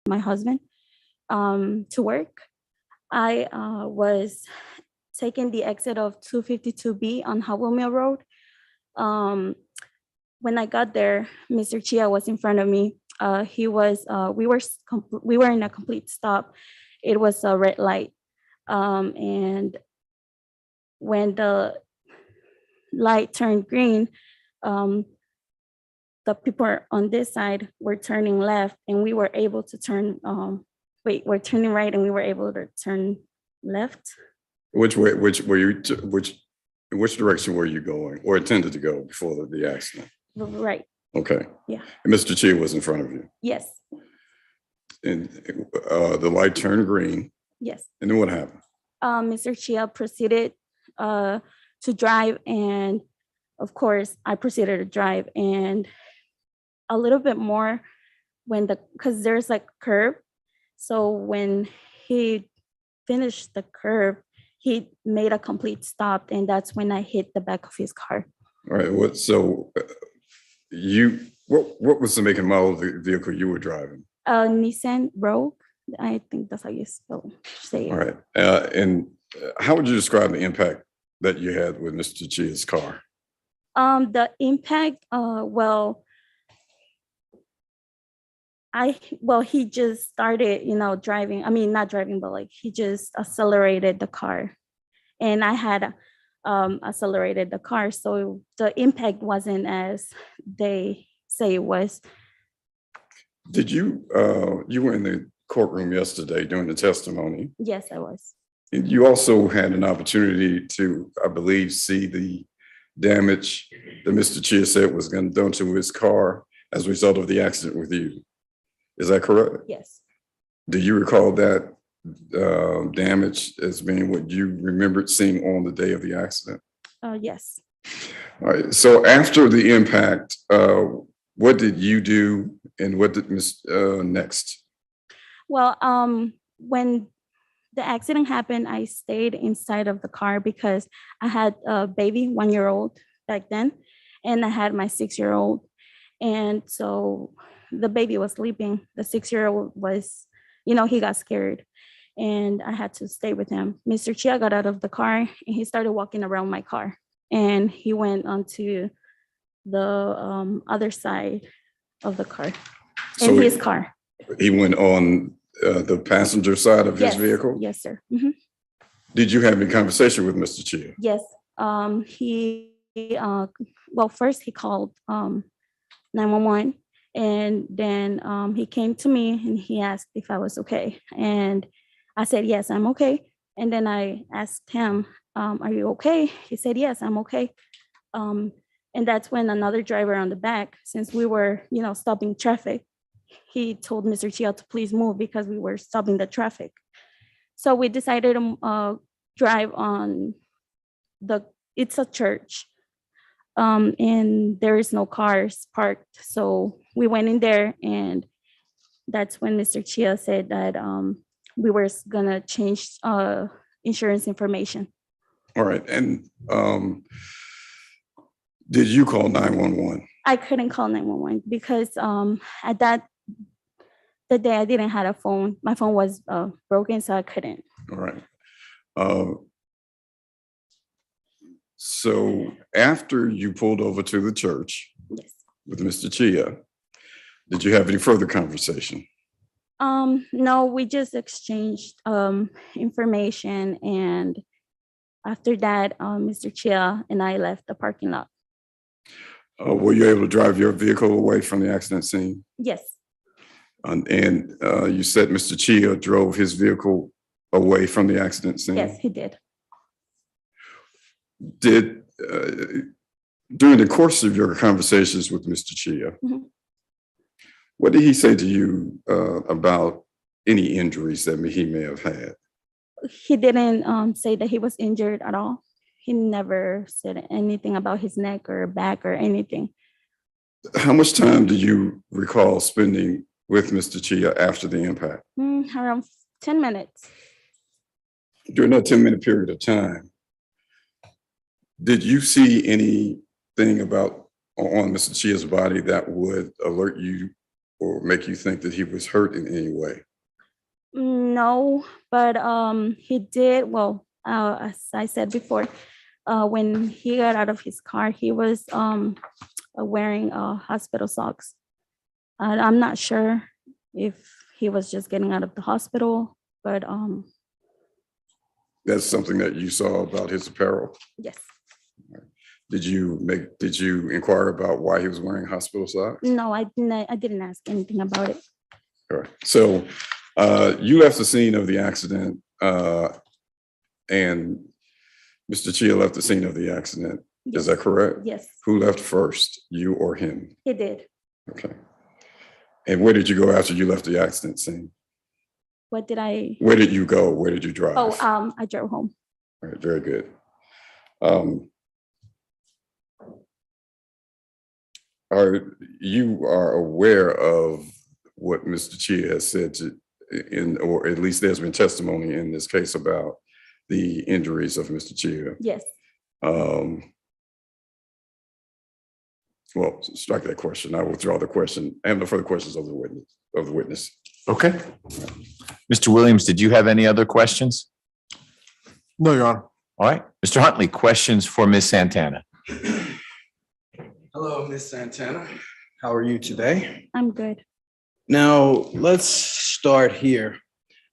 my husband to work. I was taking the exit of 252B on Howell Mill Road. When I got there, Mr. Chia was in front of me. He was, we were in a complete stop. It was a red light. And when the light turned green, the people on this side were turning left, and we were able to turn, we're turning right, and we were able to turn left. Which way, in which direction were you going or intended to go before the accident? Right. Okay. Yeah. And Mr. Chia was in front of you. Yes. And the light turned green. Yes. And then what happened? Mr. Chia proceeded to drive, and of course I proceeded to drive, and a little bit more because there's like a curve. So when he finished the curve, he made a complete stop, and that's when I hit the back of his car. All right. What was the make and model of the vehicle you were driving? Nissan Rogue. I think that's how you say it. All right. And how would you describe the impact that you had with Mr. Chia's car? The impact, he just started, driving. I mean, not driving, but like he just accelerated the car, and I had accelerated the car. So the impact wasn't as they say it was. Did you were in the courtroom yesterday during the testimony? Yes, I was. You also had an opportunity to, I believe, see the damage that Mr. Chia said was going to done to his car as a result of the accident with you. Is that correct? Yes. Do you recall that damage as being what you remembered seeing on the day of the accident? Yes. All right. So after the impact, what did you do, and what did next? Well, when the accident happened, I stayed inside of the car because I had a baby, 1-year-old back then, and I had my 6-year-old. And so the baby was sleeping. The 6-year-old was, he got scared, and I had to stay with him. Mr. Chia got out of the car, and he started walking around my car, and he went onto the other side of the car, in his car. He went on the passenger side of his vehicle? Yes, sir. Mm-hmm. Did you have any conversation with Mr. Chia? Yes. First he called 911, and then he came to me and he asked if I was okay. And I said, yes, I'm okay. And then I asked him, are you okay? He said, yes, I'm okay. And that's when another driver on the back, since we were, stopping traffic, he told Mr. Chia to please move because we were stopping the traffic. So we decided to drive on it's a church, and there is no cars parked. So we went in there, and that's when Mr. Chia said that we were gonna change insurance information. All right. And did you call 911? I couldn't call 911 because at the day I didn't have a phone. My phone was broken, so I couldn't. All right. So after you pulled over to the church, yes, with Mr. Chia, did you have any further conversation? No, we just exchanged information, and after that, Mr. Chia and I left the parking lot. Were you able to drive your vehicle away from the accident scene? Yes. And you said Mr. Chia drove his vehicle away from the accident scene? Yes, he did. Did during the course of your conversations with Mr. Chia, mm-hmm, what did he say to you about any injuries that he may have had? He didn't say that he was injured at all. He never said anything about his neck or back or anything. How much time do you recall spending with Mr. Chia after the impact? Around 10 minutes. During that 10-minute period of time, did you see anything on Mr. Chia's body that would alert you or make you think that he was hurt in any way? No, but he did. Well, as I said before, when he got out of his car, he was wearing hospital socks. I'm not sure if he was just getting out of the hospital, but That's something that you saw about his apparel. yes. Did you inquire about why he was wearing hospital socks? No, I didn't ask anything about it. All right. So you left the scene of the accident and Mr. Chia left the scene of the accident. Is that correct? Yes, Who left first, you or him? he did. Okay. And where did you go after you left the accident scene? What did I? Where did you go? Where did you drive? Oh, I drove home. All right, very good. You are aware of what Mr. Chia has said or at least there's been testimony in this case about the injuries of Mr. Chia. Yes. Well, strike that question. I withdraw the question. I have no further questions of the witness. Okay. Mr. Williams, did you have any other questions? No, Your Honor. All right. Mr. Huntley, questions for Ms. Santana? Hello, Ms. Santana. How are you today? I'm good. Now, let's start here.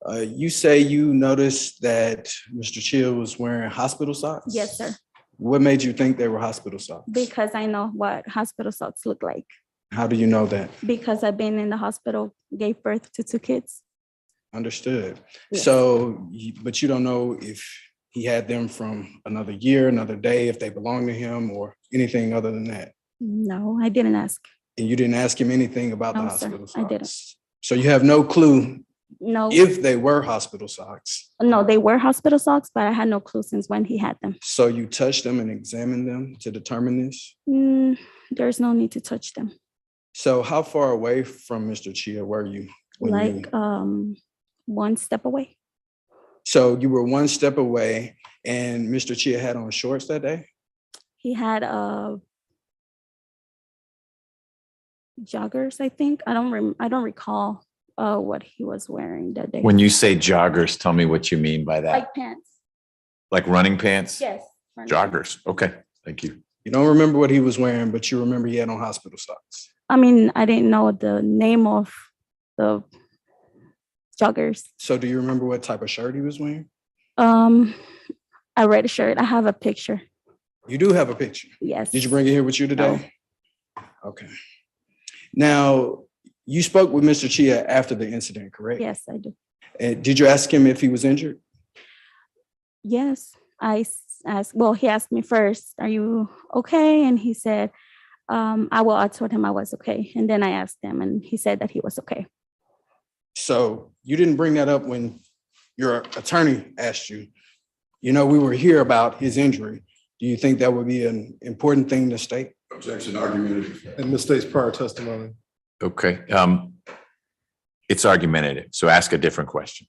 You say you noticed that Mr. Chia was wearing hospital socks? Yes, sir. What made you think they were hospital socks? Because I know what hospital socks look like. How do you know that? Because I've been in the hospital, gave birth to 2 kids. Understood. Yes. So, but you don't know if he had them from another year, another day, if they belong to him or anything other than that? No, I didn't ask. And you didn't ask him anything about the No, sir, hospital socks? I didn't. So you have no clue No, if they were hospital socks. no, they were hospital socks, but I had no clue since when he had them. So you touched them and examined them to determine this? There's no need to touch them. So how far away from Mr. Chia were you? when Like you- 1 step away. So you were 1 step away and Mr. Chia had on shorts that day? He had joggers, I think. I don't recall what he was wearing that day. When you say joggers, tell me what you mean by that. Like pants. Like running pants? Yes. Joggers. Okay. Thank you. You don't remember what he was wearing, but you remember he had on hospital socks. I mean, I didn't know the name of the joggers. So do you remember what type of shirt he was wearing? A red shirt. I have a picture. You do have a picture. Yes. Did you bring it here with you today? Okay. Now, you spoke with Mr. Chia after the incident, correct? Yes, I do. And did you ask him if he was injured? Yes, asked. Well, he asked me first, "Are you okay?" And he said, I told him I was okay, and then I asked him, and he said that he was okay. So you didn't bring that up when your attorney asked you. You know, we were here about his injury. Do you think that would be an important thing to state? Objection, argumentative. And misstates prior testimony. Okay. It's argumentative. So ask a different question.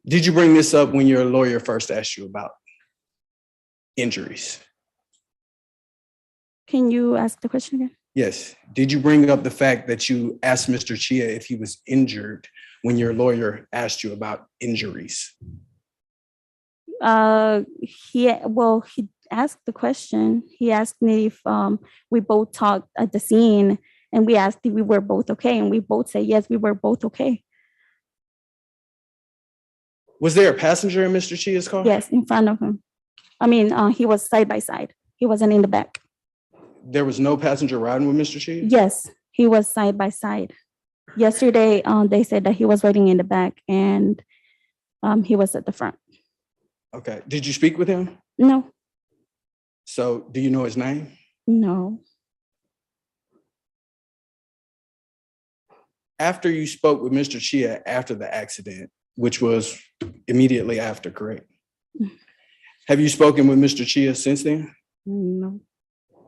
Did you bring this up when your lawyer first asked you about injuries? Can you ask the question again? Yes. Did you bring up the fact that you asked Mr. Chia if he was injured when your lawyer asked you about injuries? He asked the question. He asked me if we both talked at the scene, and we asked if we were both okay, and we both said yes, we were both okay. Was there a passenger in Mr. Chia's car? Yes, in front of him. I mean, he was side by side. He wasn't in the back. There was no passenger riding with Mr. Chia? Yes, he was side by side. Yesterday, they said that he was riding in the back, and he was at the front. Okay. Did you speak with him? No, So do you know his name? no. After you spoke with Mr. Chia after the accident, which was immediately after, correct? Have you spoken with Mr. Chia since then? No.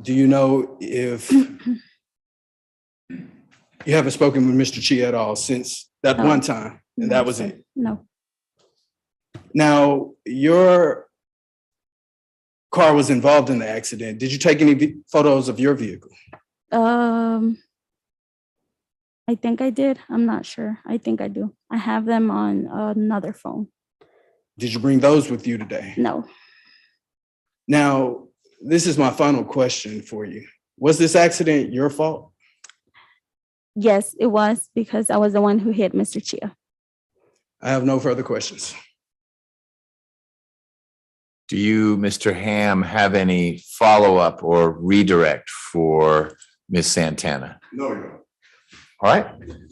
Do you know if you haven't spoken with Mr. Chia at all since that No. one time? And No, that was sir. it. No. Now, your car was involved in the accident. Did you take any photos of your vehicle? I think I did. I'm not sure. I think I do. I have them on another phone. Did you bring those with you today? No, Now, this is my final question for you. Was this accident your fault? yes, it was because I was the one who hit Mr. Chia. I have no further questions. Do you, Mr. Ham, have any follow-up or redirect for Ms. Santana? No, Your Honor. All right.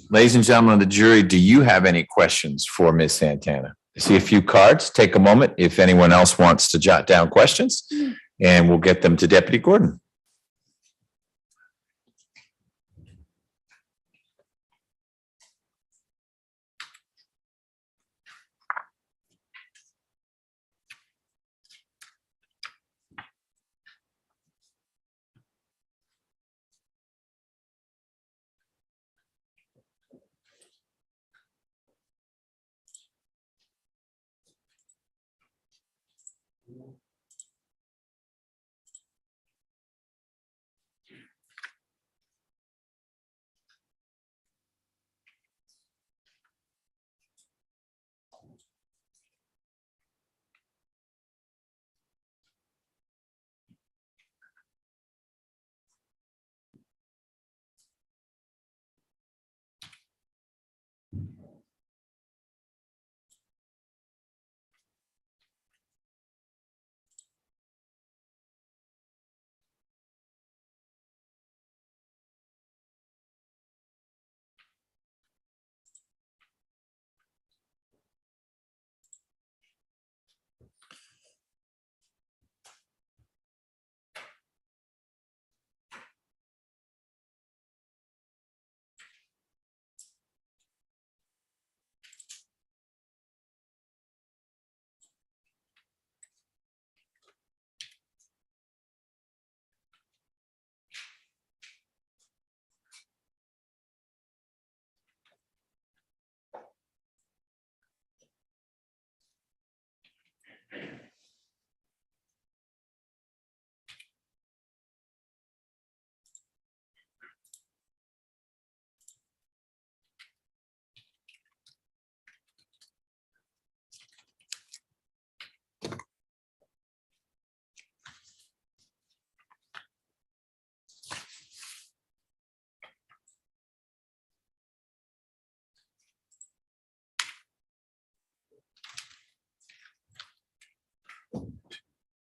Ladies and gentlemen of the jury, do you have any questions for Ms. Santana? I see a few cards. Take a moment if anyone else wants to jot down questions, and we'll get them to Deputy Gordon.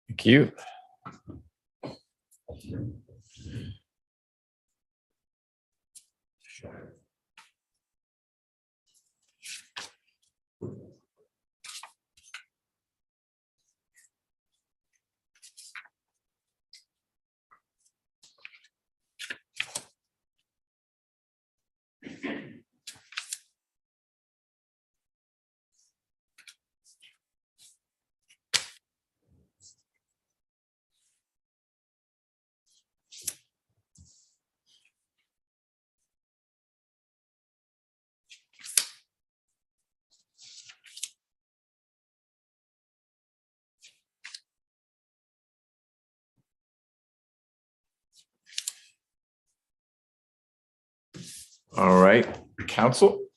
Thank you. All right, counsel.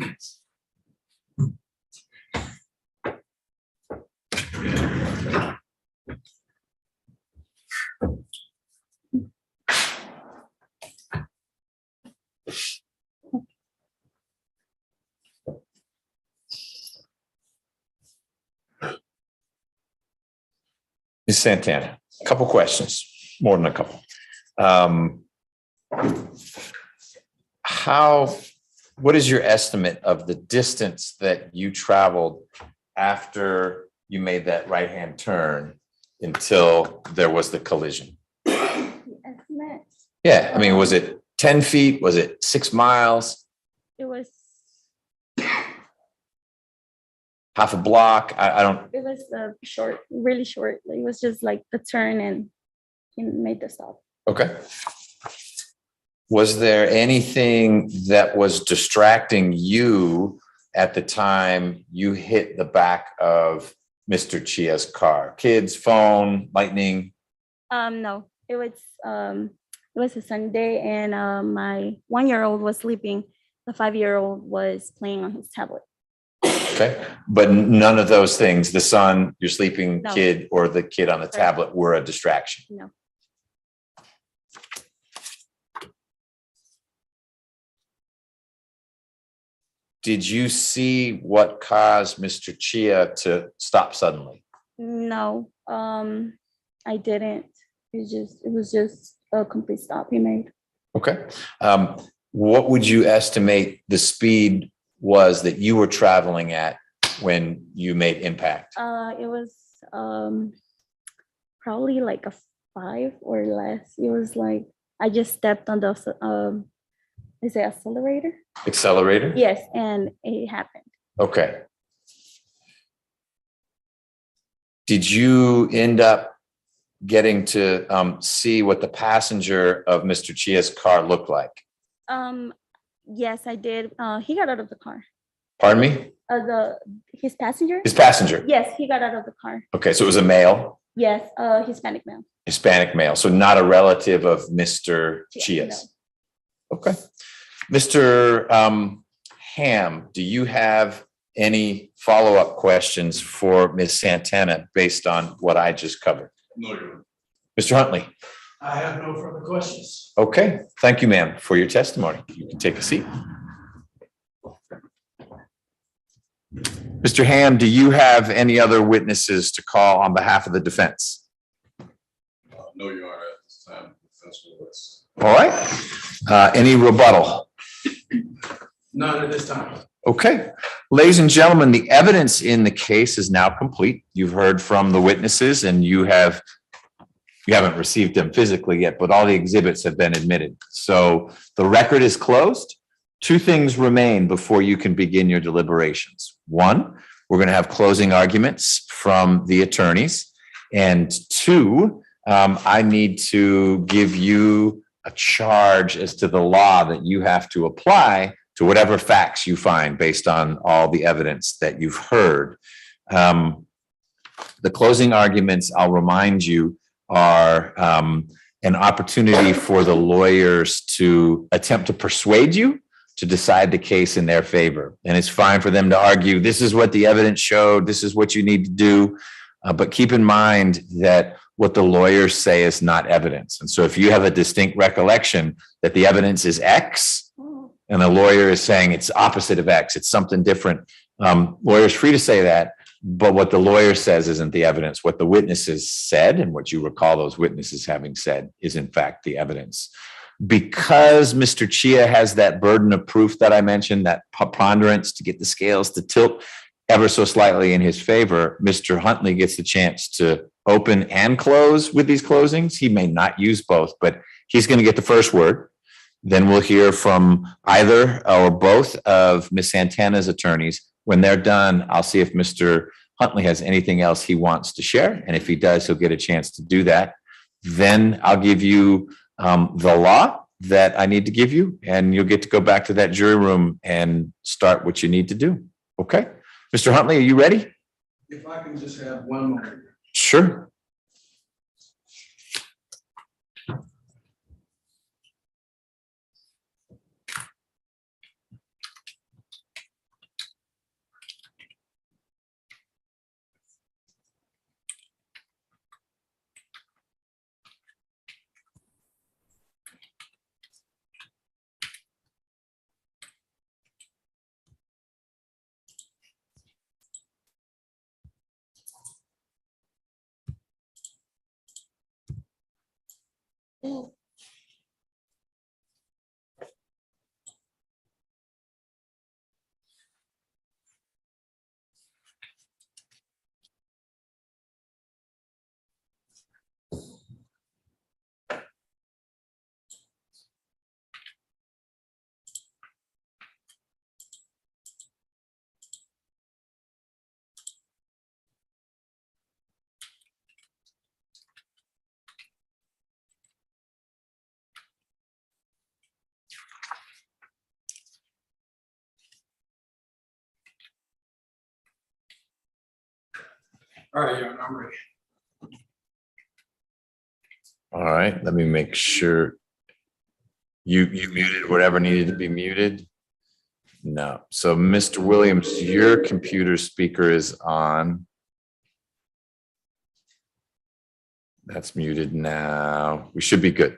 Ms. Santana, a couple questions, more than a couple. What is your estimate of the distance that you traveled after you made that right-hand turn until there was the collision? Estimate, Yeah, I mean, was it 10 feet? Was it 6 miles? it was, Half a block? I don't, it was short, really short. It was just like the turn and he made the stop. okay. Was there anything that was distracting you at the time you hit the back of Mr. Chia's car? Kids, phone, lightning? No, it was a Sunday and my 1-year-old was sleeping. The 5-year-old was playing on his tablet. Okay, but none of those things, the son, your sleeping No. kid, or the kid on the Correct. tablet were a distraction? No. Did you see what caused Mr. Chia to stop suddenly? No, I didn't. It was just a complete stop he made. Okay. What would you estimate the speed was that you were traveling at when you made impact? It was probably like a 5 or less. It was like I just stepped on the is it accelerator? Accelerator? Yes, and it happened. Okay. Did you end up getting to see what the passenger of Mr. Chia's car looked like? Yes, I did. He got out of the car. Pardon me? His passenger? His passenger? Yes, he got out of the car. Okay, so it was a male, Yes, Hispanic male. Hispanic male, so not a relative of Mr. Yeah, Chia's. Okay. Mr. Ham, do you have any follow-up questions for Ms. Santana based on what I just covered? No, Your Honor. Mr. Huntley? I have no further questions. Okay, thank you, ma'am, for your testimony. You can take a seat. Mr. Ham, do you have any other witnesses to call on behalf of the defense? No, Your Honor, at this time, defense will list. All right. Any rebuttal? None at this time. Okay. Ladies and gentlemen, the evidence in the case is now complete. You've heard from the witnesses and you haven't received them physically yet, but all the exhibits have been admitted. So the record is closed. 2 things remain before you can begin your deliberations. 1, we're going to have closing arguments from the attorneys. And 2, I need to give you a charge as to the law that you have to apply to whatever facts you find based on all the evidence that you've heard. The closing arguments, I'll remind you, are an opportunity for the lawyers to attempt to persuade you to decide the case in their favor. And it's fine for them to argue, this is what the evidence showed, this is what you need to do. But keep in mind that what the lawyers say is not evidence. And so if you have a distinct recollection that the evidence is X, and the lawyer is saying it's opposite of X, it's something different, lawyer's free to say that, but what the lawyer says isn't the evidence. What the witnesses said and what you recall those witnesses having said is in fact the evidence. Because Mr. Chia has that burden of proof that I mentioned, that preponderance to get the scales to tilt ever so slightly in his favor, Mr. Huntley gets the chance to open and close with these closings. He may not use both, but he's going to get the first word. Then we'll hear from either or both of Ms. Santana's attorneys. When they're done, I'll see if Mr. Huntley has anything else he wants to share. And if he does, he'll get a chance to do that. Then I'll give you the law that I need to give you, and you'll get to go back to that jury room and start what you need to do. Okay? Mr. Huntley, are you ready? If I can just have one moment. Sure. All right, Your Honor, I'm ready. All right, let me make sure. You muted whatever needed to be muted? No. So Mr. Williams, your computer speaker is on. That's muted now. We should be good.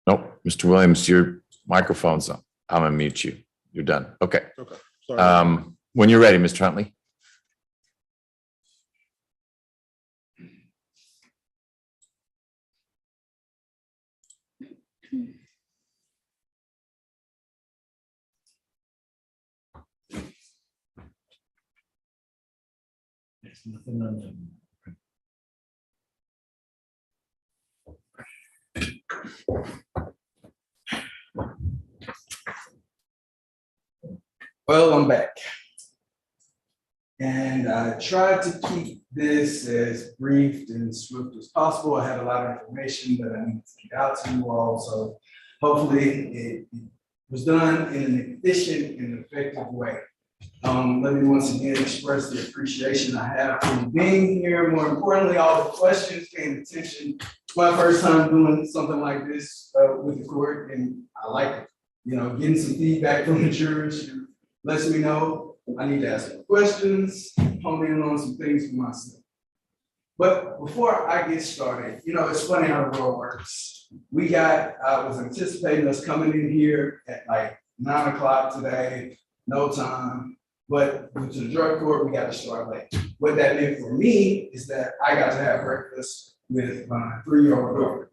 Nope, Mr. Williams, your microphone's on. I'm gonna mute you. You're done. Okay. Okay, sorry. When you're ready, Mr. Huntley. Well, I'm back. And I tried to keep this as brief and swift as possible. I had a lot of information that I need to get out to you all, so hopefully it was done in an efficient and effective way. Let me once again express the appreciation I have for being here. More importantly, all the questions, paying attention. It's my first time doing something like this with the court, and I like it. You know, getting some feedback from the jurors lets me know I need to ask some questions, hone in on some things for myself. But before I get started, you know, it's funny how the world works. I was anticipating us coming in here at like 9 o'clock today, no time. But due to the drug court, we got to start late. What that meant for me is that I got to have breakfast with my 3-year-old daughter.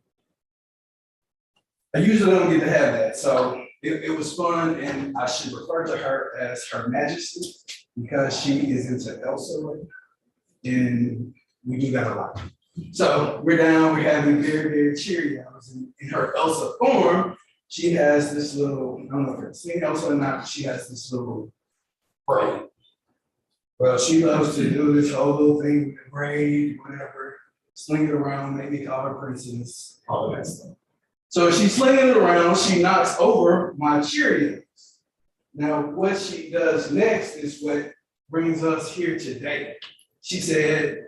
I usually don't get to have that, so it was fun, and I should refer to her as Her Majesty because she is into Elsa right now, and we do that a lot. So we're down, we're having very, very Cheerios. In her Elsa form, she has this little, I don't know if you've seen Elsa or not, she has this little braid. Well, she loves to do this whole little thing with the braid, whatever, sling it around, make me call her princess, all of that stuff. So she's slinging it around, she knocks over my Cheerios. Now, what she does next is what brings us here today. She said,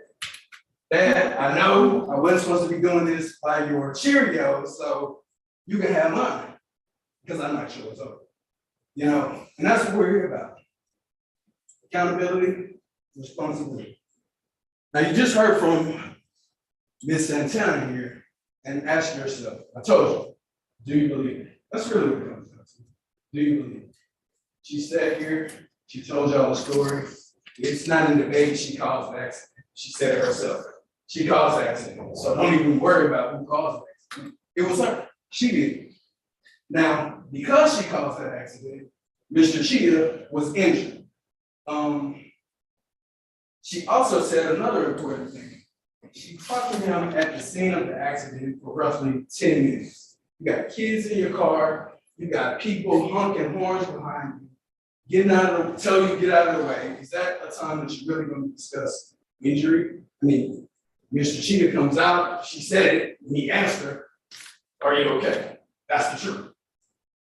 Dad, I know I wasn't supposed to be doing this by your Cheerios, so you can have mine, because I'm not sure what's over. You know, and that's what we're here about. Accountability, responsibility. Now, you just heard from Ms. Santana here, and ask yourself, I told you, do you believe it? That's really what it comes down to. Do you believe it? She sat here, she told y'all the story. It's not in debate, she caused the accident. She said it herself. She caused the accident. So don't even worry about who caused the accident. It was her. She did. Now, because she caused that accident, Mr. Chia was injured. She also said another important thing. She talked to him at the scene of the accident for roughly 10 minutes. You got kids in your car, you got people honking horns behind you, tell you get out of the way. Is that a time that you're really going to discuss injury? I mean, Mr. Cheetah comes out, she said it, and he asked her, are you okay? That's the truth.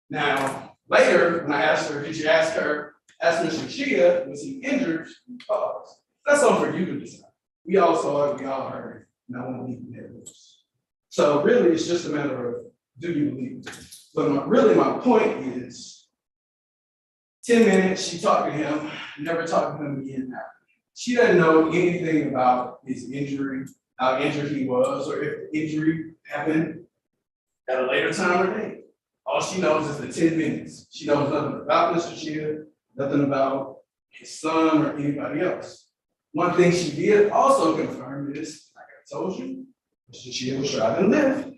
Now, later, when I asked her, did you ask Mr. Cheetah, was he injured? That's all for you to decide. We all saw it, we all heard it, and I want to leave it there. So really, it's just a matter of, do you believe it? But my point is, 10 minutes, she talked to him, never talked to him again now. She doesn't know anything about his injury, how injured he was, or if the injury happened at a later time or date. All she knows is the 10 minutes. She knows nothing about Mr. Chia, nothing about his son or anybody else. One thing she did also confirm is, I gotta told you, Mr. Chia was driving Lyft.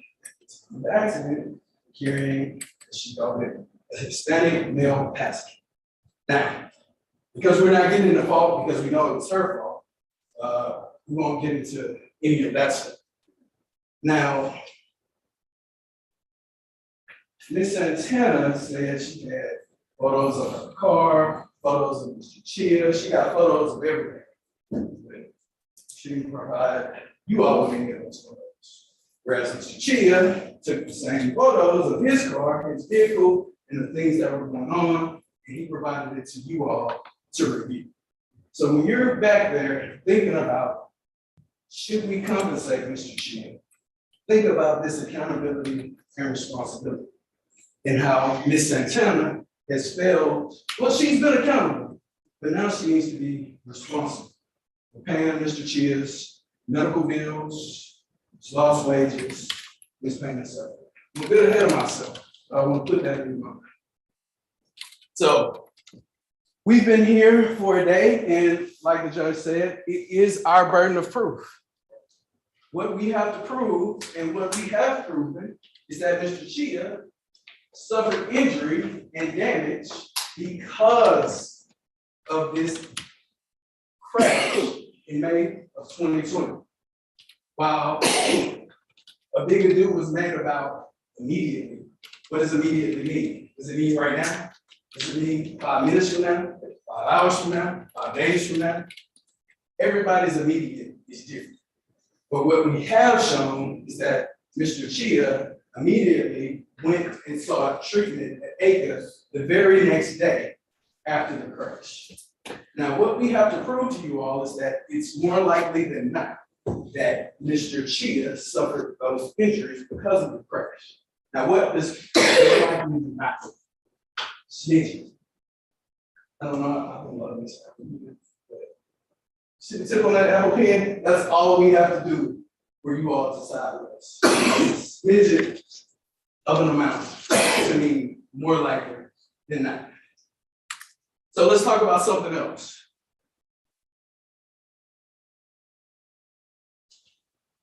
The accident, carrying, as she called it, a Hispanic male passenger. Now, because we're not getting into fault because we know it was her fault, we won't get into any of that stuff. Now, Miss Santana said she had photos of her car, photos of Mr. Chia, she got photos of everything. She didn't provide you all with any of those photos. Whereas Mr. Chia took the same photos of his car, his vehicle, and the things that were going on, and he provided it to you all to review. So when you're back there thinking about, should we compensate Mr. Chia? Think about this accountability and responsibility and how Ms. Santana has failed. Well, she's been accountable, but now she needs to be responsible for paying Mr. Chia's medical bills, his lost wages, his payment stuff. I'm a bit ahead of myself. So I want to put that in mind. So we've been here for a day, and like the judge said, it is our burden of proof. What we have to prove and what we have proven is that Mr. Chia suffered injury and damage because of this crash in May of 2020. While a big ado was made about immediately, what does immediately mean? Does it mean right now? Does it mean 5 minutes from now, 5 hours from now, 5 days from now? Everybody's immediate is different. But what we have shown is that Mr. Chia immediately went and sought treatment at ACA the very next day after the crash. Now, what we have to prove to you all is that it's more likely than not that Mr. Chia suffered those injuries because of the crash. Now, what does likely not? Snitching. I don't know, I don't love this. Tip on that apple pen, that's all we have to do for you all to side with us. Smidget of an amount to mean more likely than not. So let's talk about something else.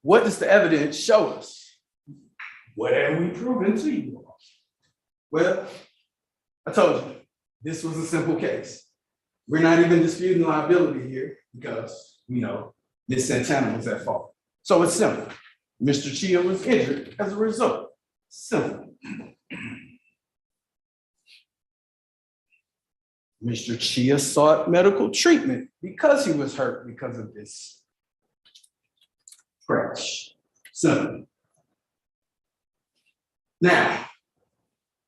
What does the evidence show us? What have we proven to you all? Well, I told you, this was a simple case. We're not even disputing liability here because we know Ms. Santana was at fault. So it's simple. Mr. Chia was injured as a result. Simple. Mr. Chia sought medical treatment because he was hurt because of this crash. Simple. Now,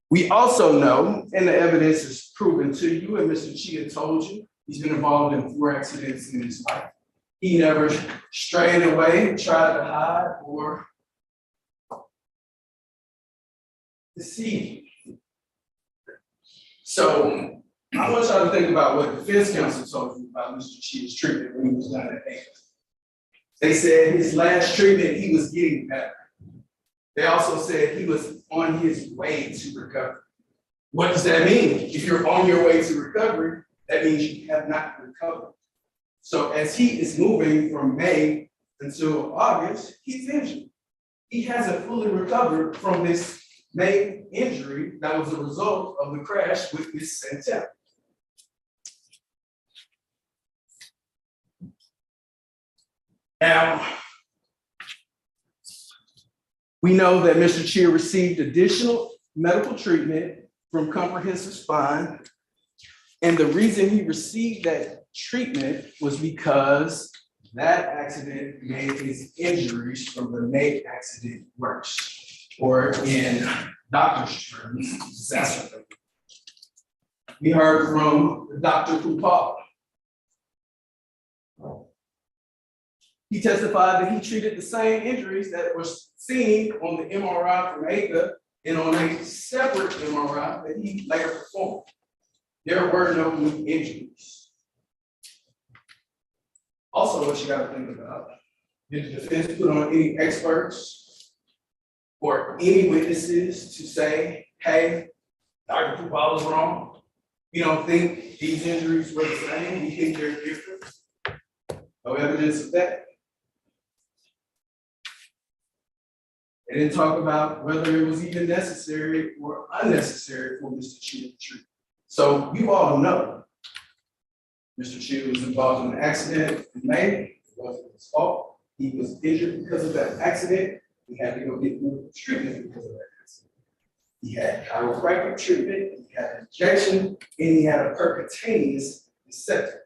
we also know, and the evidence is proven to you, and Mr. Chia told you, he's been involved in 4 accidents in his life. He never strayed away, tried to hide, or deceive. So I want y'all to think about what the defense counsel told you about Mr. Chia's treatment when he was down at ACA. They said his last treatment, he was getting better. They also said he was on his way to recovery. What does that mean? If you're on your way to recovery, that means you have not recovered. So as he is moving from May until August, he's injured. He hasn't fully recovered from this May injury that was a result of the crash with Ms. Santana. Now, we know that Mr. Chia received additional medical treatment from Comprehensive Spine. And the reason he received that treatment was because that accident made his injuries from the May accident worse, or in doctor's terms, exacerbated. We heard from Dr. Kupal. He testified that he treated the same injuries that were seen on the MRI from ACA and on a separate MRI that he later performed. There were no new injuries. Also, what you gotta think about, did the defense put on any experts or any witnesses to say, hey, Dr. Kupal is wrong? You don't think these injuries were the same? You think they're different? No evidence of that. They didn't talk about whether it was even necessary or unnecessary for Mr. Chia to treat. So you all know Mr. Chia was involved in an accident in May. It wasn't his fault. He was injured because of that accident. He had to go get medical treatment because of that accident. He had chiropractic treatment, he had an injection, and he had a percutaneous receptor.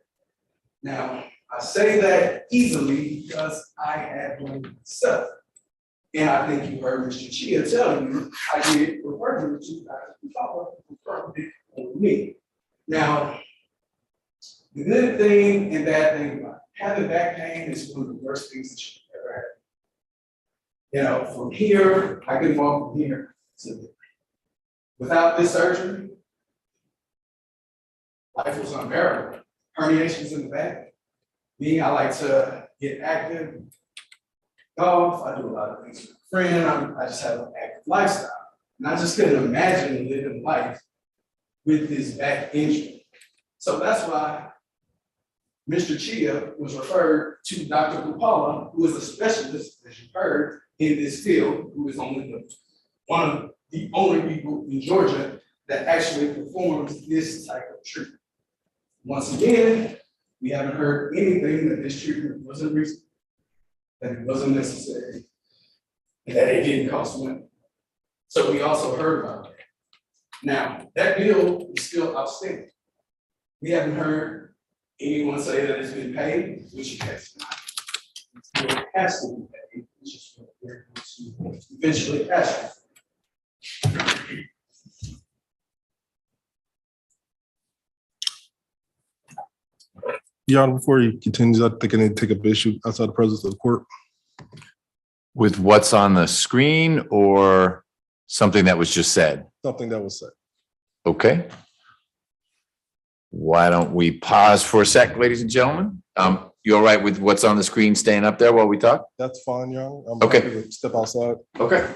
Now, I say that easily because I had one myself. And I think you heard Mr. Chia tell you, I did refer you to Dr. Kupala, who confirmed it on me. Now, the good thing and bad thing about it, having back pain is one of the worst things that you can ever have. You know, from here, I can walk from here to there. Without this surgery, life was unbearable. Herniations in the back. Me, I like to get active, golf, I do a lot of things with a friend, I just have an active lifestyle. And I just couldn't imagine living life with this back injury. So that's why Mr. Chia was referred to Dr. Kupala, who is a specialist, as you heard, in this field, who is one of the only people in Georgia that actually performs this type of treatment. Once again, we haven't heard anything that this treatment wasn't reasonable, that it wasn't necessary, and that it didn't cost money. So we also heard about that. Now, that bill is still outstanding. We haven't heard anyone say that it's been paid, which it has not. It still has to be paid, which is what we're going to eventually ask for. Your Honor, before he continues, I think I need to take up issue outside the presence of the court. With what's on the screen or something that was just said? Something that was said. Okay. Why don't we pause for a sec, ladies and gentlemen? You all right with what's on the screen staying up there while we talk? That's fine, Your Honor. I'm Okay. happy to step outside. Okay.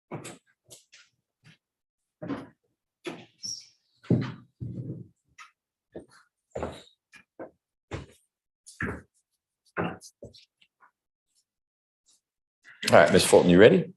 All right, Ms. Fulton, you ready?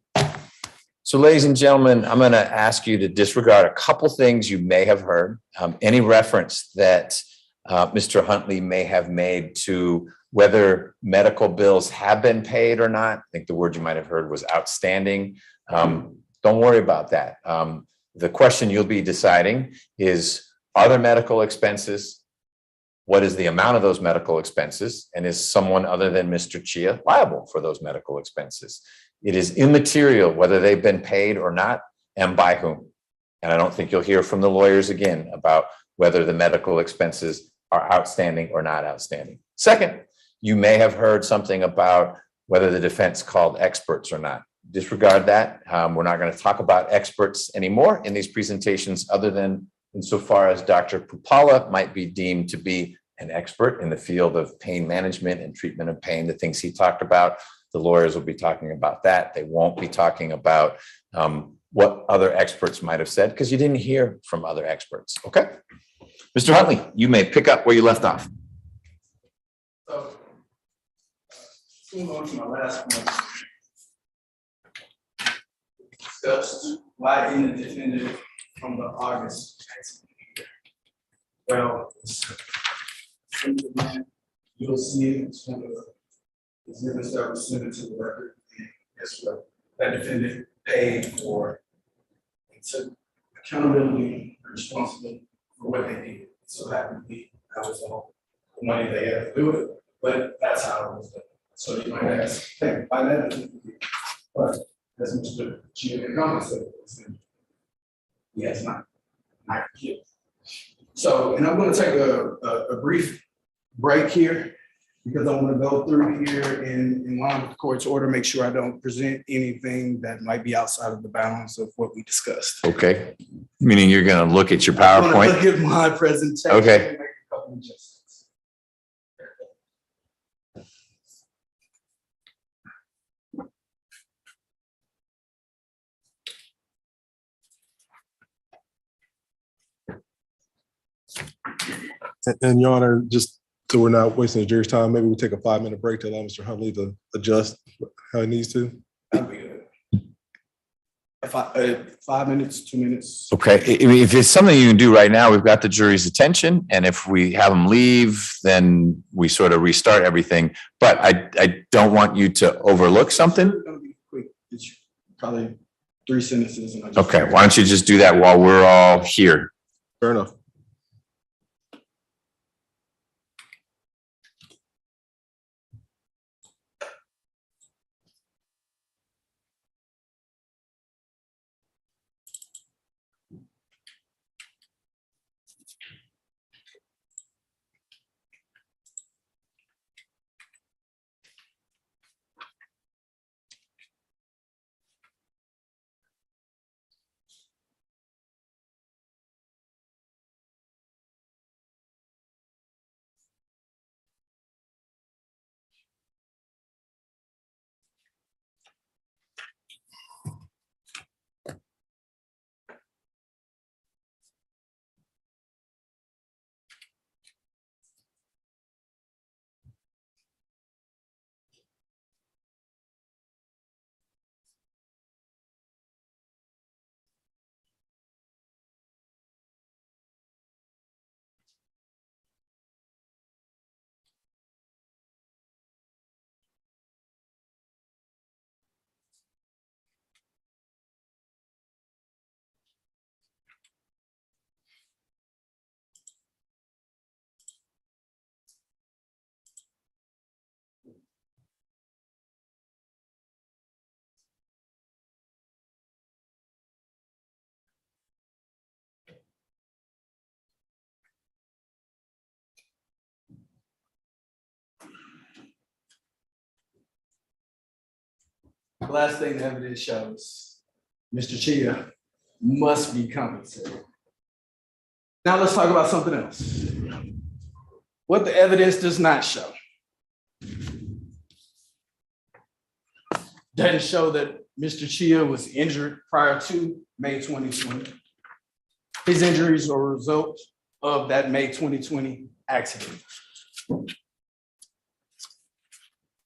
So ladies and gentlemen, I'm going to ask you to disregard a couple things you may have heard. Any reference that Mr. Huntley may have made to whether medical bills have been paid or not. I think the word you might have heard was outstanding. Don't worry about that. The question you'll be deciding is, are there medical expenses? What is the amount of those medical expenses? And is someone other than Mr. Chia liable for those medical expenses? It is immaterial whether they've been paid or not and by whom. And I don't think you'll hear from the lawyers again about whether the medical expenses are outstanding or not outstanding. Second, you may have heard something about whether the defense called experts or not. Disregard that. We're not going to talk about experts anymore in these presentations, other than insofar as Dr. Pupala might be deemed to be an expert in the field of pain management and treatment of pain, the things he talked about. The lawyers will be talking about that. They won't be talking about what other experts might have said, because you didn't hear from other experts. Okay. Mr. Huntley, you may pick up where you left off. So, moving on to my last point. Discussed why in the defendant from the August accident. Well, you'll see it, it's one of the exhibits that was submitted to the record. And guess what? That defendant paid for, it took accountability and responsibility for what they did. So that would be, that was all the money they had to do it, but that's how it was done. So you might ask, hey, why that? But as Mr. Giovanni said, he has not yet. So, and I'm going to take a brief break here, because I want to go through here in line with the court's order, make sure I don't present anything that might be outside of the bounds of what we discussed. Okay. Meaning you're going to look at your I'm gonna PowerPoint. look at my presentation. Okay. And make a couple adjustments. And Your Honor, just so we're not wasting the jury's time, maybe we take a 5-minute break to allow Mr. Huntley to adjust how he needs to. That'd be good. 5 minutes, 2 minutes. Okay. I mean, if it's something you can do right now, we've got the jury's attention. And if we have them leave, then we sort of restart everything. But I don't want you to overlook something. It's gonna be quick. It's probably 3 sentences. And I just- Okay. Why don't you just do that while we're all here? Fair enough. The last thing the evidence shows, Mr. Chia must be compensated. Now let's talk about something else. What the evidence does not show. Doesn't show that Mr. Chia was injured prior to May 2020. His injuries are a result of that May 2020 accident.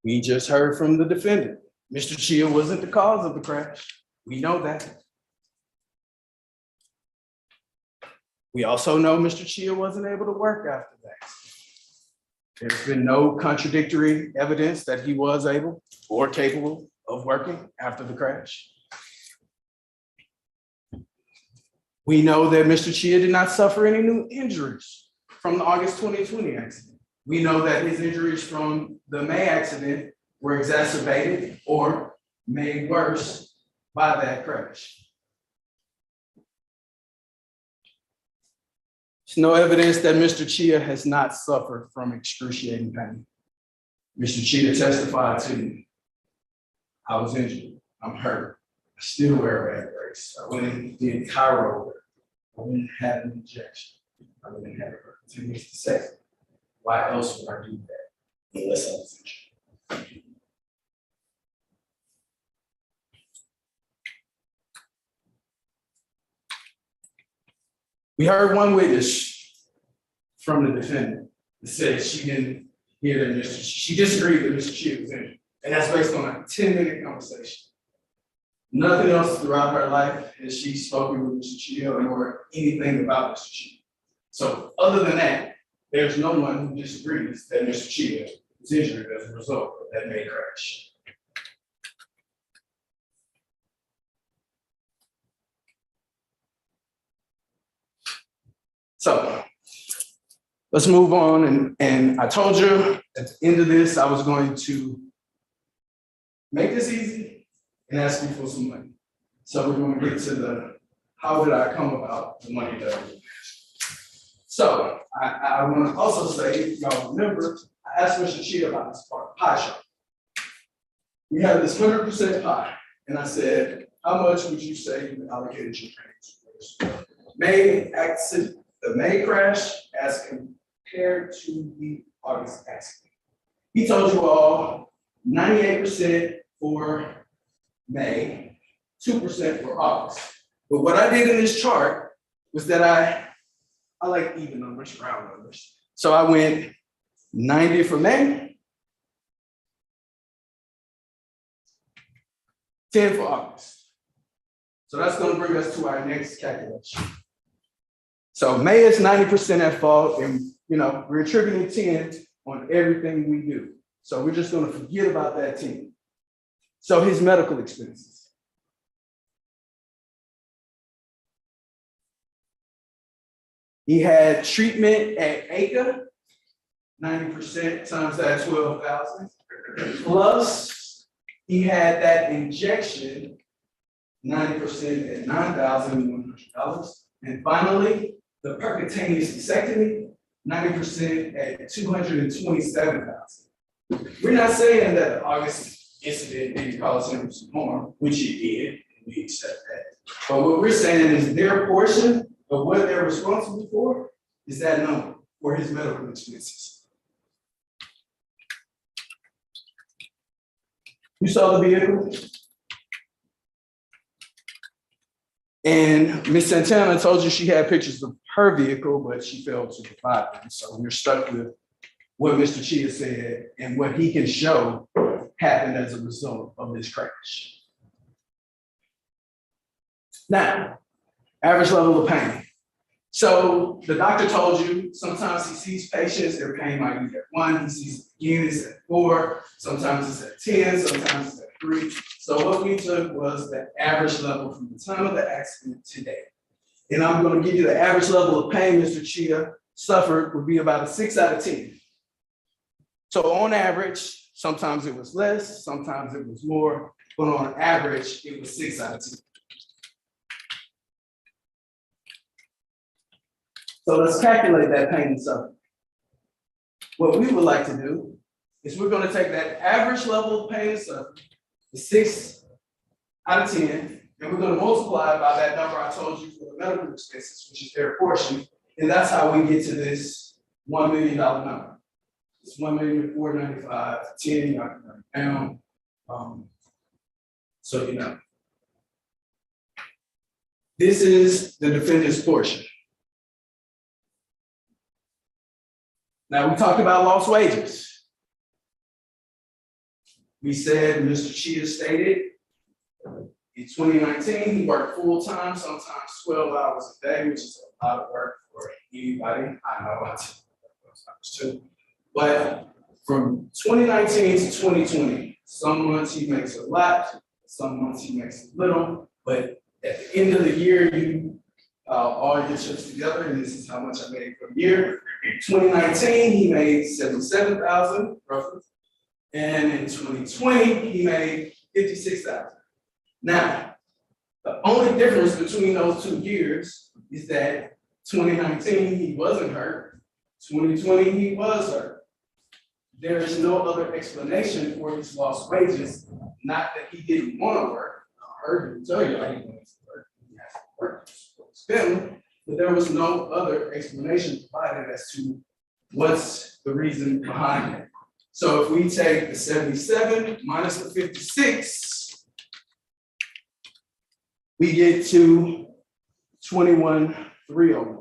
We just heard from the defendant. Mr. Chia wasn't the cause of the crash. We know that. We also know Mr. Chia wasn't able to work after that. There's been no contradictory evidence that he was able or capable of working after the crash. We know that Mr. Chia did not suffer any new injuries from the August 2020 accident. We know that his injuries from the May accident were exacerbated or made worse by that crash. There's no evidence that Mr. Chia has not suffered from excruciating pain. Mr. Chia testified to me. I was injured. I'm hurt. I still wear a back brace. I went and did chiro work. I went and had an injection. I went and had it for 2 weeks to say. Why else would I do that unless I was injured? We heard one witness from the defendant that said she didn't hear that she disagreed that Mr. Chia was injured. And that's based on a 10-minute conversation. Nothing else throughout her life has she spoken with Mr. Chia or anything about Mr. Chia. So other than that, there's no one who disagrees that Mr. Chia was injured as a result of that May crash. So let's move on. And I told you at the end of this, I was going to make this easy and ask you for some money. So we're going to get to the, how did I come about the money that I was asking? So I want to also say, if y'all remember, I asked Mr. Chia about this pie chart. We have this 100% pie. And I said, how much would you say you allocated your training to? The May crash as compared to the August accident. He told you all 98% for May, 2% for August. But what I did in this chart was that I like even numbers, round numbers. So I went 90 for May, 10 for August. So that's going to bring us to our next calculation. So May is 90% at fault, and we're attributing 10 on everything we do. So we're just going to forget about that 10. So his medical expenses. He had treatment at ACA, 90% times that 12,000. Plus, he had that injection, 90% at $9,100. And finally, the percutaneous vasectomy, 90% at $227,000. We're not saying that the August incident didn't cause him some harm, which it did, and we accept that. But what we're saying is their portion of what they're responsible for is that number for his medical expenses. You saw the vehicle? And Ms. Santana told you she had pictures of her vehicle, but she failed to provide them. So we're stuck with what Mr. Chia said and what he can show happened as a result of this crash. Now, average level of pain. So the doctor told you sometimes he sees patients, their pain might be at 1, he sees again it's at 4, sometimes it's at 10, sometimes it's at 3. So what we took was the average level from the time of the accident to date. And I'm going to give you the average level of pain Mr. Chia suffered would be about a 6 out of 10. So on average, sometimes it was less, sometimes it was more, but on average, it was 6 out of 10. So let's calculate that pain and suffering. What we would like to do is we're going to take that average level of pain and suffering, the 6 out of 10, and we're going to multiply it by that number I told you for the medical expenses, which is their portion, and that's how we get to this $1 million number. It's $1,495,000, 10, down. so you know. This is the defendant's portion. Now, we talked about lost wages. We said, Mr. Chia stated, in 2019, he worked full-time, sometimes 12 hours a day, which is a lot of work for anybody. I know I took those numbers too. But from 2019 to 2020, some months he makes a lot, some months he makes a little, but at the end of the year, you all your chips together, and this is how much I made for the year. In 2019, he made 77,000 roughly, and in 2020, he made 56,000. Now, the only difference between those 2 years is that 2019, he wasn't hurt. 2020, he was hurt. There is no other explanation for his lost wages, not that he didn't want to work. I heard him tell you I didn't want to work. He has to work to support his family, but there was no other explanation provided as to what's the reason behind it. So if we take the 77 minus the 56, we get to 21,301.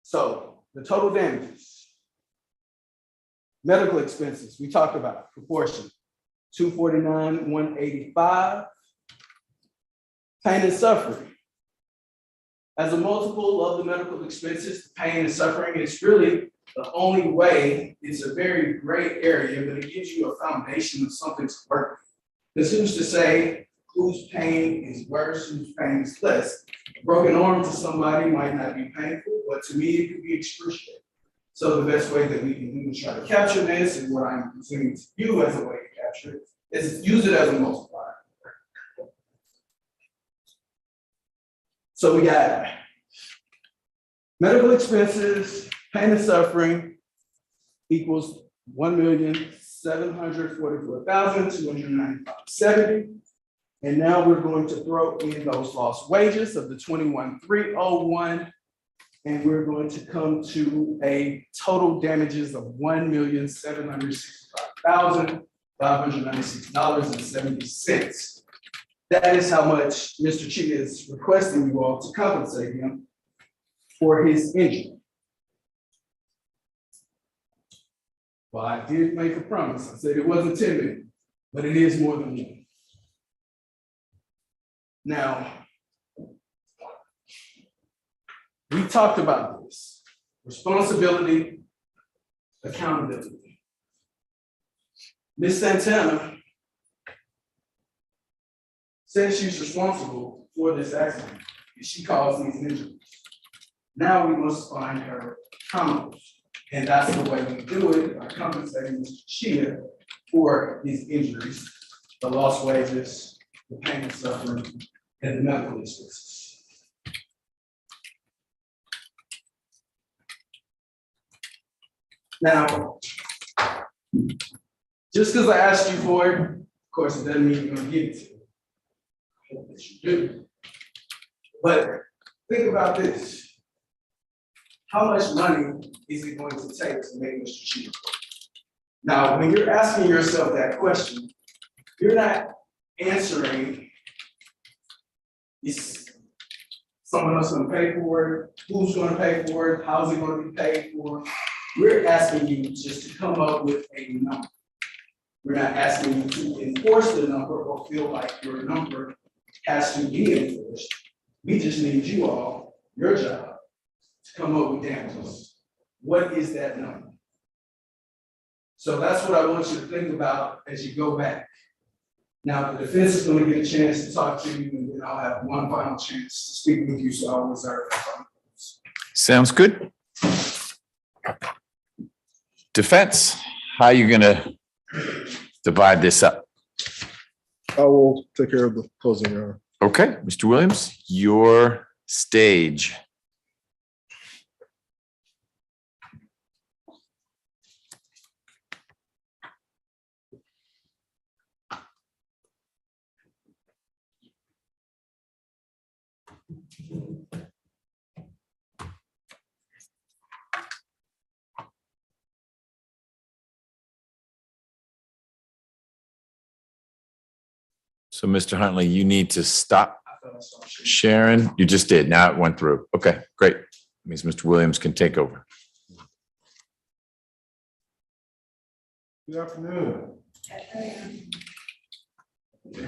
So the total damages, medical expenses, we talked about proportion, 249,185. Pain and suffering. As a multiple of the medical expenses, pain and suffering is really the only way. It's a very gray area, but it gives you a foundation of something to work with. Because who's to say whose pain is worse, whose pain is less? A broken arm to somebody might not be painful, but to me, it could be excruciating. So the best way that we can do to try to capture this, and what I'm presuming to you as a way to capture it, is use it as a multiplier. So we got medical expenses, pain and suffering equals 1,744,295.70. And now we're going to throw in those lost wages of the 21,301, and we're going to come to a total damages of $1,765,596.70. That is how much Mr. Chia is requesting you all to compensate him for his injury. Well, I did make a promise. I said it wasn't 10 million, but it is more than one. Now, we talked about this, responsibility, accountability. Ms. Santana says she's responsible for this accident, and she caused these injuries. Now we must find her accountable, and that's the way we do it, by compensating Mr. Chia for his injuries, the lost wages, the pain and suffering, and the medical expenses. Now, just because I asked you for it, of course, it doesn't mean you're gonna give it to me. I hope that you do. But think about this. How much money is it going to take to make Mr. Chia? Now, when you're asking yourself that question, you're not answering, is someone else gonna pay for it? Who's gonna pay for it? How's it gonna be paid for? We're asking you just to come up with a number. We're not asking you to enforce the number or feel like your number has to be enforced. We just need you all, your job, to come up with damages. What is that number? So that's what I want you to think about as you go back. Now, the defense is going to get a chance to talk to you, and then I'll have one final chance to speak with you, so I'll reserve the final words. Sounds good. Defense, how are you gonna divide this up? I will take care of the closing, Your Honor. Okay, Mr. Williams, your stage. So Mr. Huntley, you need to stop I thought I saw shit. sharing. You just did. Now it went through. Okay, great. Means Mr. Williams can take over. Good afternoon.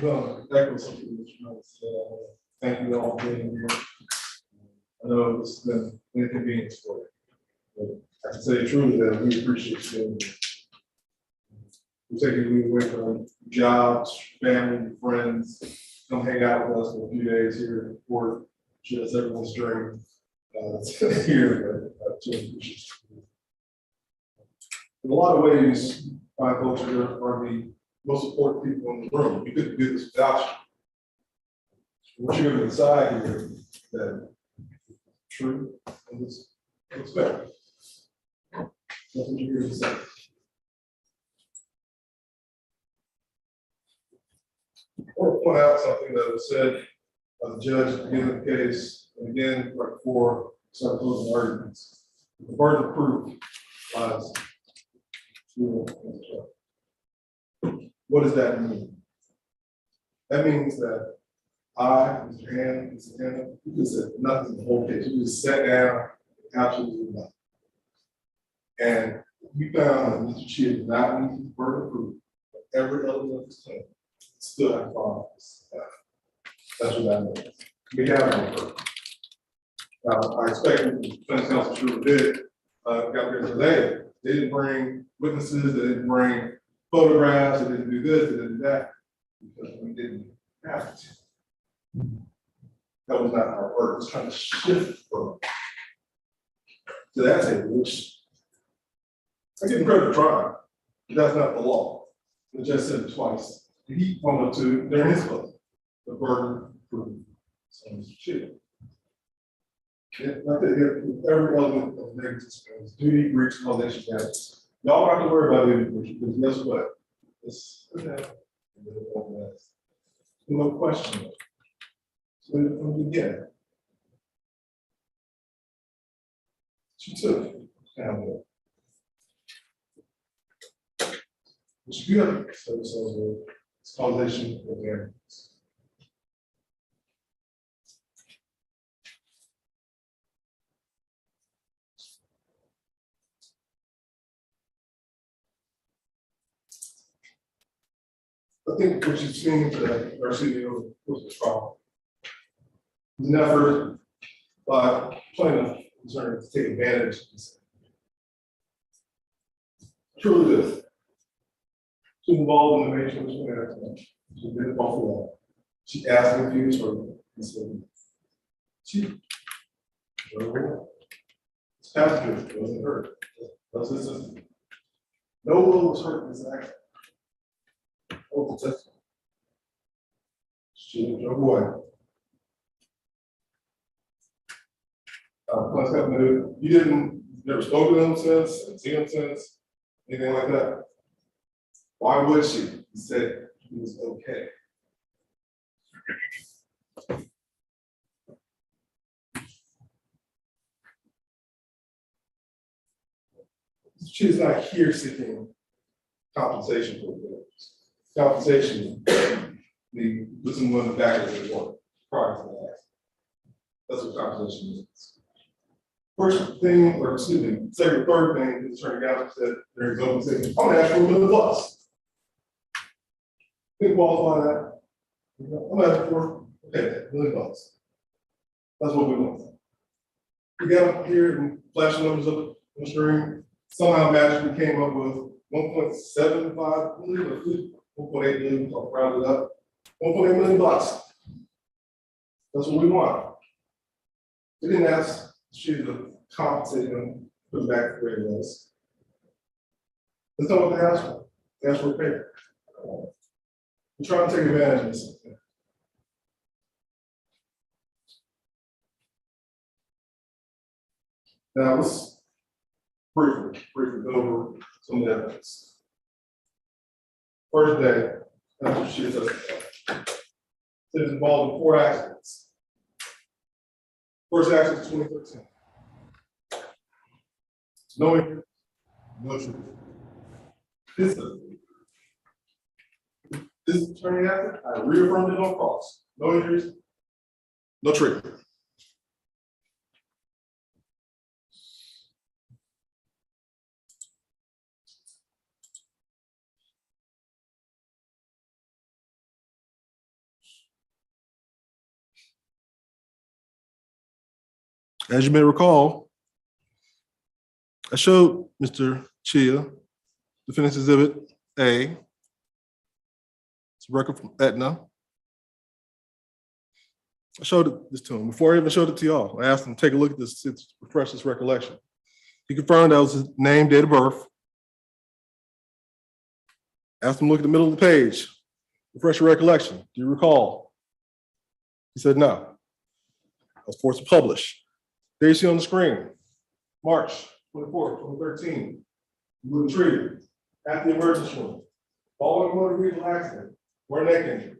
Well, echo something that you know, thank you all for being here. I know this has been an inconvenience for you. But I can say truly that we appreciate you. We're taking you away from jobs, family, friends, come hang out with us for a few days here in Fort. Just everyone's dream. Here, but I really appreciate you. In a lot of ways, my folks are the most important people in the room. We couldn't do this without you. What you're going to decide here that true and this respect. That's what you're going to say. I want to point out something that was said by the judge at the beginning of the case, and again, right before some closing arguments. The burden of proof lies. What does that mean? That means that I, Mr. Hannah, Mr. Hannah, you could say nothing the whole case. You just sat down, absolutely nothing. And we found that Mr. Chia did not meet the burden of proof of every element of his claim. Still have problems. That's what that means. We have no proof. Now, I expect the defense counsel sure did, got there today. They didn't bring witnesses, they didn't bring photographs, they didn't do this, they didn't do that, because we didn't have to. That was not our work. It was trying to shift from. So that's a which I give him credit for trying, but that's not the law. The judge said it twice. He wanted to, they're his fault. The burden of proof. So Mr. Chia. Like that, every element of negligence, duty, breach, causation, damage. Y'all don't have to worry about it, because guess what? It's no question. So from the beginning, she took it. It's good. So it's causation of damage. I think what you've seen today, our CEO was the trial. It's an effort by plaintiff concerned to take advantage of this. Truly is. She's involved in the nation, she did it before. She asked me if he was hurt. He said, she, it's passenger wasn't hurt. That's his system. No one was hurt in this accident. Oh, the testimony. She was your boy. You didn't never spoke to him since, and seen him since, anything like that. Why would she? He said he was okay. She's not here seeking compensation for the compensation. The listen one in the back of the door prior to the accident. That's what compensation is. First thing, or excuse me, second, third thing, the attorney Gallagher said during his open statement, I'm gonna ask for $1 million. Think qualify that. I'm asking for $1 million. That's what we want. We got up here and flashing numbers up on the screen. Somehow magically came up with 1.75 million or 1.8 million, I'll round it up. $1.8 million. That's what we want. We didn't ask she to compensate them, put it back where it was. That's not what they asked for. They asked for a pay. We're trying to take advantage of this. Now let's briefly go over some of the evidence. First day, that's what she said. It was involved in 4 accidents. First accident is 2013. No injury, no truth. This This attorney happened, I reaffirmed it on cross. No injuries, no trigger. As you may recall, I showed Mr. Chia Defendant's Exhibit A. It's a record from Aetna. I showed this to him. Before I even showed it to y'all, I asked him to take a look at this to refresh his recollection. He confirmed that was his name, date of birth. Asked him to look at the middle of the page, refresh your recollection. Do you recall? He said no. I was forced to publish. There you see on the screen, March 24th, 2013. You were treated at the emergency room. Following a motor vehicle accident or a neck injury.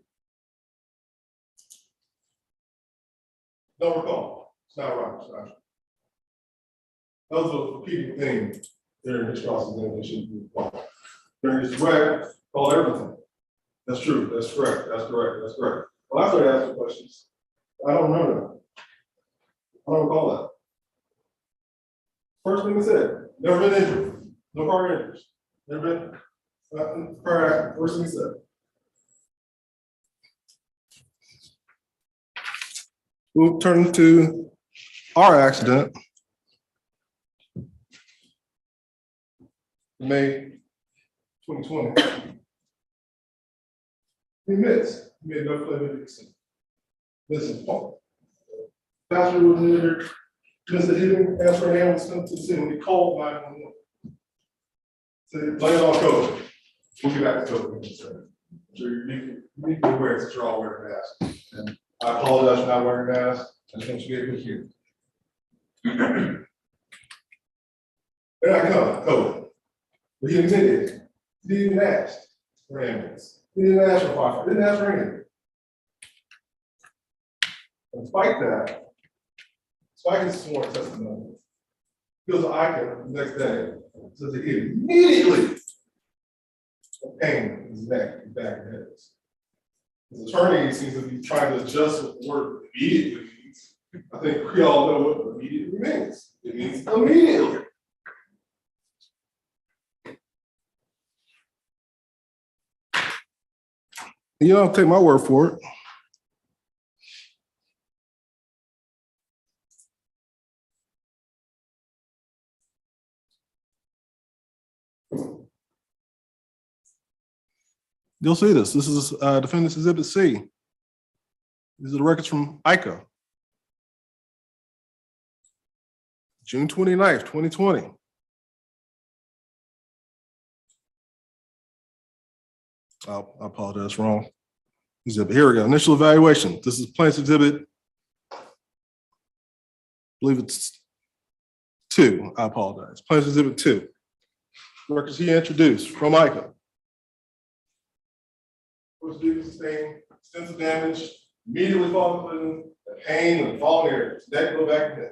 Don't recall. It's not right. It's not. That was a repeating theme during his cross-examination. During his direct, call everything. That's true. That's correct. That's correct. That's correct. Well, I started asking questions. I don't remember that. I don't recall that. First thing he said, never been injured. No car injuries. Never been car accident. First thing he said. We'll turn to our accident. May 2020. He admits he made no claim of innocence. Listen, passenger was injured. Mr. Hibbing asked for an ambulance to come to the scene when he called 911. Said, blame it on COVID. We'll get back to COVID. So you need to be aware that you're all wearing masks. And I apologize for not wearing masks. I just want you to get good here. They're not coming, COVID. But he admitted, he didn't ask for an ambulance. He didn't ask for fire. Didn't ask for anything. Despite that, despite his sworn testimony, he goes to ICA the next day, says that he immediately had pain in his neck and back and head. His attorney seems to be trying to adjust what the word immediately means. I think we all know what immediately means. It means immediately. You don't take my word for it. You'll see this. This is Defendant's Exhibit C. These are the records from ICA. June 29th, 2020. I apologize, wrong. Exhibit, here we go. Initial evaluation. This is Plaintiff's Exhibit, I believe it's 2. I apologize. Plaintiff's Exhibit 2. Records he introduced from ICA. First duty sustained extensive damage, immediately following the pain and falling areas. Neck, go back and neck.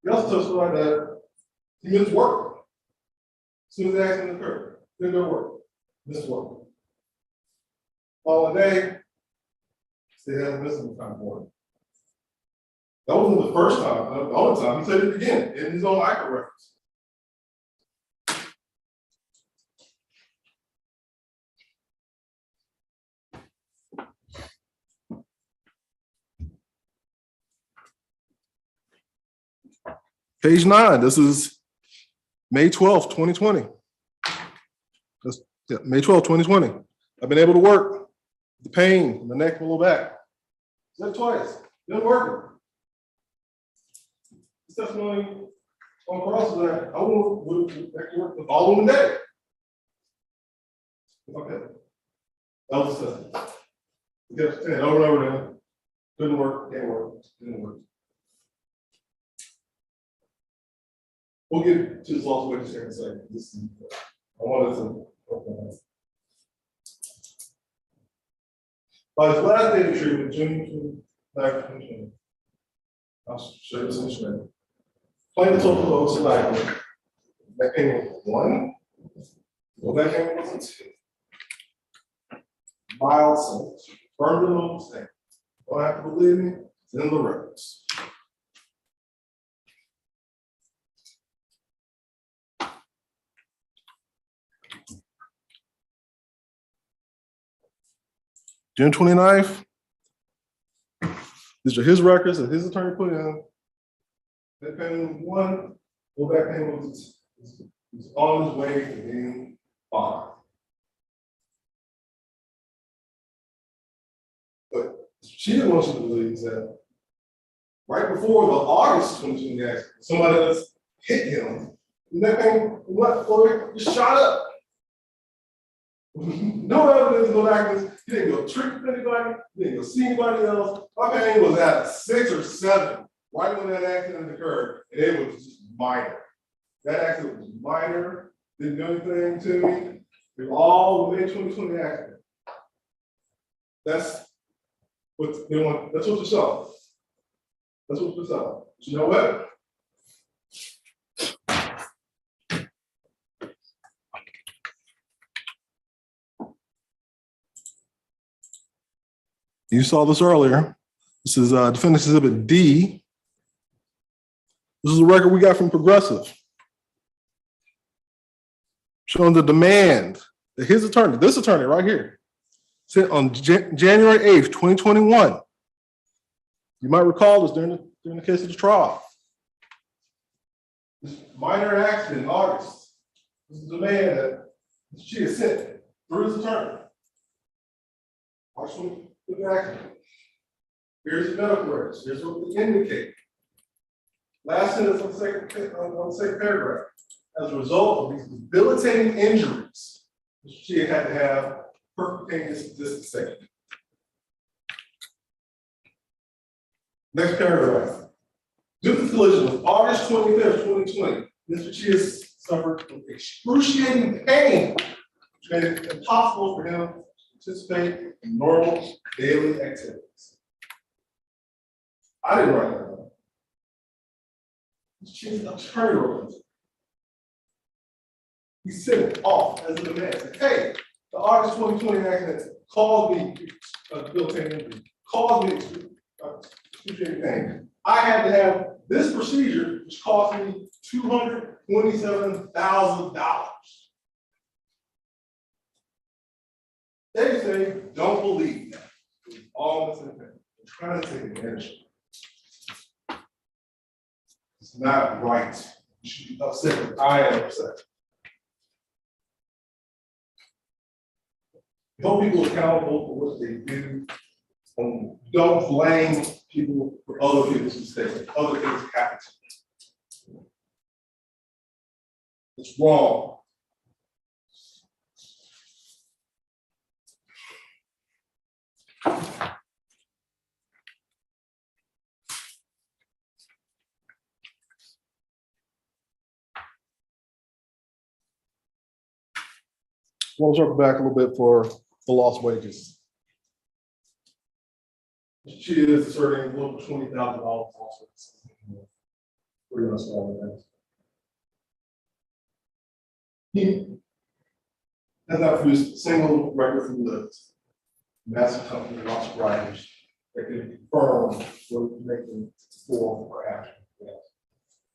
He also testified that he missed work. As soon as the accident occurred, didn't go to work, missed work. Following day, he hasn't missed any time for it. That wasn't the first time, the only time. He said it again in his own ICA records. Page 9, this is May 12th, 2020. That's, yeah, May 12th, 2020. I've been able to work. The pain in the neck and low back. Said twice, been working. This testimony on cross is that I would actually work the following day. Okay. That was the testimony. We kept saying over and over again, couldn't work, can't work, didn't work. We'll get to this last witness here in a second. This is, I wanted to. By his last day of treatment, June 29th, 2020, I'll show you this instrument. Plain total load survival. Back payment was 1. Well, back payment was 2. Mild sentence. Firm to no mistake. Don't have to believe me, it's in the records. June 29th. These are his records that his attorney put in. That payment was 1. Well, back payment was on his way to being 5. But she didn't want you to believe that right before the August 2020 accident, somebody else hit him. And that thing went for it, just shot up. No evidence, no documents. He didn't go trick with anybody. He didn't go see anybody else. My pain was at 6 or 7 right when that accident occurred, and it was just minor. That accident was minor, didn't do anything to me. It was all the May 2020 accident. That's what they want. That's what you saw. That's what you saw. But you know what? You saw this earlier. This is Defendant's Exhibit D. This is a record we got from Progressive, showing the demand that his attorney, this attorney right here, sent on January 8th, 2021. You might recall this during the case of the trial. This minor accident in August. This is the demand that she has sent through his attorney. Watch the accident. Here's the medical records. Here's what they indicate. Last sentence on the second paragraph. As a result of these debilitating injuries, she had to have percutaneous disc dissection. Next paragraph. Due to the collision of August 25th, 2020, Mr. Chia suffered from excruciating pain, which made it impossible for him to participate in normal daily activities. I didn't write that down. Mr. Chia's attorney wrote it. He sent it off as a demand. Said, hey, the August 2020 accident caused me debilitating injury, caused me excruciating pain. I had to have this procedure, which cost me $227,000. They say, don't believe that. It's all this thing. They're trying to take advantage of it. It's not right. You should be upset, but I am upset. Hold people accountable for what they do. Don't blame people for other people's mistakes. Other things happen to them. It's wrong. I want to circle back a little bit for the lost wages. She is asserting a little $20,000 lost wages. Pretty much all of that. He has not produced a single record from the massive company, lots of writers, that can confirm what he's making before or after.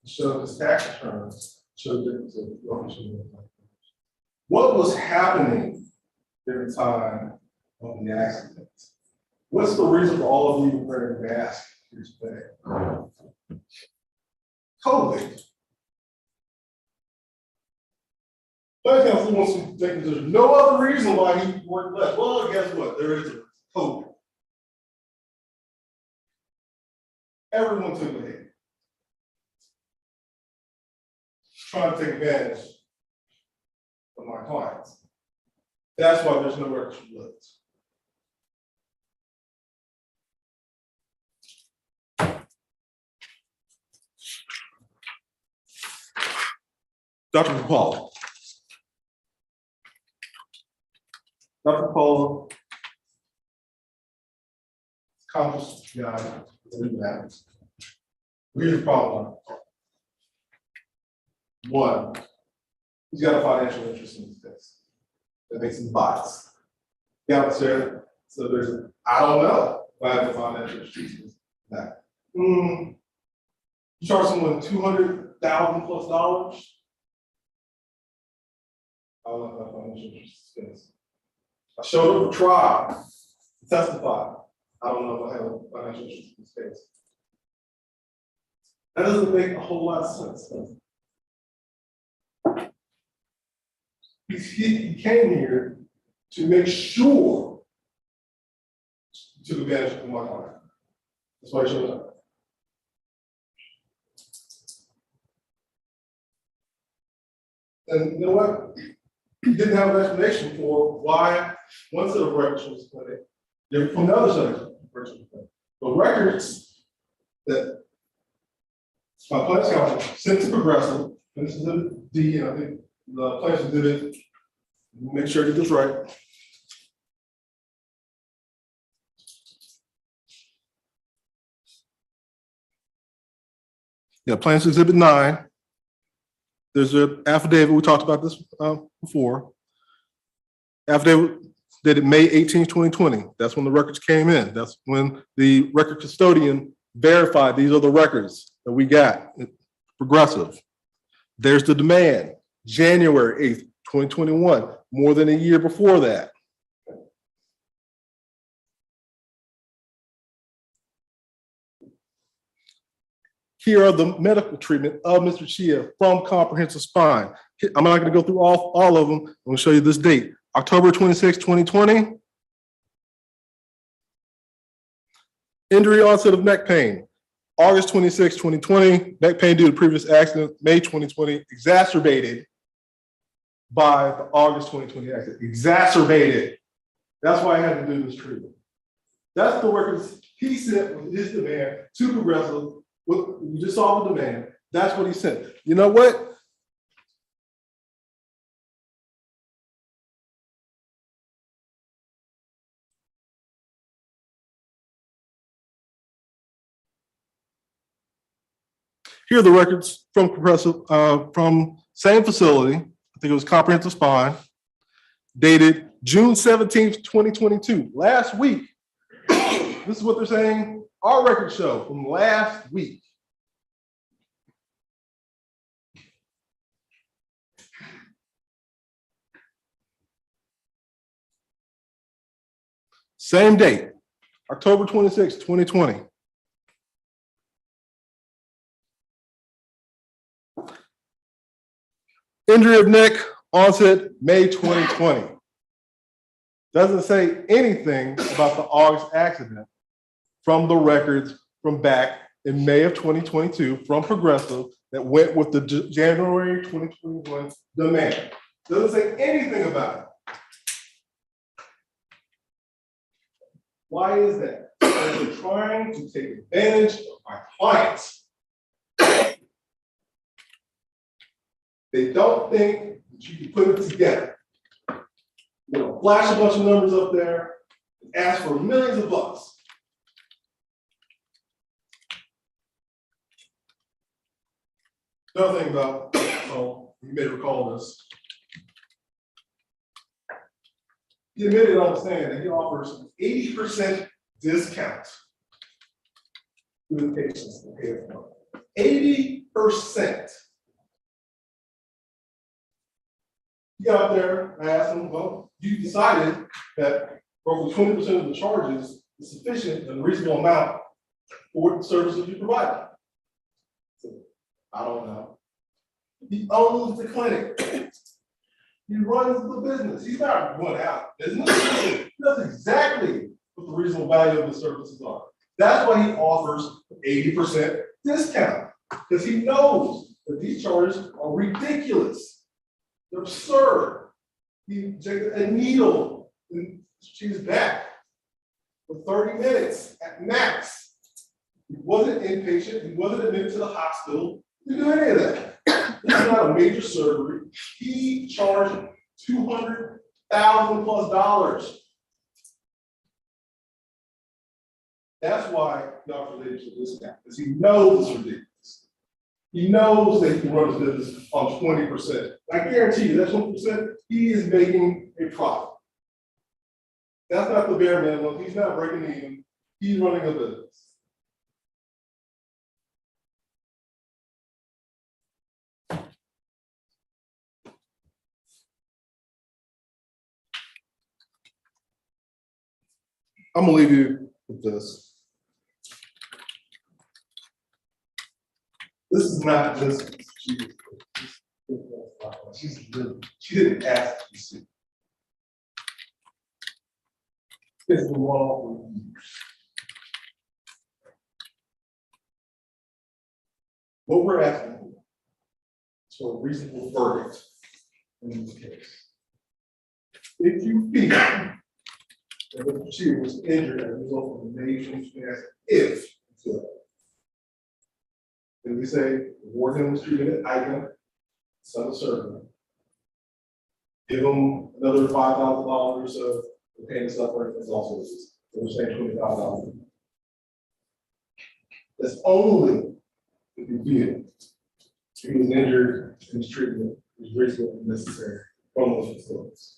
So his tax returns show difference of what was happening during the time of the accident. What's the reason for all of you wearing masks here today? COVID. But counsel wants to think that there's no other reason why he worked less. Well, guess what? There is a COVID. Everyone took a hit. Trying to take advantage of my clients. That's why there's no extra blood. Dr. Papala. Dr. Papala, accomplished guy, Here's the problem. One, he's got a financial interest in this case. That makes him biased. Yeah, sir. So I don't know if I have a financial interest in that. You charge someone $200,000 plus. I don't know if I have financial interest in this case. I showed up for trial, testified. I don't know if I have a financial interest in this case. That doesn't make a whole lot of sense, does it? He came here to make sure to took advantage of my client. That's why he showed up. And you know what? He didn't have an explanation for why one set of records was played different from the other set of records. The records that my plaintiff's counsel sent to Progressive, and this is the I think the plaintiff did it. Make sure I get this right. Yeah, Plaintiff's Exhibit 9. There's an affidavit, we talked about this before. Affidavit dated May 18, 2020. That's when the records came in. That's when the record custodian verified these are the records that we got, Progressive. There's the demand, January 8th, 2021, more than a year before that. Here are the medical treatment of Mr. Chia from Comprehensive Spine. I'm not going to go through all of them. I'm going to show you this date, October 26, 2020. Injury onset of neck pain, August 26, 2020. Neck pain due to previous accident, May 2020, exacerbated by the August 2020 accident. Exacerbated. That's why I had to do this treatment. That's the records he sent with his demand to Progressive. You just saw the demand. That's what he sent. You know what? Here are the records from Progressive, from same facility. I think it was Comprehensive Spine, dated June 17th, 2022. Last week. This is what they're saying. Our records show from last week. Same date, October 26, 2020. Injury of neck, onset May 2020. Doesn't say anything about the August accident from the records from back in May of 2022 from Progressive that went with the January 2021 demand. Doesn't say anything about it. Why is that? Because they're trying to take advantage of my clients. They don't think that you can put it together. You know, flash a bunch of numbers up there and ask for millions of bucks. Another thing about, so you may recall this. He admitted on the stand that he offers an 80% discount to the patients that pay for it. 80%. He got up there, I asked him, well, you decided that roughly 20% of the charges is sufficient and a reasonable amount for the services you provide. So, I don't know. He owns the clinic. He runs the business. He's not going out of business. He knows exactly what the reasonable value of the services are. That's why he offers 80% discount, because he knows that these charges are ridiculous. They're absurd. He injected a needle in she's back for 30 minutes at max. He wasn't inpatient. He wasn't admitted to the hospital. He didn't do any of that. This is not a major surgery. He charged $200,000 plus. That's why y'all related to this guy, because he knows it's ridiculous. He knows that he can run his business on 20%. I guarantee you, that 20%, he is making a profit. That's not the bare minimum. He's not breaking even. He's running a business. I'm gonna leave you with this. This is not just, she's living. She didn't ask to see. It's the law for years. What we're asking for is for a reasonable verdict in this case. If you feel that Mr. Chia was injured as a result of the nation's past, if you feel that. Then we say, the warden was treated as icon, son of servant. Give him another $5,000 of the pain and suffering is also, we're saying $25. That's only if you feel he was injured and his treatment was reasonable and necessary from those facilities.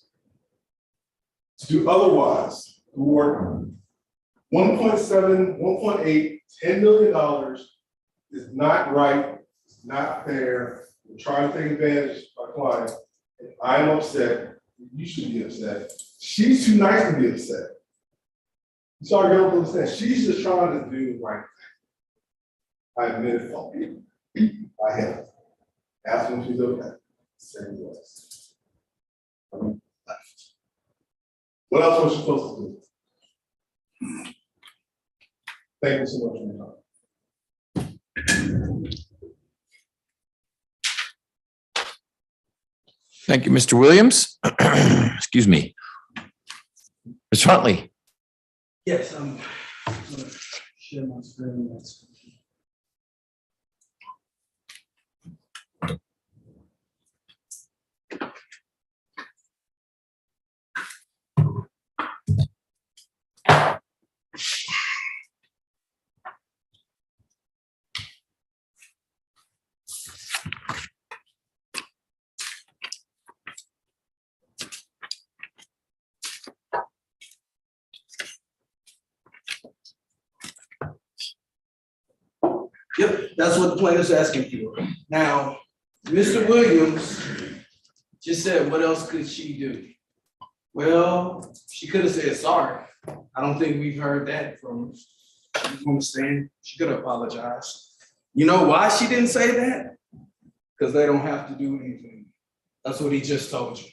To do otherwise, the warden, 1.7, 1.8, $10 million is not right, it's not fair. We're trying to take advantage of our client. And I'm upset, you should be upset. She's too nice to be upset. So I don't understand. She's just trying to do the right thing. I admit it fault. I have. Asked him if he's okay. Same was. Left. What else was she supposed to do? Thank you so much for your time. Thank you, Mr. Williams. Excuse me. Ms. Huntley. Yes, I'm gonna share my screen. Yep, that's what the plaintiff's asking for. Now, Mr. Williams just said, what else could she do? Well, she could have said sorry. I don't think we've heard that from her. She's on the stand. She could have apologized. You know why she didn't say that? Because they don't have to do anything. That's what he just told you.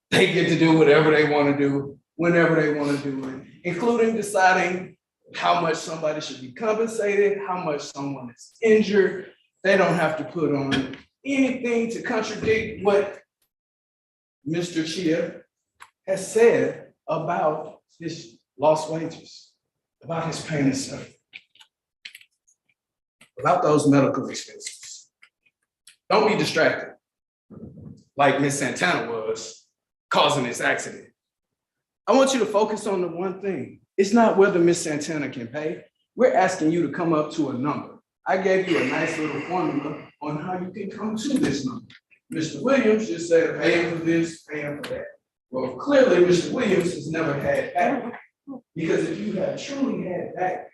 They get to do whatever they want to do, whenever they want to do it, including deciding how much somebody should be compensated, how much someone is injured. They don't have to put on anything to contradict what Mr. Chia has said about his lost wages, about his pain and suffering, about those medical expenses. Don't be distracted like Miss Santana was causing this accident. I want you to focus on the one thing. It's not whether Miss Santana can pay. We're asking you to come up to a number. I gave you a nice little formula on how you can come to this number. Mr. Williams just said, pay him for this, pay him for that. Well, clearly, Mr. Williams has never had back. Because if you had truly had back,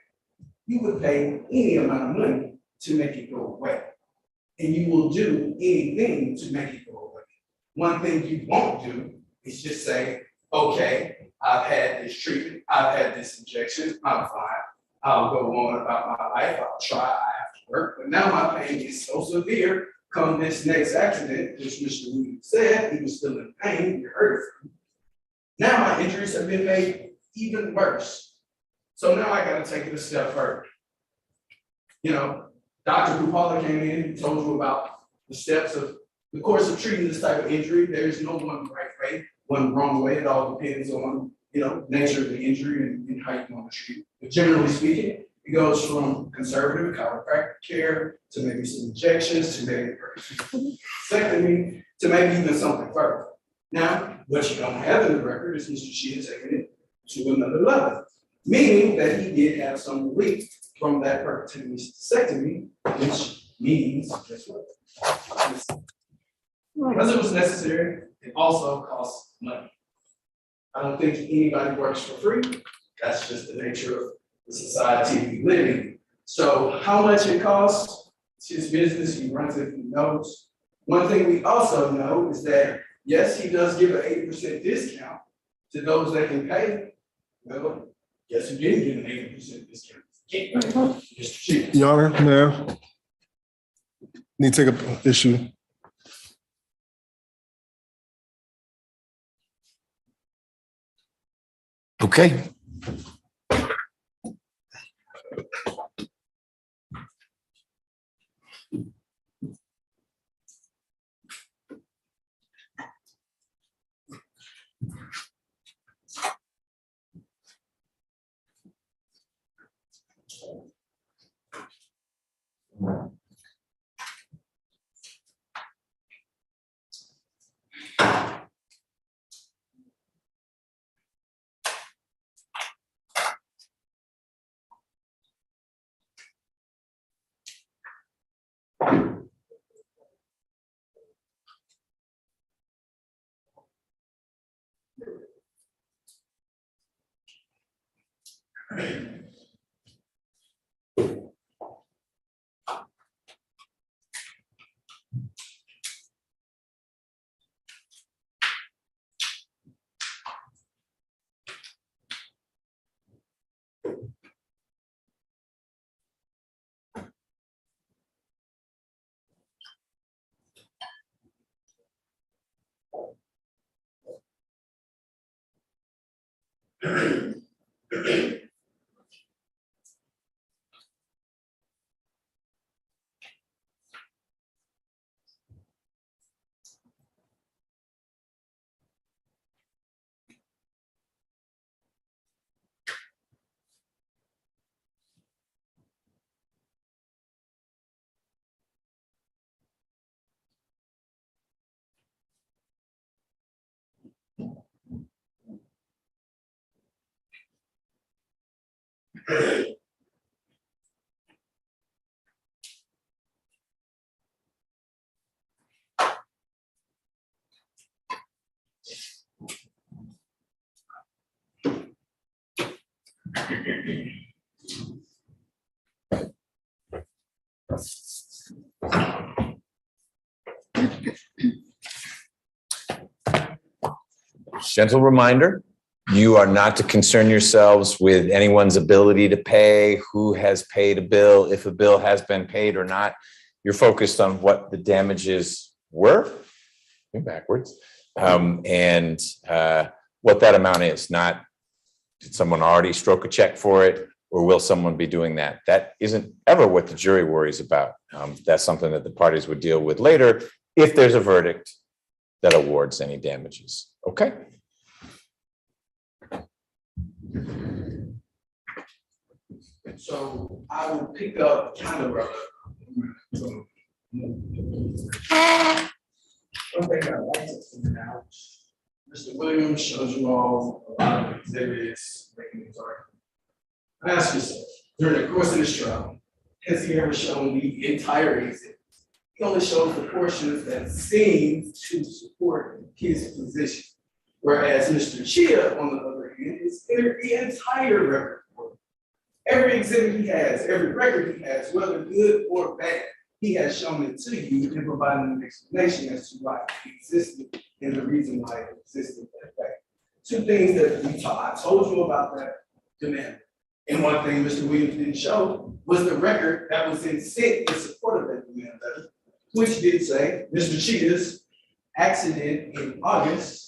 you would pay any amount of money to make it go away. And you will do anything to make it go away. One thing you won't do is just say, okay, I've had this treatment, I've had this injection, I'm fine. I'll go on about my life, I'll try, I have to work, but now my pain is so severe, come this next accident, which Mr. Williams said, he was still in pain, you heard it from him. Now my injuries have been made even worse. So now I gotta take it a step further. You know, Dr. Kupala came in, told you about the steps of the course of treating this type of injury. There's no one right way, one wrong way. It all depends on, you know, nature of the injury and how you want to treat it. But generally speaking, it goes from conservative chiropractic care to maybe some injections to maybe secondly to maybe even something further. Now, what you don't have in the record is Mr. Chia taking it to another level. meaning that he did have some relief from that percutaneous mastectomy, which means, guess what? Because it was necessary, it also costs money. I don't think anybody works for free. That's just the nature of the society we live in. So how much it costs, it's his business, he runs it, he knows. One thing we also know is that, yes, he does give an 80% discount to those that can pay. Well, yes, he did get an 80% discount. Can't pay, Mr. Chief. Your Honor, Mayor. Need to take up issue. Okay. Gentle reminder, you are not to concern yourselves with anyone's ability to pay, who has paid a bill, if a bill has been paid or not. You're focused on what the damages were, backwards, and what that amount is, not did someone already stroke a check for it, or will someone be doing that? That isn't ever what the jury worries about. That's something that the parties would deal with later if there's a verdict that awards any damages. Okay? So I will pick up kind of one thing I like to point out. Mr. Williams shows you all a lot of exhibits, making these arguments. I ask yourself, during the course of this trial, has he ever shown the entire exhibit? He only shows the portions that seem to support his position. Whereas Mr. Chia, on the other hand, is the entire record. Every exhibit he has, every record he has, whether good or bad, he has shown it to you and provided an explanation as to why it existed and the reason why it existed that way. Two things that I told you about that demand. And one thing Mr. Williams didn't show was the record that was in support of that demand letter, which did say Mr. Chia's accident in August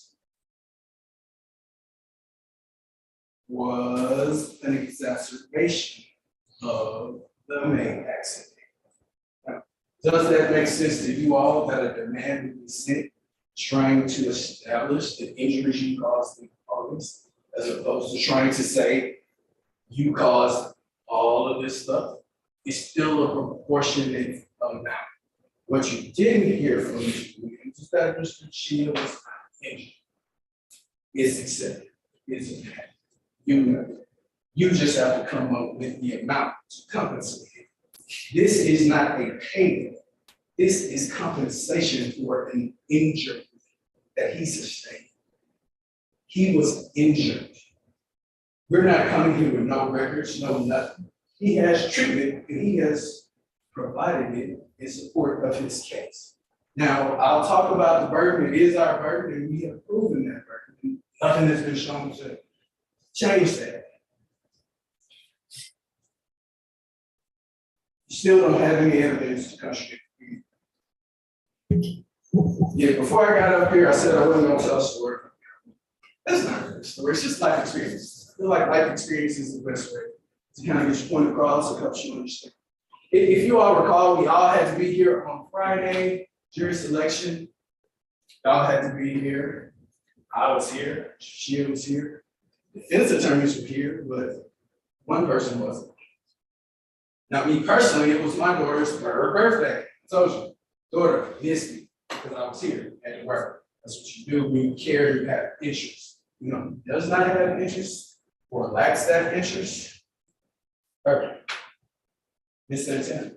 was an exacerbation of the May accident. Now, does that make sense to you all that a demand would be sent trying to establish the injuries you caused in August, as opposed to trying to say you caused all of this stuff? It's still a proportionate amount. What you didn't hear from Mr. Williams is that Mr. Chia was not injured. It's accepted. It's a fact. You know. You just have to come up with the amount to compensate him. This is not a payment. This is compensation for an injury that he sustained. He was injured. We're not coming here with no records, no nothing. He has treatment and he has provided it in support of his case. Now, I'll talk about the burden. It is our burden and we have proven that burden. Nothing has been shown to change that. You still don't have any evidence to contradict me. Yeah, before I got up here, I said I wasn't gonna tell a story. That's not really a story, it's just life experience. I feel like life experience is the best way to kind of get your point across, it helps you understand. If you all recall, we all had to be here on Friday, jury selection. Y'all had to be here. I was here, she was here. Defense attorneys were here, but one person wasn't. Now, me personally, it was my daughter's her birthday. I told you, daughter missed me because I was here at work. That's what you do when you care, you have interest. You know, does not have interest or lacks that interest. Perfect. Miss Santana.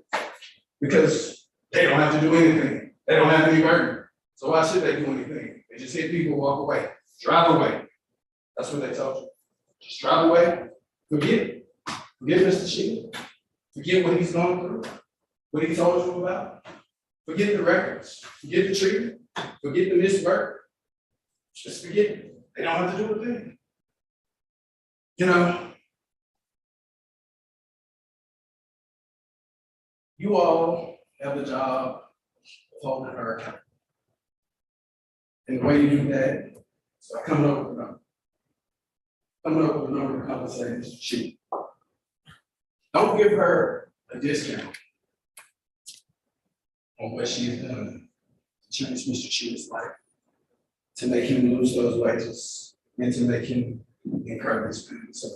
Because they don't have to do anything. They don't have any burden. So why should they do anything? They just hit people, walk away, drive away. That's what they told you. Just drive away, forget. Forget Mr. Shield. Forget what he's going through, what he told you about. Forget the records, forget the treatment, forget the missed work. Just forget it. They don't have to do a thing. You know, you all have the job of holding her accountable. And the way you do that is by coming up with a number. Coming up with a number to compensate Mr. Chief. Don't give her a discount on what she has done to change Mr. Chief's life, to make him lose those wages, and to make him incur his pain. So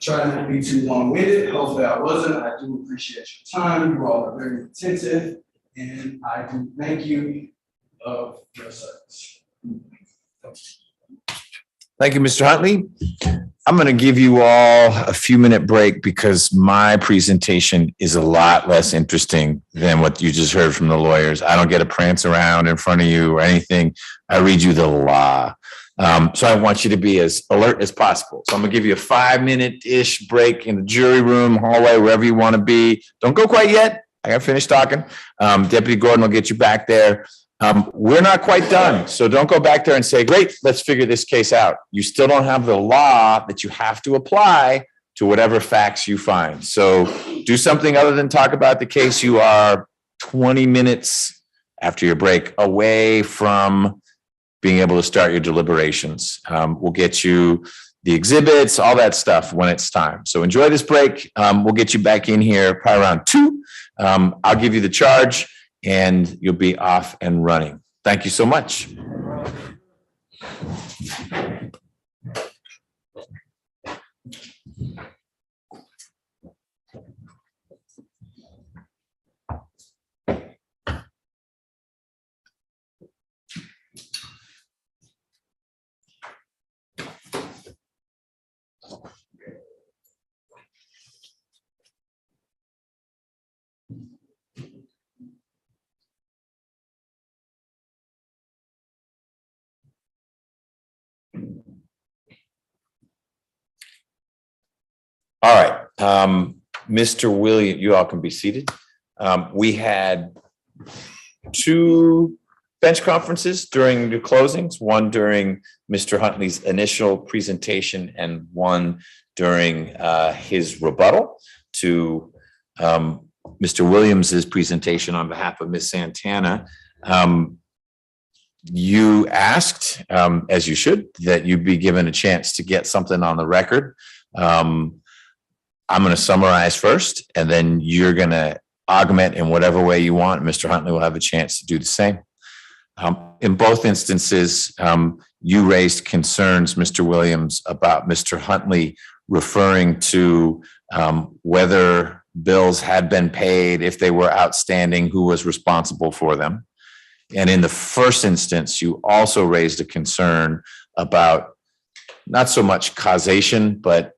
try not to be too long-winded. Hopefully I wasn't. I do appreciate your time. You all are very attentive, and I do thank you of your service. Thank you, Mr. Huntley. I'm going to give you all a few-minute break because my presentation is a lot less interesting than what you just heard from the lawyers. I don't get to prance around in front of you or anything. I read you the law. So I want you to be as alert as possible. So I'm going to give you a 5-minute-ish break in the jury room, hallway, wherever you want to be. Don't go quite yet. I got to finish talking. Deputy Gordon will get you back there. We're not quite done, so don't go back there and say, great, let's figure this case out. You still don't have the law that you have to apply to whatever facts you find. So do something other than talk about the case. You are 20 minutes after your break away from being able to start your deliberations. We'll get you the exhibits, all that stuff when it's time. So enjoy this break. We'll get you back in here probably around 2. I'll give you the charge and you'll be off and running. Thank you so much. All right, Mr. William, you all can be seated. We had 2 bench conferences during the closings, one during Mr. Huntley's initial presentation and one during his rebuttal to Mr. Williams's presentation on behalf of Ms. Santana. You asked, as you should, that you be given a chance to get something on the record. I'm going to summarize first, and then you're going to augment in whatever way you want. Mr. Huntley will have a chance to do the same. In both instances, you raised concerns, Mr. Williams, about Mr. Huntley referring to whether bills had been paid, if they were outstanding, who was responsible for them. And in the first instance, you also raised a concern about not so much causation, but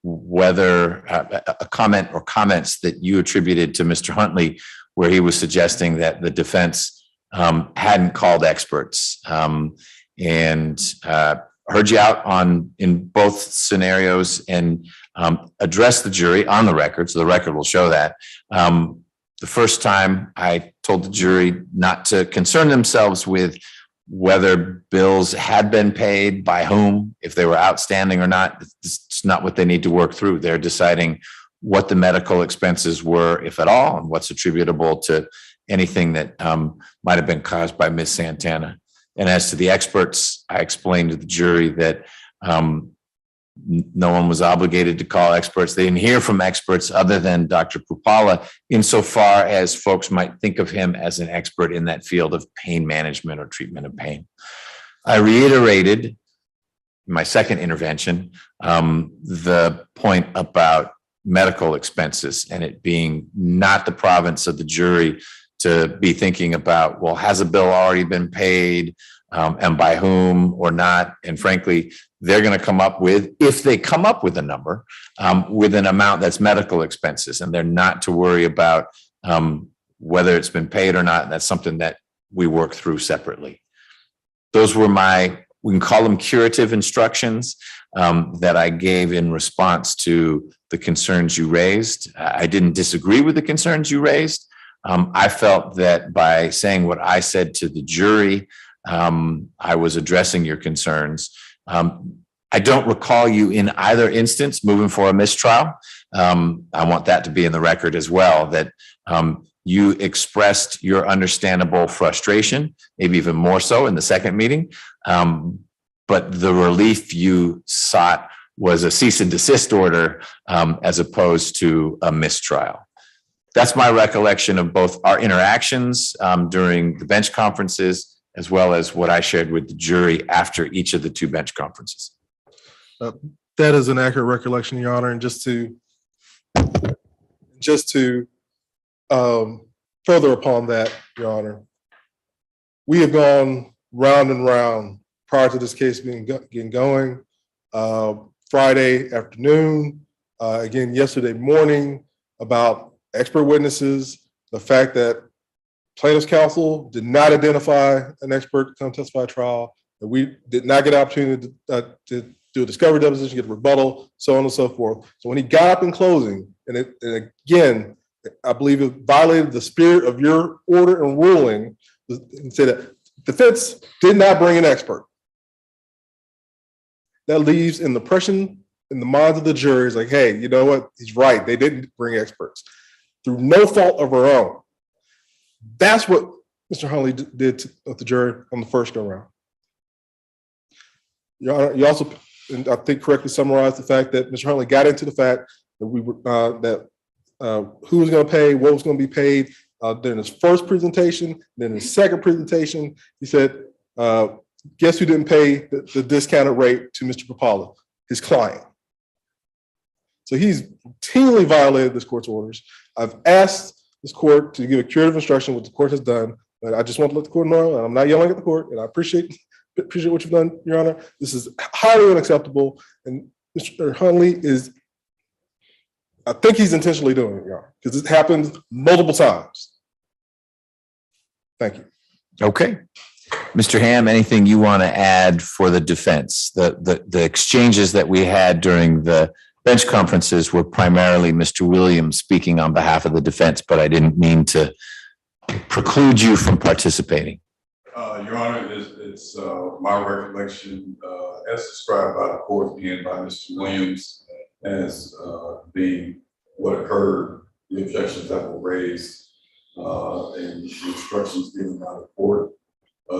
whether a comment or comments that you attributed to Mr. Huntley, where he was suggesting that the defense hadn't called experts, and heard you out in both scenarios and addressed the jury on the record. So the record will show that. The first time I told the jury not to concern themselves with whether bills had been paid, by whom, if they were outstanding or not. It's not what they need to work through. They're deciding what the medical expenses were, if at all, and what's attributable to anything that might have been caused by Ms. Santana. And as to the experts, I explained to the jury that no one was obligated to call experts. They didn't hear from experts other than Dr. Pupala, insofar as folks might think of him as an expert in that field of pain management or treatment of pain. I reiterated in my second intervention the point about medical expenses and it being not the province of the jury to be thinking about, well, has a bill already been paid and by whom or not? And frankly, they're going to come up with, if they come up with a number, with an amount that's medical expenses, and they're not to worry about whether it's been paid or not. That's something that we work through separately. Those were we can call them curative instructions that I gave in response to the concerns you raised. I didn't disagree with the concerns you raised. I felt that by saying what I said to the jury, I was addressing your concerns. I don't recall you in either instance moving for a mistrial. I want that to be in the record as well, that you expressed your understandable frustration, maybe even more so in the second meeting. But the relief you sought was a cease and desist order as opposed to a mistrial. That's my recollection of both our interactions during the bench conferences, as well as what I shared with the jury after each of the two bench conferences. That is an accurate recollection, Your Honor. And just to further upon that, Your Honor, we have gone round and round prior to this case getting going. Friday afternoon, again yesterday morning, about expert witnesses, the fact that plaintiff's counsel did not identify an expert to come testify at trial, that we did not get an opportunity to do a discovery deposition, get a rebuttal, so on and so forth. So when he got up in closing, and again, I believe it violated the spirit of your order and ruling, and said that defense did not bring an expert. That leaves an impression in the minds of the jury, is like, hey, you know what? He's right. They didn't bring experts through no fault of her own. That's what Mr. Huntley did to the jury on the first go round. Your Honor, you also, and I think correctly summarized the fact that Mr. Huntley got into the fact that we were who was going to pay, what was going to be paid. During his first presentation, then his second presentation, he said, guess who didn't pay the discounted rate to Mr. Pupala? His client. So he's routinely violated this court's orders. I've asked this court to give a curative instruction, which the court has done, but I just want to let the court know, and I'm not yelling at the court, and I appreciate what you've done, Your Honor. This is highly unacceptable, and Mr. Huntley is, I think he's intentionally doing it, Your Honor, because it happens multiple times. Thank you. Okay. Mr. Ham, anything you want to add for the defense? The exchanges that we had during the bench conferences were primarily Mr. Williams speaking on behalf of the defense, but I didn't mean to preclude you from participating. Your Honor, it's my recollection, as described by the court and by Mr. Williams, as being what occurred, the objections that were raised, and the instructions given by the court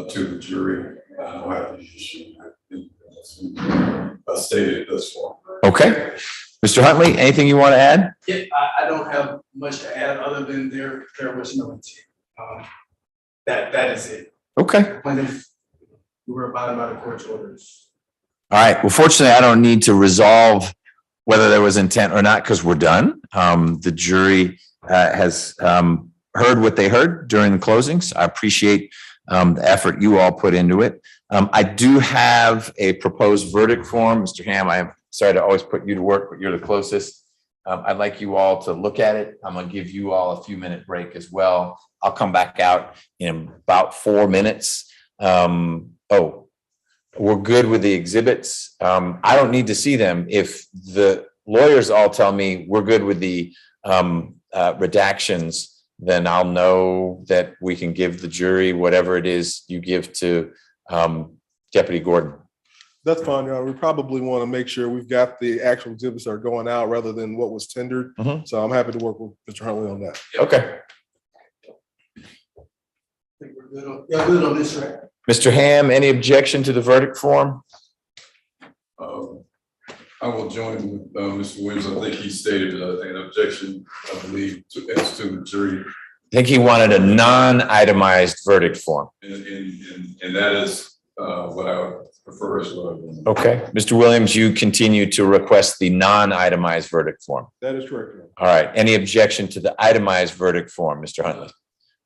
to the jury. I don't have the issue stated thus far. Okay. Mr. Huntley, anything you want to add? Yeah, I don't have much to add other than there was no intent. That is it. Okay. When we were abiding by the court's orders. All right. Well, fortunately, I don't need to resolve whether there was intent or not because we're done. The jury has heard what they heard during the closings. I appreciate the effort you all put into it. I do have a proposed verdict form. Mr. Ham, I'm sorry to always put you to work, but you're the closest. I'd like you all to look at it. I'm gonna give you all a few-minute break as well. I'll come back out in about 4 minutes. We're good with the exhibits. I don't need to see them. If the lawyers all tell me we're good with the redactions, then I'll know that we can give the jury whatever it is you give to Deputy Gordon. That's fine, Your Honor. We probably want to make sure we've got the actual exhibits that are going out rather than what was tendered. Mhm. So I'm happy to work with Mr. Huntley on that. Okay. I think we're good on, y'all good on this, right? Mr. Ham, any objection to the verdict form? I will join with Mr. Williams. I think he stated an objection, I believe, as to the jury. I think he wanted a non-itemized verdict form. And that is what I would prefer as well. Okay. Mr. Williams, you continue to request the non-itemized verdict form. That is correct, Your Honor. All right. Any objection to the itemized verdict form, Mr. Huntley?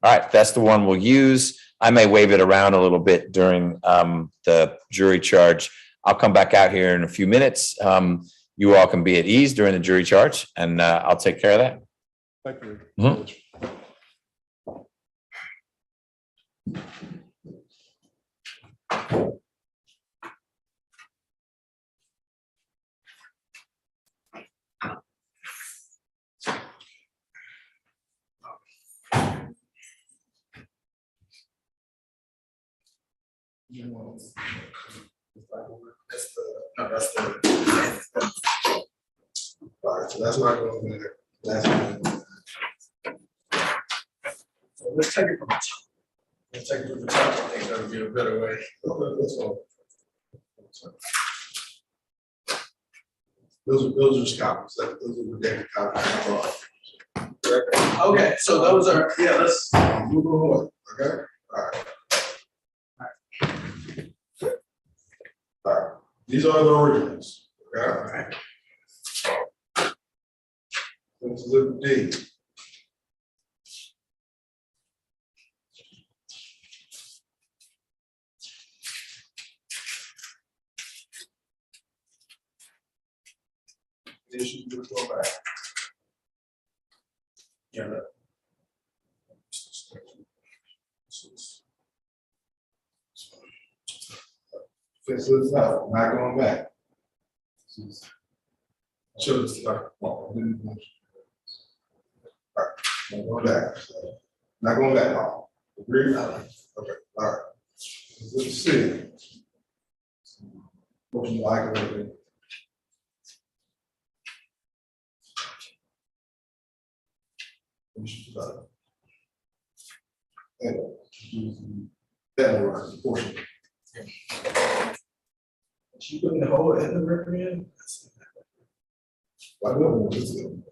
All right, that's the one we'll use. I may wave it around a little bit during the jury charge. I'll come back out here in a few minutes. You all can be at ease during the jury charge, and I'll take care of that. Thank you. Mhm. That's all right, so that's not going there. That's fine. So let's take it from the top. Let's take it from the top. I think that would be a better way. Okay, that's all. Those are scalps. Those are the copies. Okay, so those are, yeah, let's. Move on, okay? All right. All right, these are the originals, okay? All right. This is a D. This should just go back. Yeah. This is not going back. Show this like, oh, I didn't mention. All right, not going back. Not going back, no. Agree? Okay, all right. Let's see. Motion like it. That works, portion. She putting the whole in the record in? Why don't we just do?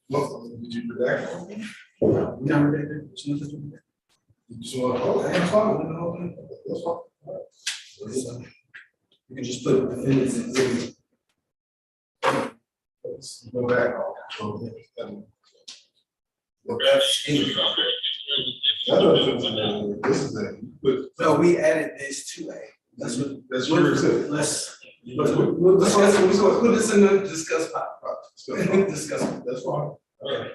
Did you redact? We done with that? You just want to, oh, that's fine. That's fine. You can just put the defendants in exhibit. Let's go back. Well, that's in the contract. This is it. No, we added this to A. That's what. That's your exhibit. We'll discuss, we'll put this in the discuss part. Discuss. That's fine. All right.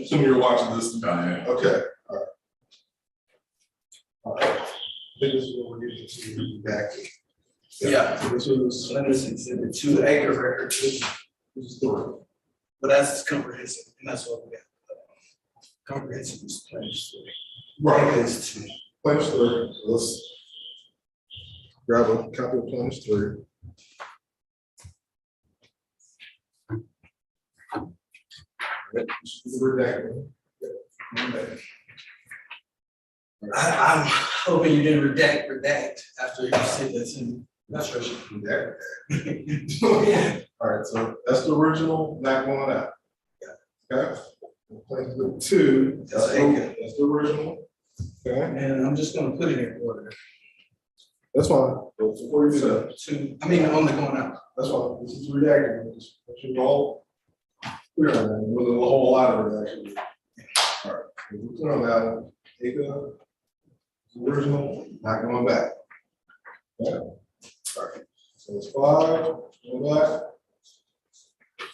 Assume you're watching this. Okay. All right. All right. I think this is what we're getting to back. Yeah. So this is, Let us exhibit 2A record, this is three. but that's comprehensive, and that's what we got. Comprehensive is plans. Right. Is two. Plans three. So let's grab a copy of plans three. Redacted. I'm hoping you didn't redact after you said that to me. Not sure she can do that. All right, so that's the original, not going out. Okay. Plans with two, That's A. that's the original. Okay, And I'm just gonna put it in order. that's fine. Before you do that, Two, I mean, on the going out. That's why this is reacting, just let you know. Clear on that, with a whole lot of it actually. All right, we're clear on that one. Take the original, not going back. Yeah. All right, so it's 5, go back.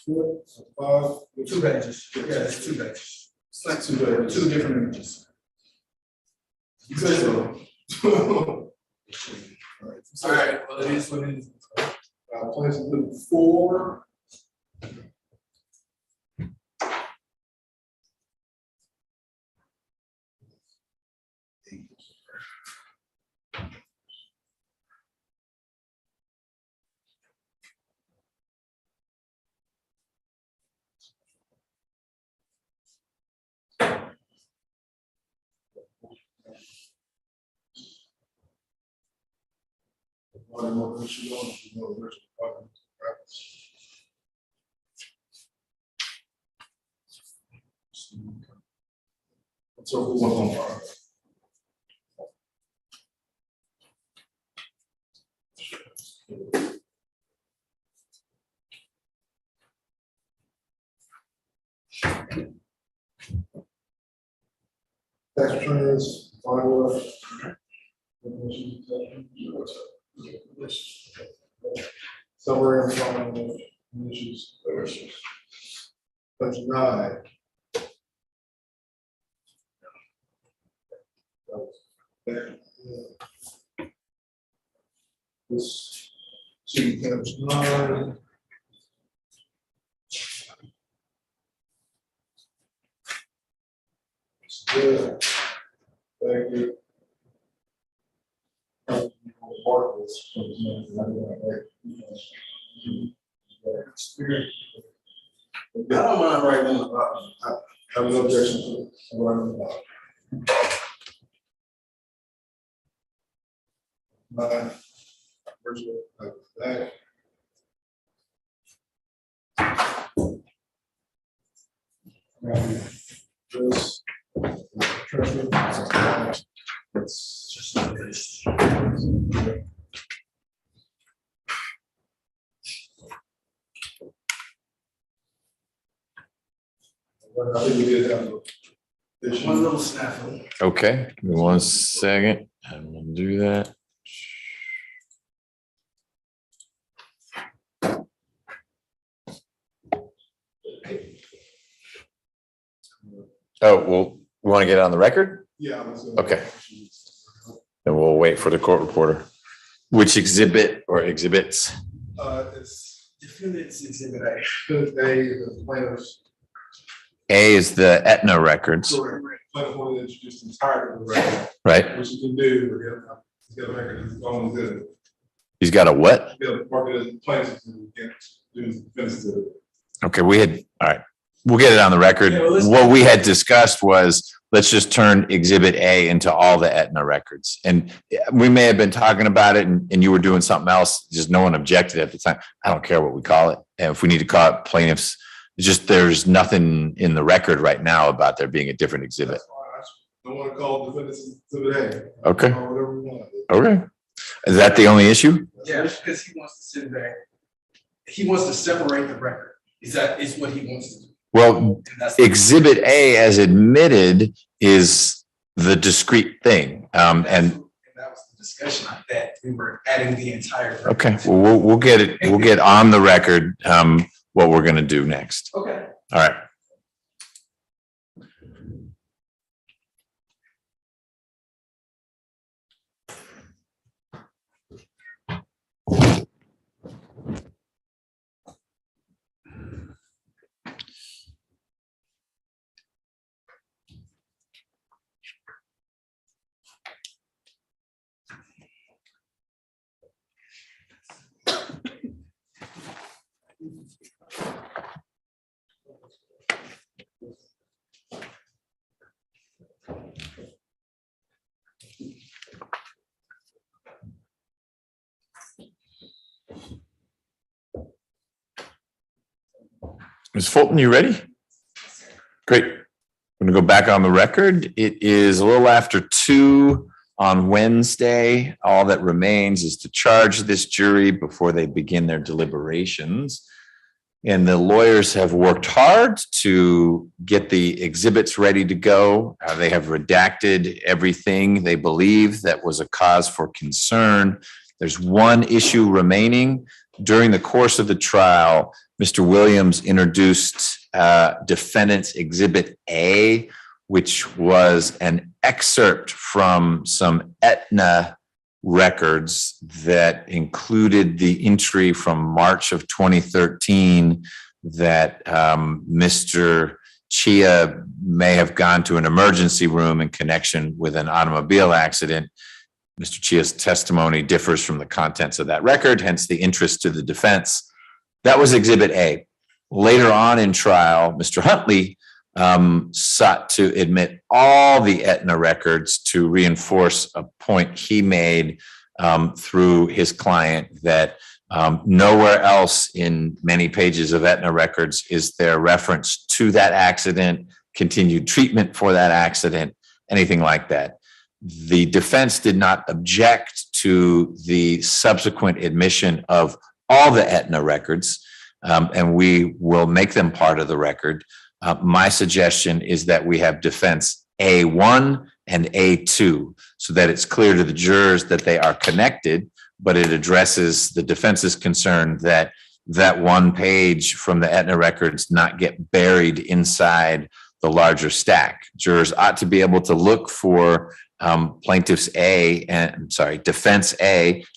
4, 5. Two pages. Yeah, it's 2 pages. It's not Two pages. 2 different images. You said so. All All right, well, it is what it is. Plans to do 4. One more issue on, you know, original problem, right? So who wants on fire? Tax returns, final. Summary and final issues. That's 9. This city comes 9. Good. Thank you. I don't mind writing about, I have no objection to writing about. My original, like that. This. Treasurer. It's just not this. I think we did have a issue. One little snafu. Okay, give me 1 second. I'm gonna do that. Oh, well, we want to get it on the record? Yeah. Okay. Then we'll wait for the court reporter. Which exhibit or exhibits? It's Defendants exhibit A. the plaintiffs. A is the Aetna records, Plaintiff wanted to introduce the entirety of the record, right? which you can do, but he's got a record, it's going good. He's got a what? He's got a market as plaintiffs and can't do defense to it. Okay, we had, all right, we'll get it on the record. Yeah, well, let's- What we had discussed was, let's just turn exhibit A into all the Aetna records. And we may have been talking about it and you were doing something else, just no one objected at the time. I don't care what we call it. And if we need to call it plaintiffs, it's just, there's nothing in the record right now about there being a different exhibit. That's fine. I just don't want to call defendants exhibit A. Okay. Or whatever we want. Okay. Is that the only issue? Yeah, because he wants to sit back. He wants to separate the record. Is what he wants to do. Well, And that's- exhibit A as admitted is the discrete thing. And that was the discussion that we were adding the entire. record. okay, well, we'll get it, we'll get on the record, what we're going to do next. Okay. All right. Ms. Fulton, you ready? Great. I'm going to go back on the record. It is a little after 2 on Wednesday. All that remains is to charge this jury before they begin their deliberations. And the lawyers have worked hard to get the exhibits ready to go. They have redacted everything they believe that was a cause for concern. There's one issue remaining. During the course of the trial, Mr. Williams introduced Defendant's Exhibit A, which was an excerpt from some Aetna records that included the entry from March of 2013 that Mr. Chia may have gone to an emergency room in connection with an automobile accident. Mr. Chia's testimony differs from the contents of that record, hence the interest to the defense. That was Exhibit A. Later on in trial, Mr. Huntley sought to admit all the Aetna records to reinforce a point he made through his client that nowhere else in many pages of Aetna records is there reference to that accident, continued treatment for that accident, anything like that. The defense did not object to the subsequent admission of all the Aetna records, and we will make them part of the record. My suggestion is that we have defense A1 and A2 so that it's clear to the jurors that they are connected, but it addresses the defense's concern that that one page from the Aetna records not get buried inside the larger stack. Jurors ought to be able to look for defense A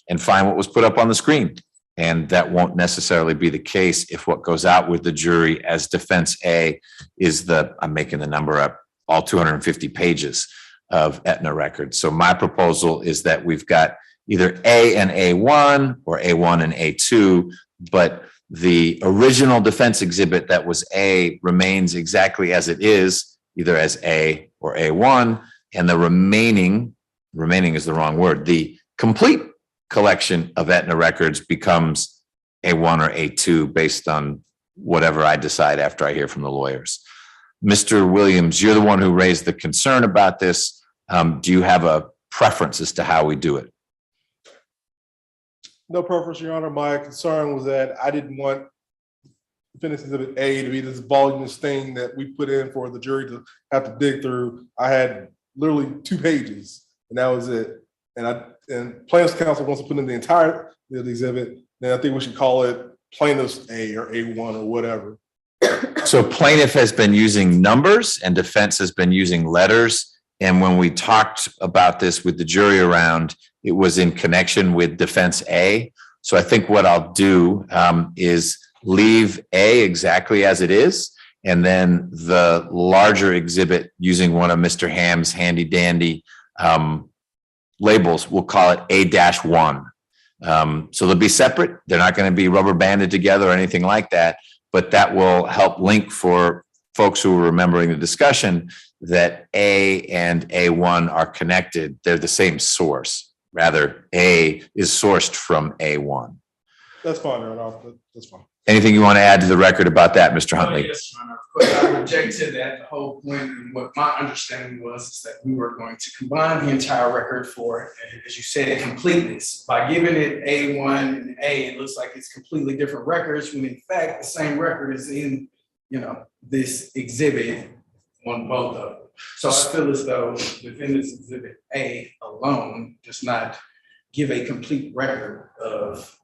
and find what was put up on the screen. And that won't necessarily be the case if what goes out with the jury as defense A is I'm making the number up, all 250 pages of Aetna records. So my proposal is that we've got either A and A1 or A1 and A2, but the original defense exhibit that was A remains exactly as it is, either as A or A1, and the remaining is the wrong word, the complete collection of Aetna records becomes A1 or A2 based on whatever I decide after I hear from the lawyers. Mr. Williams, you're the one who raised the concern about this. Do you have a preference as to how we do it? No preference, Your Honor. My concern was that I didn't want Defendant's Exhibit A to be this voluminous thing that we put in for the jury to have to dig through. I had literally 2 pages, and that was it. And plaintiff's counsel wants to put in the entire the exhibit, then I think we should call it plaintiff's A or A1 or whatever. So plaintiff has been using numbers and defense has been using letters. And when we talked about this with the jury around, it was in connection with defense A. So I think what I'll do is leave A exactly as it is. And then the larger exhibit using one of Mr. Ham's handy dandy labels, we'll call it A-1. So they'll be separate. They're not going to be rubber banded together or anything like that, but that will help link for folks who are remembering the discussion that A and A1 are connected. They're the same source. Rather, A is sourced from A1. That's fine, Your Honor. That's fine. Anything you want to add to the record about that, Mr. Huntley? Yes, Your Honor. Of course, I rejected that. The whole point and what my understanding was is that we were going to combine the entire record for, as you said, completeness. By giving it A1 and A, it looks like it's completely different records, when in fact, the same record is in, this exhibit on both of them. So I feel as though Defendant's Exhibit A alone does not give a complete record of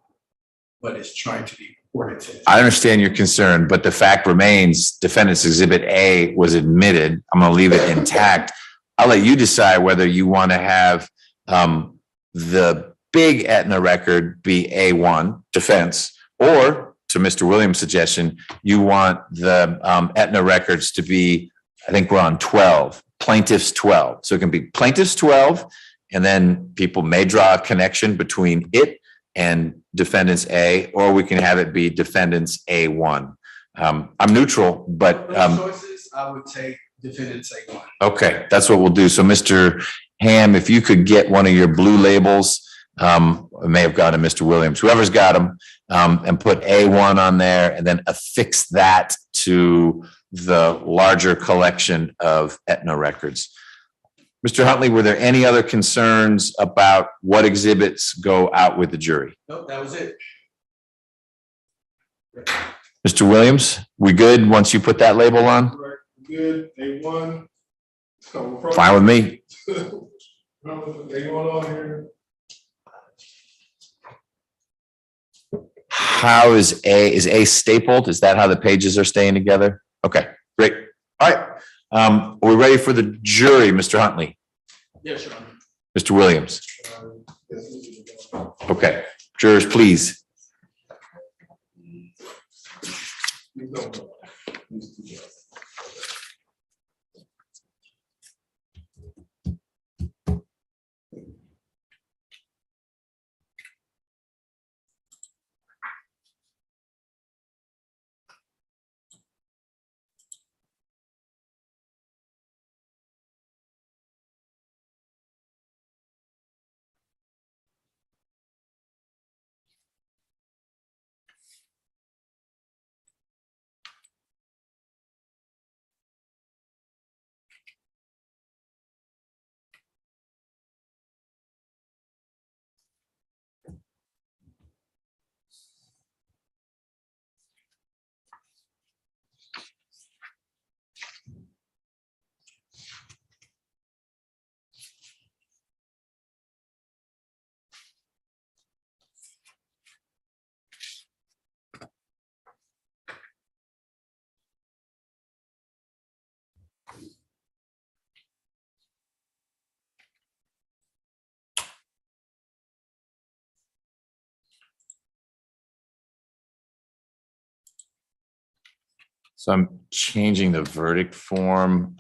what is trying to be reported to. I understand your concern, but the fact remains Defendant's Exhibit A was admitted. I'm going to leave it intact. I'll let you decide whether you want to have the big Aetna record be A1, defense, or to Mr. Williams' suggestion, you want the Aetna records to be, I think we're on 12, plaintiff's 12. So it can be plaintiff's 12, and then people may draw a connection between it and defendant's A, or we can have it be defendant's A1. I'm neutral, but Choices, I would take defendant's A1. okay, that's what we'll do. So Mr. Ham, if you could get one of your blue labels, it may have gone to Mr. Williams, whoever's got them, and put A1 on there and then affix that to the larger collection of Aetna records. Mr. Huntley, were there any other concerns about what exhibits go out with the jury? Nope, that was it. Mr. Williams, we good once you put that label on? Correct. Good, A1. Fine with me. A1 on here. How is A stapled? Is that how the pages are staying together? Okay, great. All right. Are we ready for the jury, Mr. Huntley? Yes, Your Honor. Mr. Williams? Okay, jurors, please. So I'm changing the verdict form.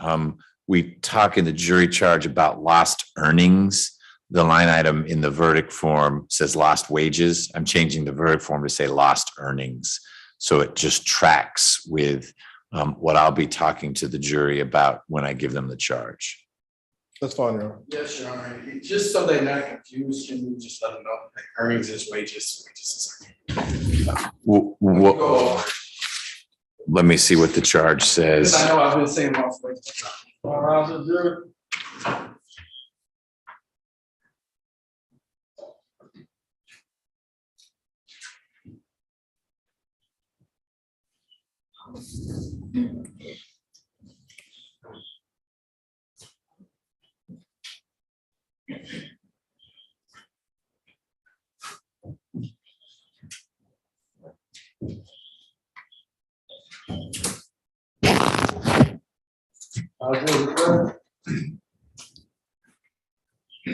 We talk in the jury charge about lost earnings. The line item in the verdict form says lost wages. I'm changing the verdict form to say lost earnings. So it just tracks with what I'll be talking to the jury about when I give them the charge. That's fine, Your Honor. Yes, Your Honor. Just so they're not confused, can you just let them know that earnings is wages? Wh- Go over. Let me see what the charge says. Because I know I've been saying lost wages. All right, so jury.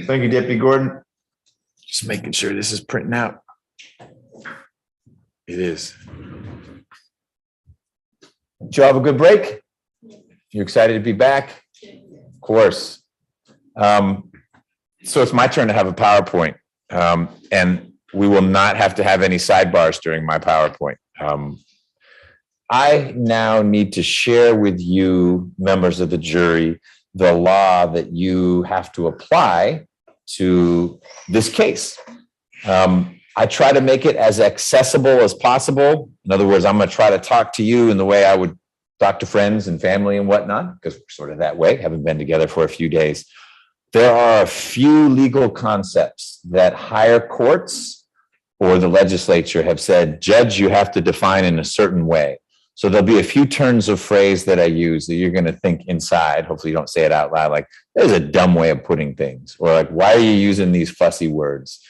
Thank you, Deputy Gordon. Just making sure this is printing out. It is. Did you have a good break? You excited to be back? Of course. So it's my turn to have a PowerPoint, and we will not have to have any sidebars during my PowerPoint. I now need to share with you, members of the jury, the law that you have to apply to this case. I try to make it as accessible as possible. In other words, I'm going to try to talk to you in the way I would talk to friends and family and whatnot, because we're sort of that way, haven't been together for a few days. There are a few legal concepts that higher courts or the legislature have said, Judge, you have to define in a certain way. So there'll be a few turns of phrase that I use that you're going to think inside. Hopefully you don't say it out loud, like, there's a dumb way of putting things, or like, why are you using these fussy words?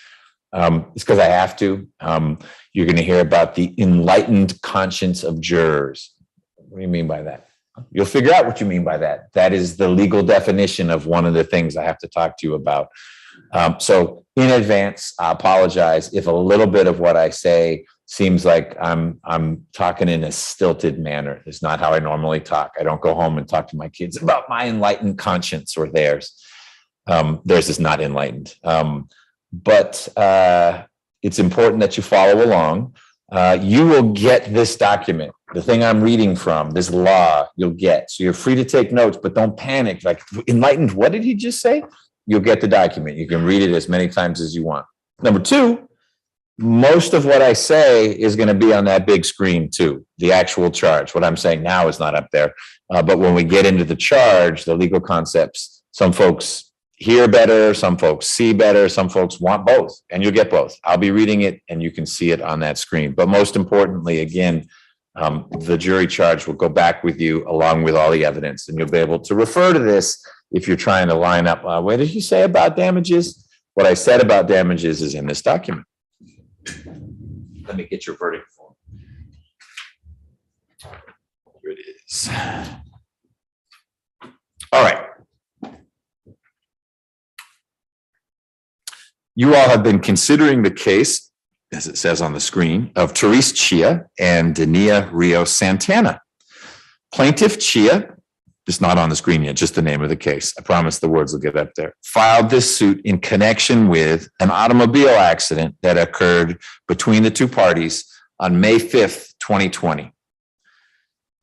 It's because I have to. You're going to hear about the enlightened conscience of jurors. What do you mean by that? You'll figure out what you mean by that. That is the legal definition of one of the things I have to talk to you about. So in advance, I apologize if a little bit of what I say seems like I'm talking in a stilted manner. It's not how I normally talk. I don't go home and talk to my kids about my enlightened conscience or theirs. Theirs is not enlightened. But it's important that you follow along. You will get this document, the thing I'm reading from, this law you'll get. So you're free to take notes, but don't panic. Like, enlightened, what did he just say? You'll get the document. You can read it as many times as you want. Number two, most of what I say is going to be on that big screen too, the actual charge. What I'm saying now is not up there. But when we get into the charge, the legal concepts Some folks hear better, some folks see better, some folks want both, and you'll get both. I'll be reading it and you can see it on that screen. But most importantly, again, the jury charge will go back with you along with all the evidence, and you'll be able to refer to this if you're trying to line up, what did you say about damages? What I said about damages is in this document. Let me get your verdict form. Here it is. All right. You all have been considering the case, as it says on the screen, of Therese Chia and Dania Rios Santana. Plaintiff Chia, it's not on the screen yet, just the name of the case. I promise the words will get up there. Filed this suit in connection with an automobile accident that occurred between the two parties on May 5th, 2020.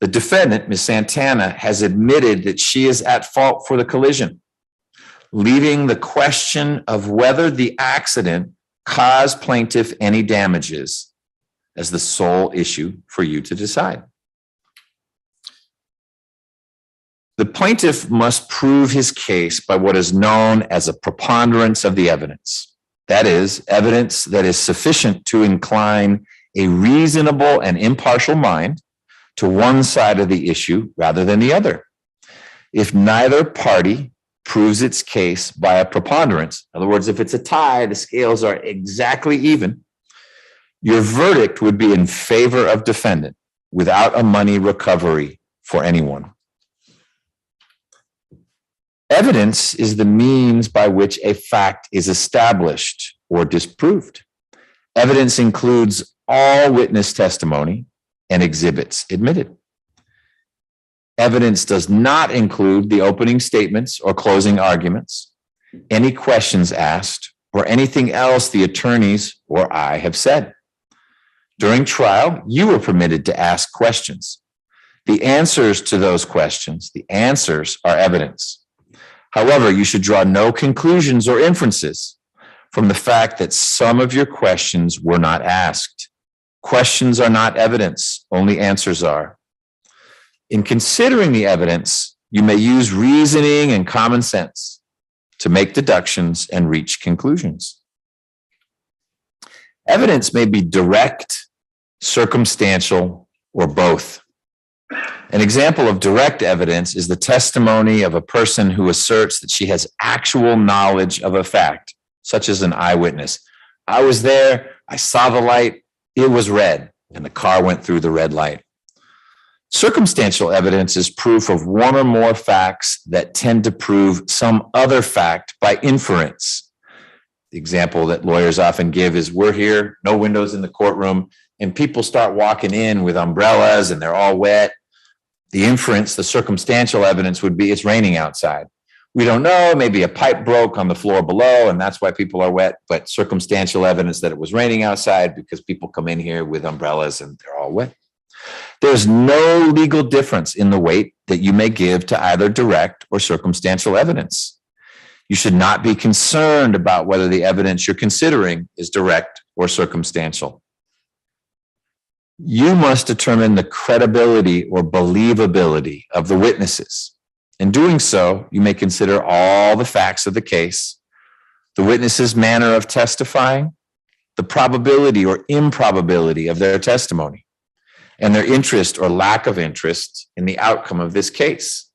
The defendant, Ms. Santana, has admitted that she is at fault for the collision, leaving the question of whether the accident caused plaintiff any damages as the sole issue for you to decide. The plaintiff must prove his case by what is known as a preponderance of the evidence. That is, evidence that is sufficient to incline a reasonable and impartial mind to one side of the issue rather than the other. If neither party proves its case by a preponderance, in other words, if it's a tie, the scales are exactly even, your verdict would be in favor of defendant without a money recovery for anyone. Evidence is the means by which a fact is established or disproved. Evidence includes all witness testimony and exhibits admitted. Evidence does not include the opening statements or closing arguments, any questions asked, or anything else the attorneys or I have said. During trial, you were permitted to ask questions. The answers to those questions, the answers are evidence. However, you should draw no conclusions or inferences from the fact that some of your questions were not asked. Questions are not evidence, only answers are. In considering the evidence, you may use reasoning and common sense to make deductions and reach conclusions. Evidence may be direct, circumstantial, or both. An example of direct evidence is the testimony of a person who asserts that she has actual knowledge of a fact, such as an eyewitness. I was there, I saw the light, it was red, and the car went through the red light. Circumstantial evidence is proof of one or more facts that tend to prove some other fact by inference. The example that lawyers often give is we're here, no windows in the courtroom, and people start walking in with umbrellas and they're all wet. The inference, the circumstantial evidence would be it's raining outside. We don't know, maybe a pipe broke on the floor below and that's why people are wet, but circumstantial evidence that it was raining outside because people come in here with umbrellas and they're all wet. There's no legal difference in the weight that you may give to either direct or circumstantial evidence. You should not be concerned about whether the evidence you're considering is direct or circumstantial. You must determine the credibility or believability of the witnesses. In doing so, you may consider all the facts of the case, the witness's manner of testifying, the probability or improbability of their testimony, and their interest or lack of interest in the outcome of this case.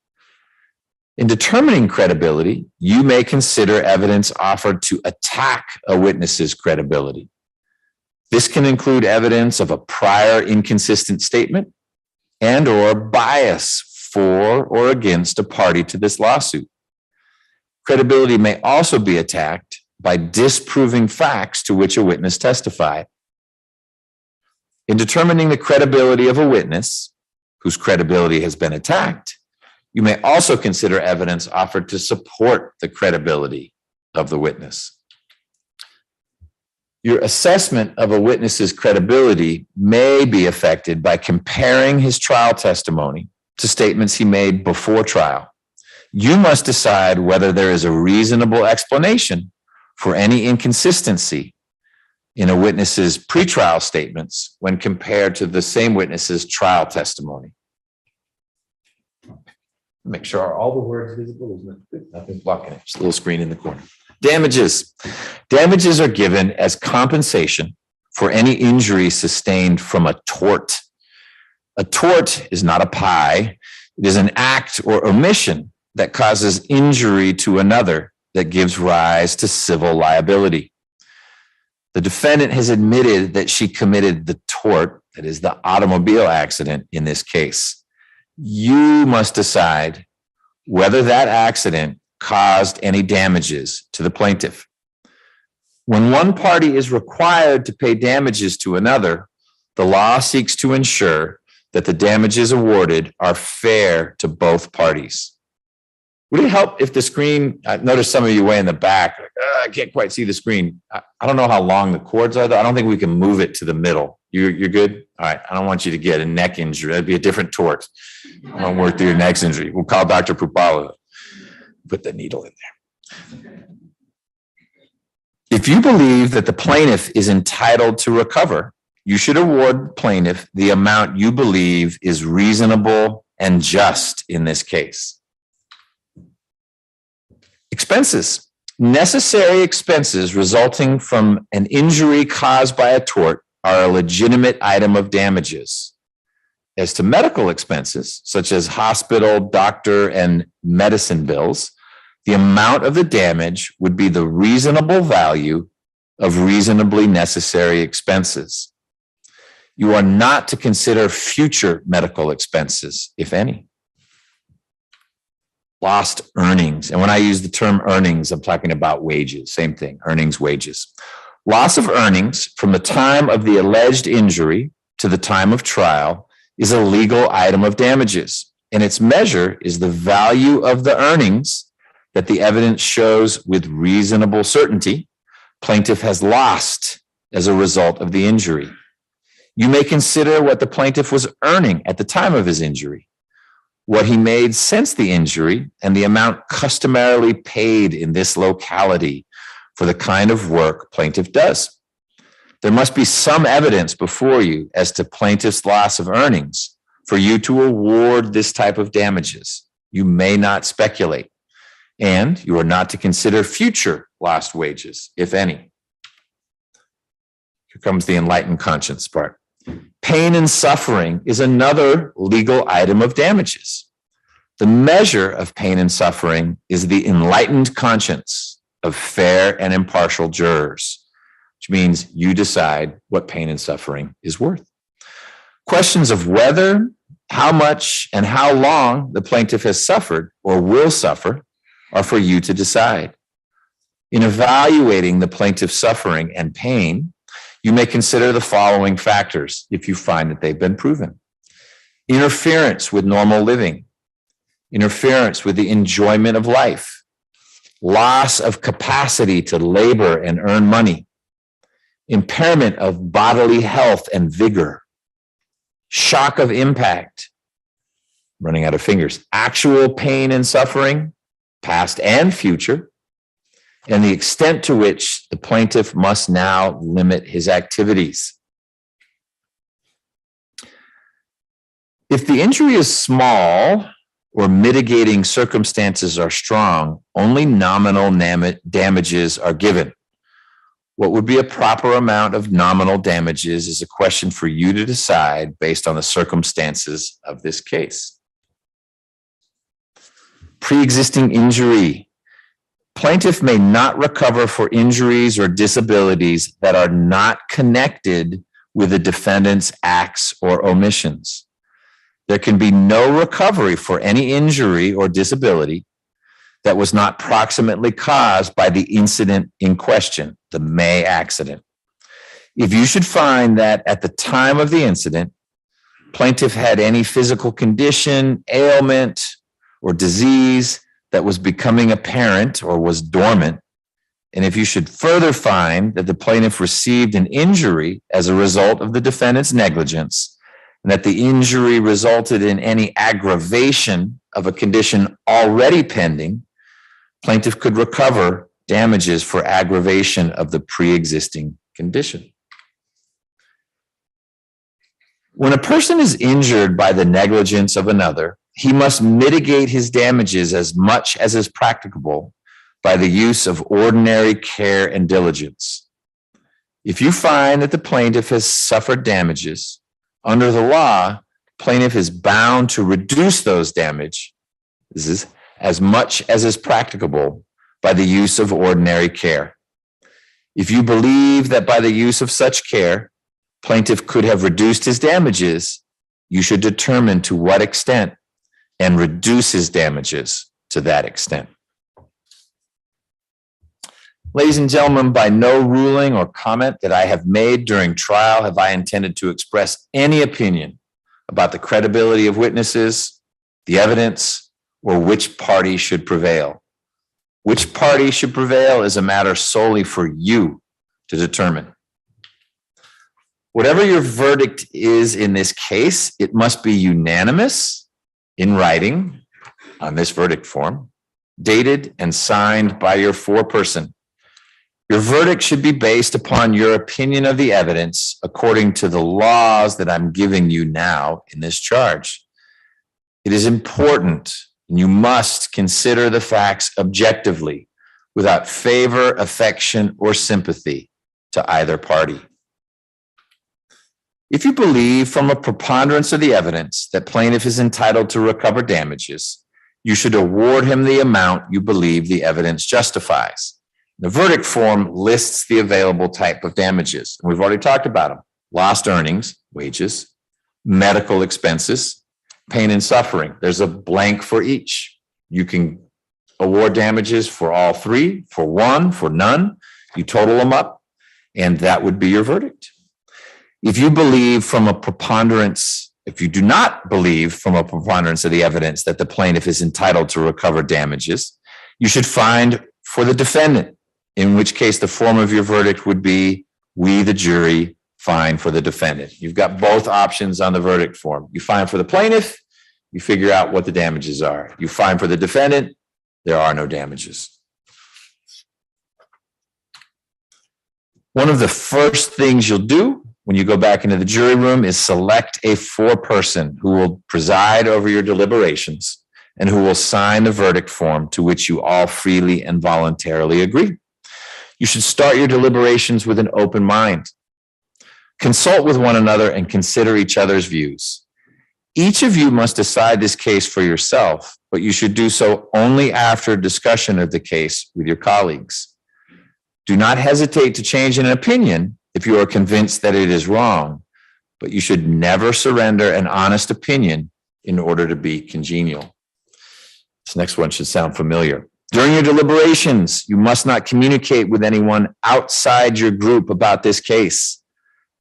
In determining credibility, you may consider evidence offered to attack a witness's credibility. This can include evidence of a prior inconsistent statement and or bias for or against a party to this lawsuit. Credibility may also be attacked by disproving facts to which a witness testified. In determining the credibility of a witness whose credibility has been attacked, you may also consider evidence offered to support the credibility of the witness. Your assessment of a witness's credibility may be affected by comparing his trial testimony to statements he made before trial. You must decide whether there is a reasonable explanation for any inconsistency in a witness's pretrial statements when compared to the same witness's trial testimony. Make sure all the words visible, isn't it? Nothing's blocking it. Just a little screen in the corner. Damages. Damages are given as compensation for any injury sustained from a tort. A tort is not a pie. It is an act or omission that causes injury to another that gives rise to civil liability. The defendant has admitted that she committed the tort, that is the automobile accident in this case. You must decide whether that accident caused any damages to the plaintiff. When one party is required to pay damages to another, the law seeks to ensure that the damages awarded are fair to both parties. Would it help if the screen, I noticed some of you way in the back, I can't quite see the screen. I don't know how long the cords are though. I don't think we can move it to the middle. You're good? All right. I don't want you to get a neck injury. That'd be a different tort. I don't work through your neck injury. We'll call Dr. Pupala. Put the needle in there. If you believe that the plaintiff is entitled to recover, you should award plaintiff the amount you believe is reasonable and just in this case. Expenses. Necessary expenses resulting from an injury caused by a tort are a legitimate item of damages. As to medical expenses, such as hospital, doctor, and medicine bills, the amount of the damage would be the reasonable value of reasonably necessary expenses. You are not to consider future medical expenses, if any. Lost earnings. And when I use the term earnings, I'm talking about wages. Same thing, earnings, wages. Loss of earnings from the time of the alleged injury to the time of trial is a legal item of damages, and its measure is the value of the earnings that the evidence shows with reasonable certainty plaintiff has lost as a result of the injury. You may consider what the plaintiff was earning at the time of his injury, what he made since the injury, and the amount customarily paid in this locality for the kind of work plaintiff does. There must be some evidence before you as to plaintiff's loss of earnings for you to award this type of damages. You may not speculate, and you are not to consider future lost wages, if any. Here comes the enlightened conscience part. Pain and suffering is another legal item of damages. The measure of pain and suffering is the enlightened conscience of fair and impartial jurors, which means you decide what pain and suffering is worth. Questions of whether, how much, and how long the plaintiff has suffered or will suffer are for you to decide. In evaluating the plaintiff's suffering and pain, you may consider the following factors if you find that they've been proven. Interference with normal living, interference with the enjoyment of life, loss of capacity to labor and earn money, impairment of bodily health and vigor, shock of impact, running out of fingers, actual pain and suffering, past and future, and the extent to which the plaintiff must now limit his activities. If the injury is small or mitigating circumstances are strong, only nominal damages are given. What would be a proper amount of nominal damages is a question for you to decide based on the circumstances of this case. Pre-existing injury. Plaintiff may not recover for injuries or disabilities that are not connected with the defendant's acts or omissions. There can be no recovery for any injury or disability that was not proximately caused by the incident in question, the May accident. If you should find that at the time of the incident, plaintiff had any physical condition, ailment, or disease that was becoming apparent or was dormant, and if you should further find that the plaintiff received an injury as a result of the defendant's negligence, and that the injury resulted in any aggravation of a condition already pending, plaintiff could recover damages for aggravation of the pre-existing condition. When a person is injured by the negligence of another, he must mitigate his damages as much as is practicable by the use of ordinary care and diligence. If you find that the plaintiff has suffered damages, under the law, plaintiff is bound to reduce those damages as much as is practicable by the use of ordinary care. If you believe that by the use of such care, plaintiff could have reduced his damages, you should determine to what extent and reduce his damages to that extent. Ladies and gentlemen, by no ruling or comment that I have made during trial have I intended to express any opinion about the credibility of witnesses, the evidence, or which party should prevail. Which party should prevail is a matter solely for you to determine. Whatever your verdict is in this case, it must be unanimous in writing on this verdict form, dated and signed by your foreperson. Your verdict should be based upon your opinion of the evidence according to the laws that I'm giving you now in this charge. It is important, and you must consider the facts objectively without favor, affection, or sympathy to either party. If you believe from a preponderance of the evidence that plaintiff is entitled to recover damages, you should award him the amount you believe the evidence justifies. The verdict form lists the available type of damages. And we've already talked about them: lost earnings, wages, medical expenses, pain and suffering. There's a blank for each. You can award damages for all three, for one, for none. You total them up, and that would be your verdict. If you believe from a preponderance, if you do not believe from a preponderance of the evidence that the plaintiff is entitled to recover damages, you should find for the defendant, in which case the form of your verdict would be, we, the jury, find for the defendant. You've got both options on the verdict form. You find for the plaintiff, you figure out what the damages are. You find for the defendant, there are no damages. One of the first things you'll do when you go back into the jury room is select a foreperson who will preside over your deliberations and who will sign the verdict form to which you all freely and voluntarily agree. You should start your deliberations with an open mind. Consult with one another and consider each other's views. Each of you must decide this case for yourself, but you should do so only after discussion of the case with your colleagues. Do not hesitate to change an opinion if you are convinced that it is wrong, but you should never surrender an honest opinion in order to be congenial. This next one should sound familiar. During your deliberations, you must not communicate with anyone outside your group about this case,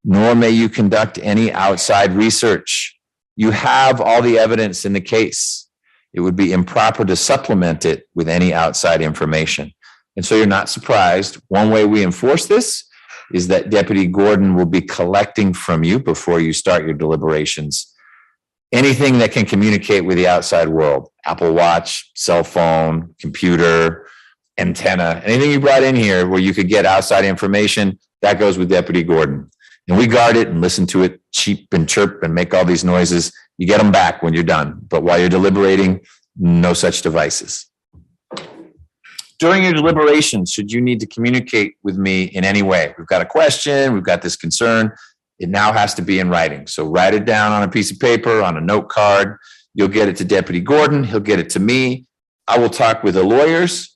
nor may you conduct any outside research. You have all the evidence in the case. It would be improper to supplement it with any outside information. And so you're not surprised. One way we enforce this is that Deputy Gordon will be collecting from you before you start your deliberations anything that can communicate with the outside world: Apple Watch, cell phone, computer, antenna, anything you brought in here where you could get outside information, that goes with Deputy Gordon. And we guard it and listen to it cheep and chirp and make all these noises. You get them back when you're done. But while you're deliberating, no such devices. During your deliberations, should you need to communicate with me in any way, we've got a question, we've got this concern, it now has to be in writing. So write it down on a piece of paper, on a note card. You'll get it to Deputy Gordon. He'll get it to me. I will talk with the lawyers,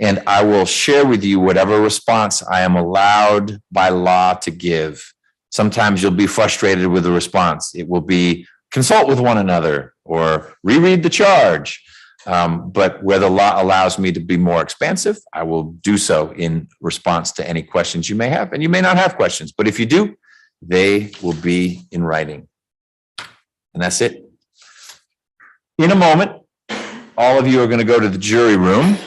and I will share with you whatever response I am allowed by law to give. Sometimes you'll be frustrated with the response. It will be consult with one another or reread the charge. But where the law allows me to be more expansive, I will do so in response to any questions you may have. And you may not have questions, but if you do, they will be in writing. And that's it. In a moment, all of you are going to go to the jury room.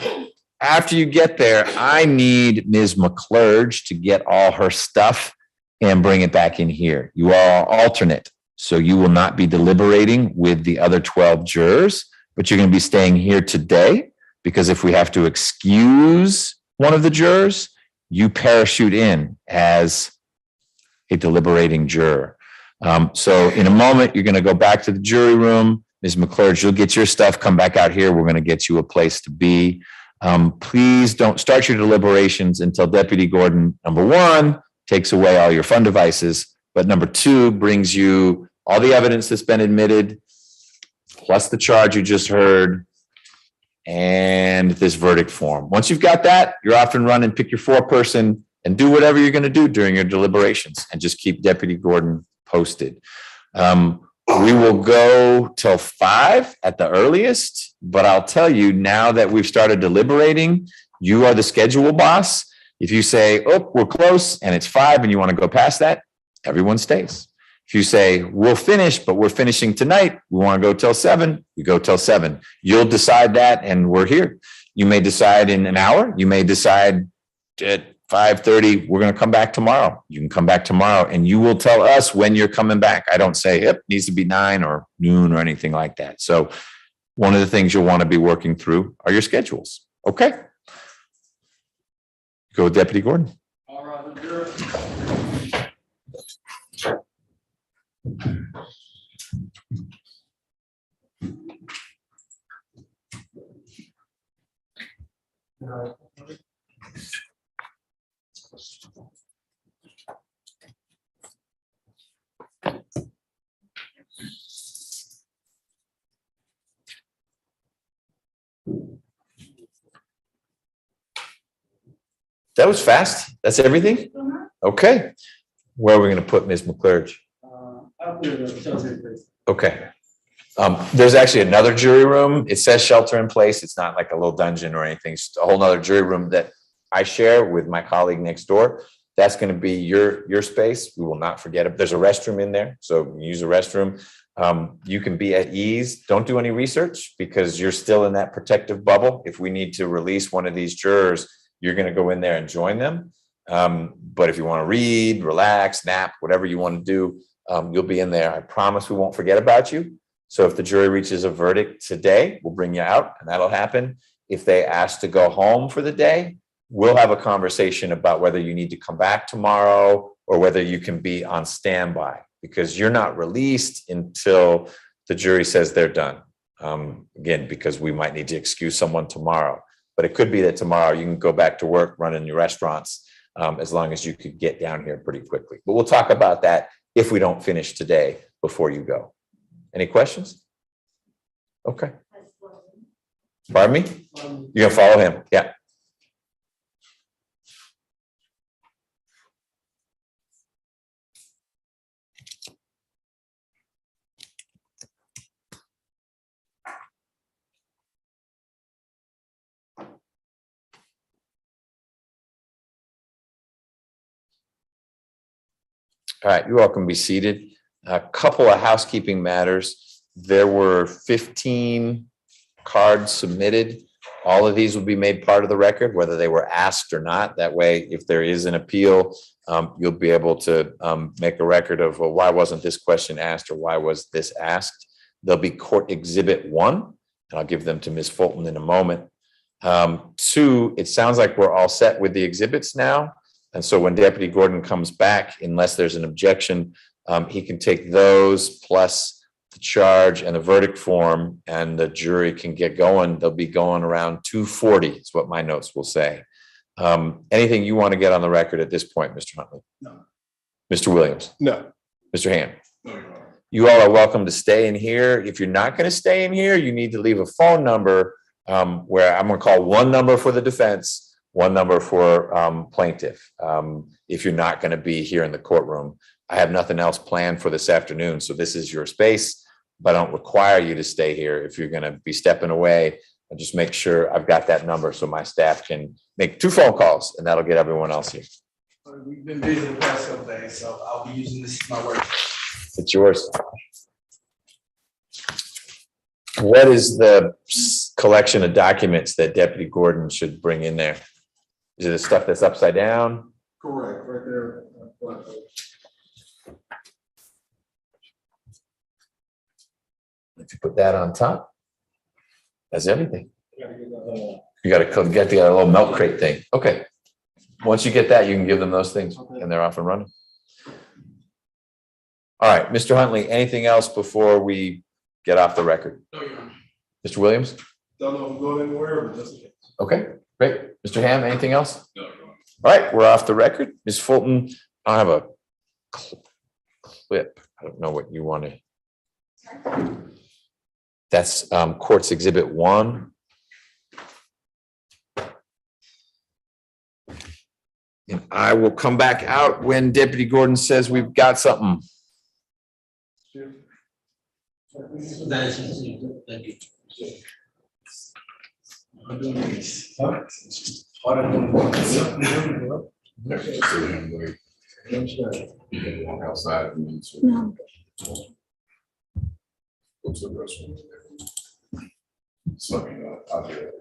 After you get there, I need Ms. McClurge to get all her stuff and bring it back in here. You are alternate, so you will not be deliberating with the other 12 jurors, but you're going to be staying here today because if we have to excuse one of the jurors, you parachute in as a deliberating juror. So in a moment, you're going to go back to the jury room. Ms. McClurg, you'll get your stuff, come back out here. We're going to get you a place to be. Please don't start your deliberations until Deputy Gordon, number one, takes away all your fun devices, but number two, brings you all the evidence that's been admitted, plus the charge you just heard, and this verdict form. Once you've got that, you're off and running, pick your four-person and do whatever you're going to do during your deliberations and just keep Deputy Gordon posted. We will go till 5 at the earliest, but I'll tell you now that we've started deliberating, you are the schedule boss. If you say, oh, we're close and it's 5 and you want to go past that, everyone stays. If you say, we'll finish, but we're finishing tonight, we want to go till 7, we go till 7. You'll decide that and we're here. You may decide in an hour, you may decide at 5:30, we're going to come back tomorrow. You can come back tomorrow and you will tell us when you're coming back. I don't say it needs to be 9 or noon or anything like that. So one of the things you'll want to be working through are your schedules. Okay. Go with Deputy Gordon. All right, Jared. That was fast. That's everything? Okay. Where are we going to put Ms. McClurg? I'll put it in shelter in place. Okay. There's actually another jury room. It says shelter in place. It's not like a little dungeon or anything. It's a whole nother jury room that I share with my colleague next door. That's going to be your space. We will not forget it. There's a restroom in there, so use the restroom. You can be at ease. Don't do any research because you're still in that protective bubble. If we need to release one of these jurors, you're going to go in there and join them. But if you want to read, relax, nap, whatever you want to do, you'll be in there. I promise we won't forget about you. So if the jury reaches a verdict today, we'll bring you out and that'll happen. If they ask to go home for the day, we'll have a conversation about whether you need to come back tomorrow or whether you can be on standby because you're not released until the jury says they're done. Again, because we might need to excuse someone tomorrow, but it could be that tomorrow you can go back to work running your restaurants as long as you could get down here pretty quickly. But we'll talk about that if we don't finish today before you go. Any questions? Okay. Pardon me? You're gonna follow him? Yeah. All right, you all can be seated. A couple of housekeeping matters. There were 15 cards submitted. All of these will be made part of the record, whether they were asked or not. That way, if there is an appeal, you'll be able to make a record of, well, why wasn't this question asked or why was this asked? There'll be court exhibit 1, and I'll give them to Ms. Fulton in a moment. 2, it sounds like we're all set with the exhibits now. And so when Deputy Gordon comes back, unless there's an objection, he can take those plus the charge and the verdict form and the jury can get going. They'll be going around 2:40 is what my notes will say. Anything you want to get on the record at this point, Mr. Huntley? No. Mr. Williams? No. Mr. Ham? No, Your Honor. You all are welcome to stay in here. If you're not going to stay in here, you need to leave a phone number where I'm going to call one number for the defense, one number for plaintiff. If you're not going to be here in the courtroom, I have nothing else planned for this afternoon. So this is your space, but I don't require you to stay here. If you're going to be stepping away, I'll just make sure I've got that number so my staff can make 2 phone calls and that'll get everyone else here. We've been busy the past couple days, so I'll be using this as my work. It's yours. What is the collection of documents that Deputy Gordon should bring in there? Is it the stuff that's upside down? Correct, right there. If you put that on top, that's everything. Gotta get that, You gotta get the little milk crate thing. Okay. Once you get that, you can give them those things and they're off and running. All right, Mr. Huntley, anything else before we get off the record? No, Your Honor. Mr. Williams? Don't know if I'm going anywhere, but just in case. Okay, great. Mr. Ham, anything else? No, Your Honor. All right, we're off the record. Ms. Fulton, I have a clip. I don't know what you want to. That's Courts Exhibit 1. And I will come back out when Deputy Gordon says we've got something. That is, thank you. I'm doing this. Outside. No. Go to the restroom. So, I'll do it.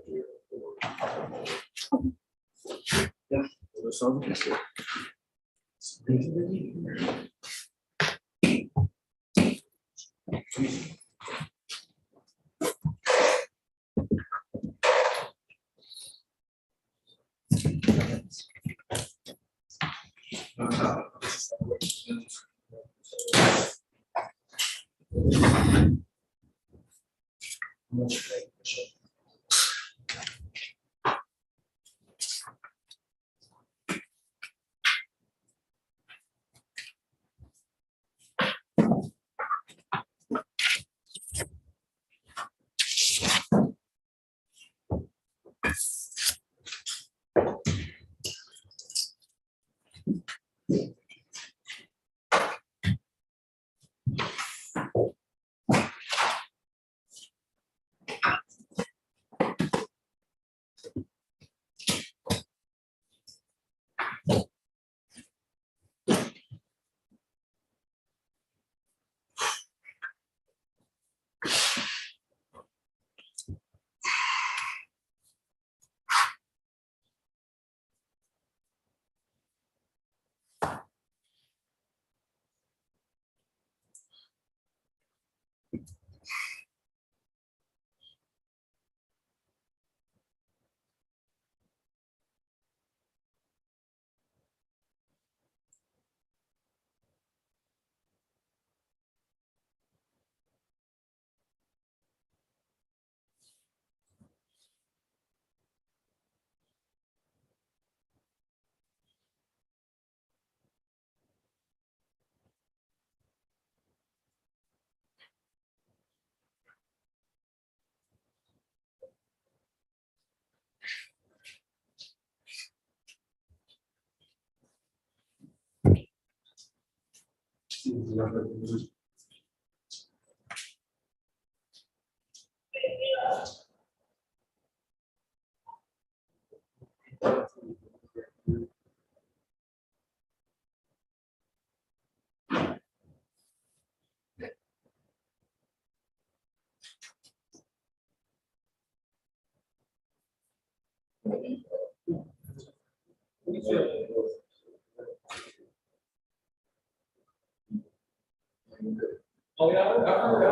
Oh, yeah, I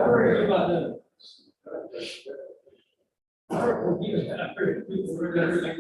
heard about that. I heard people were there, like,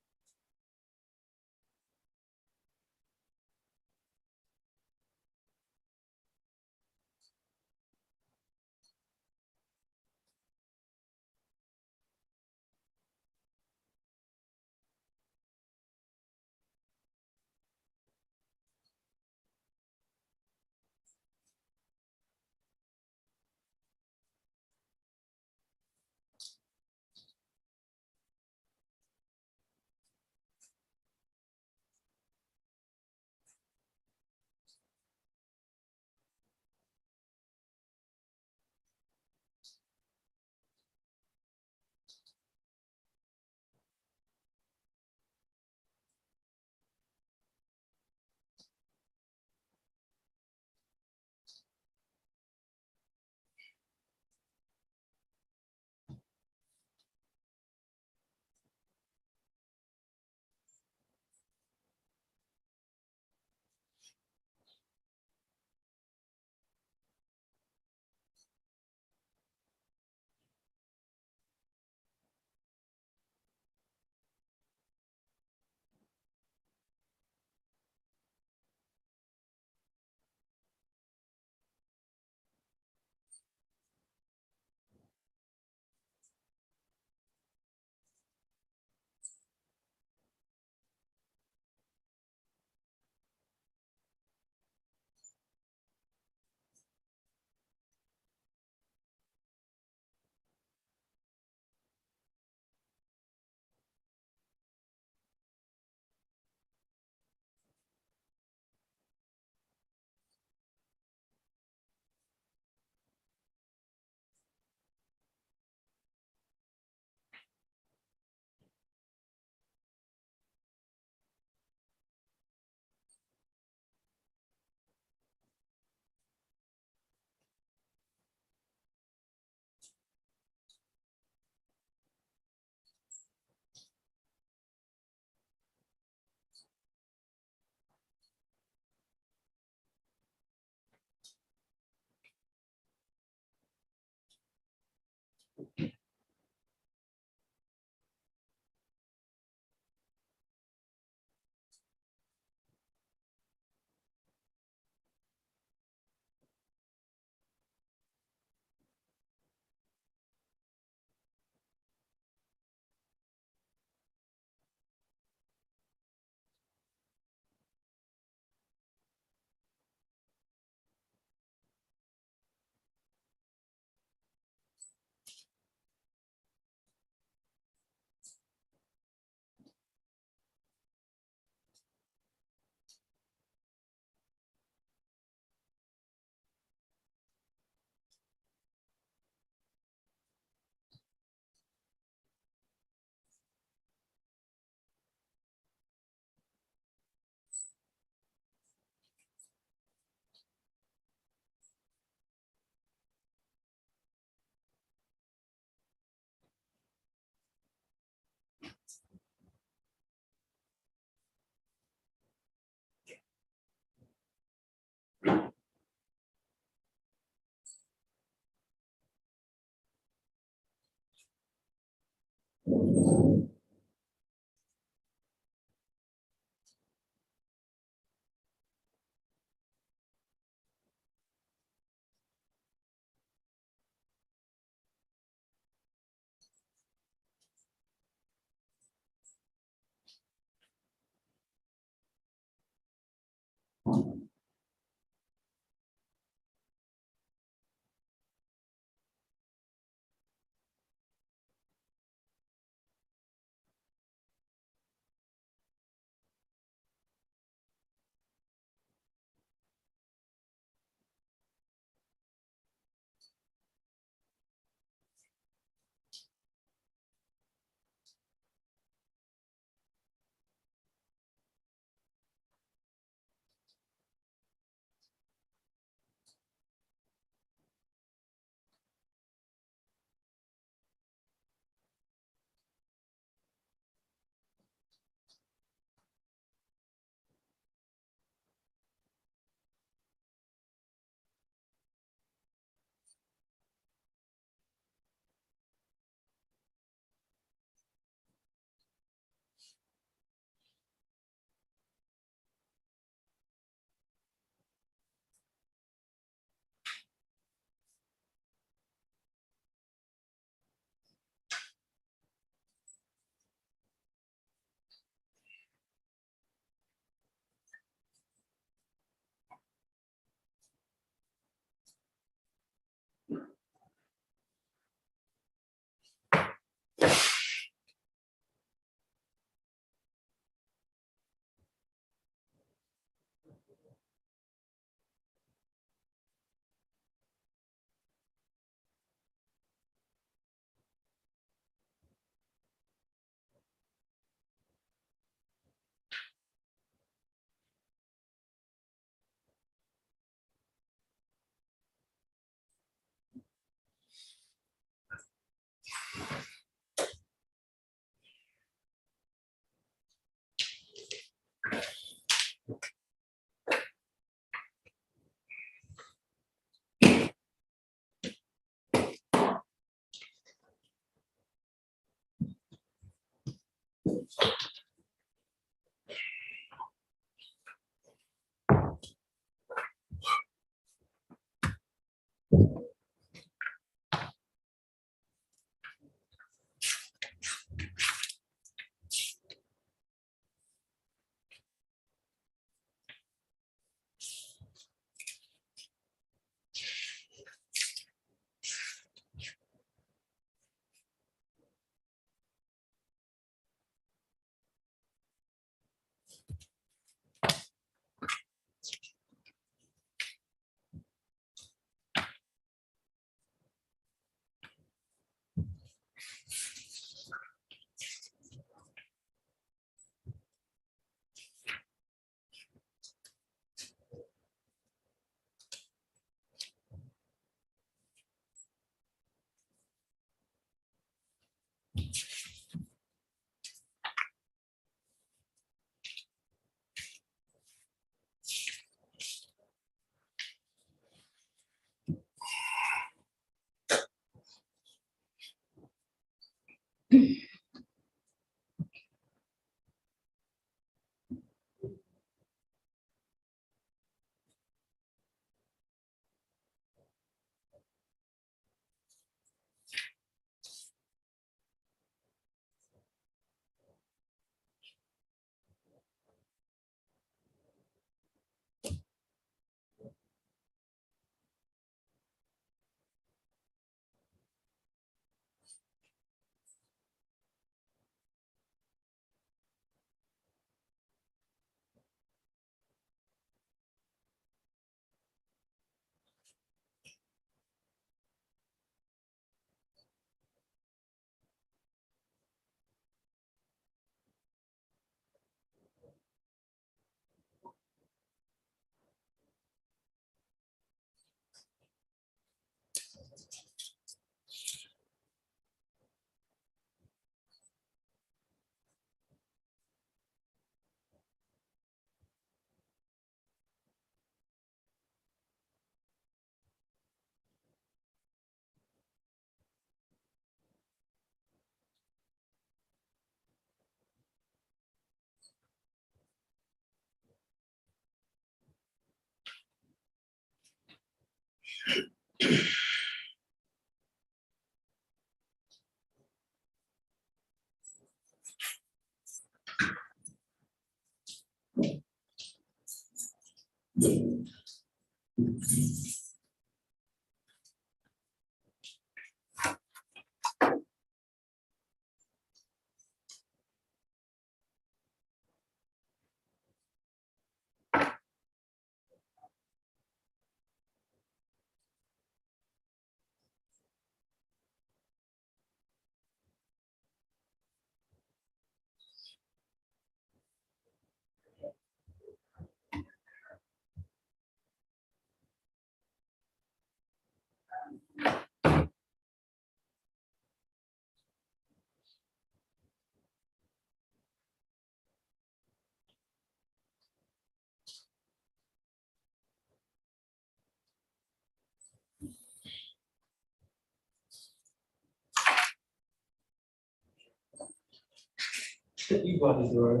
You bought this door.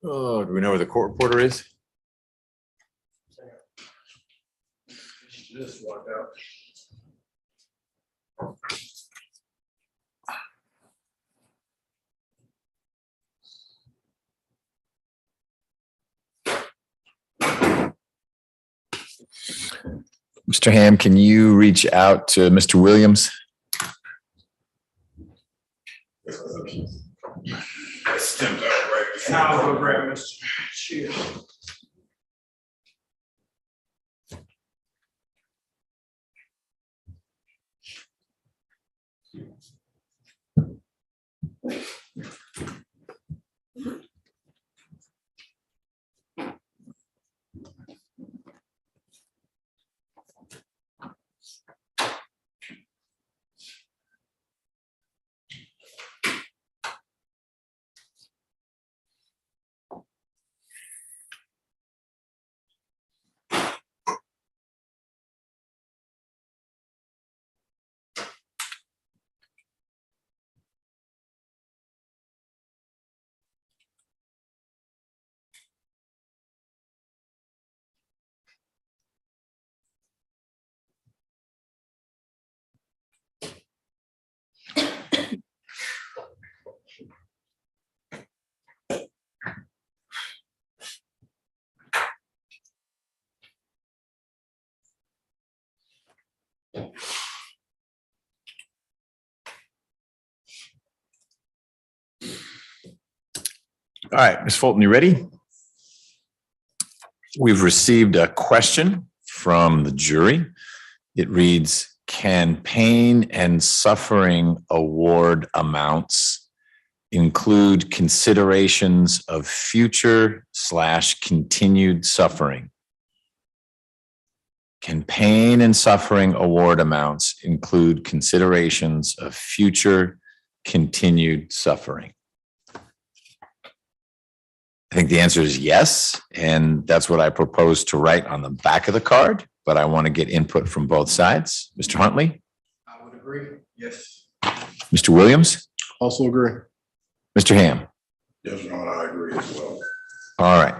Oh, do we know where the court reporter is? Just walked out. Mr. Ham, can you reach out to Mr. Williams? Now I'll go grab Mr. Chia. All right, Ms. Fulton, you ready? We've received a question from the jury. It reads, can pain and suffering award amounts include considerations of future/continued suffering? Can pain and suffering award amounts include considerations of future continued suffering? I think the answer is yes, and that's what I propose to write on the back of the card, but I want to get input from both sides. Mr. Huntley? I would agree, yes. Mr. Williams? Also agree. Mr. Ham? Yes, Your Honor, I agree as well. All right.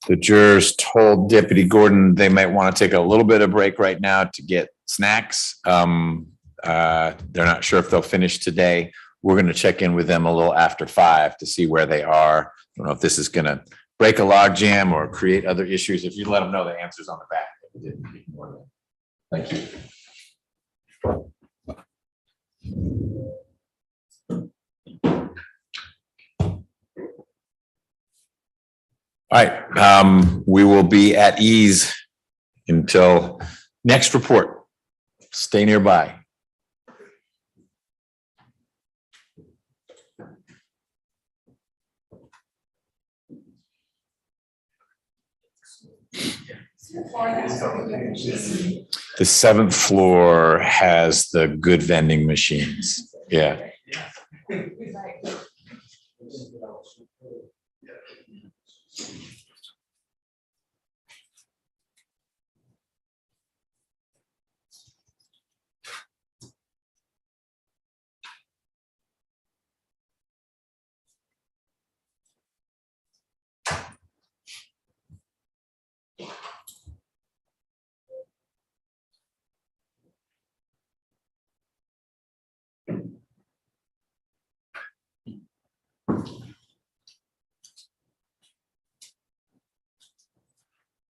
The jurors told Deputy Gordon they might want to take a little bit of break right now to get snacks. They're not sure if they'll finish today. We're going to check in with them a little after 5 to see where they are. I don't know if this is going to break a log jam or create other issues. If you let them know, the answer's on the back. Thank you. All right, we will be at ease until next report. Stay nearby. The 7th floor has the good vending machines. Yeah.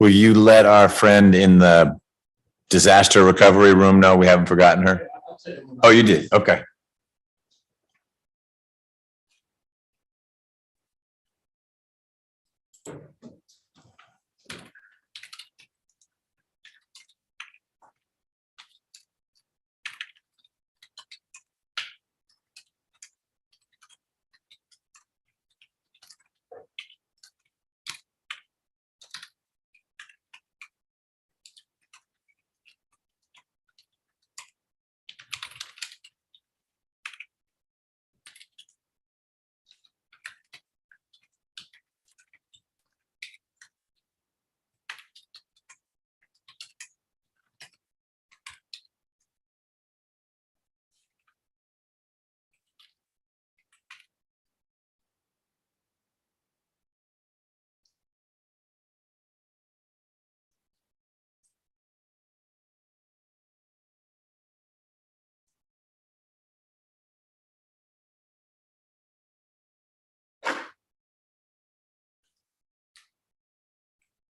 Will you let our friend in the disaster recovery room know we haven't forgotten her? Oh, you did? Okay.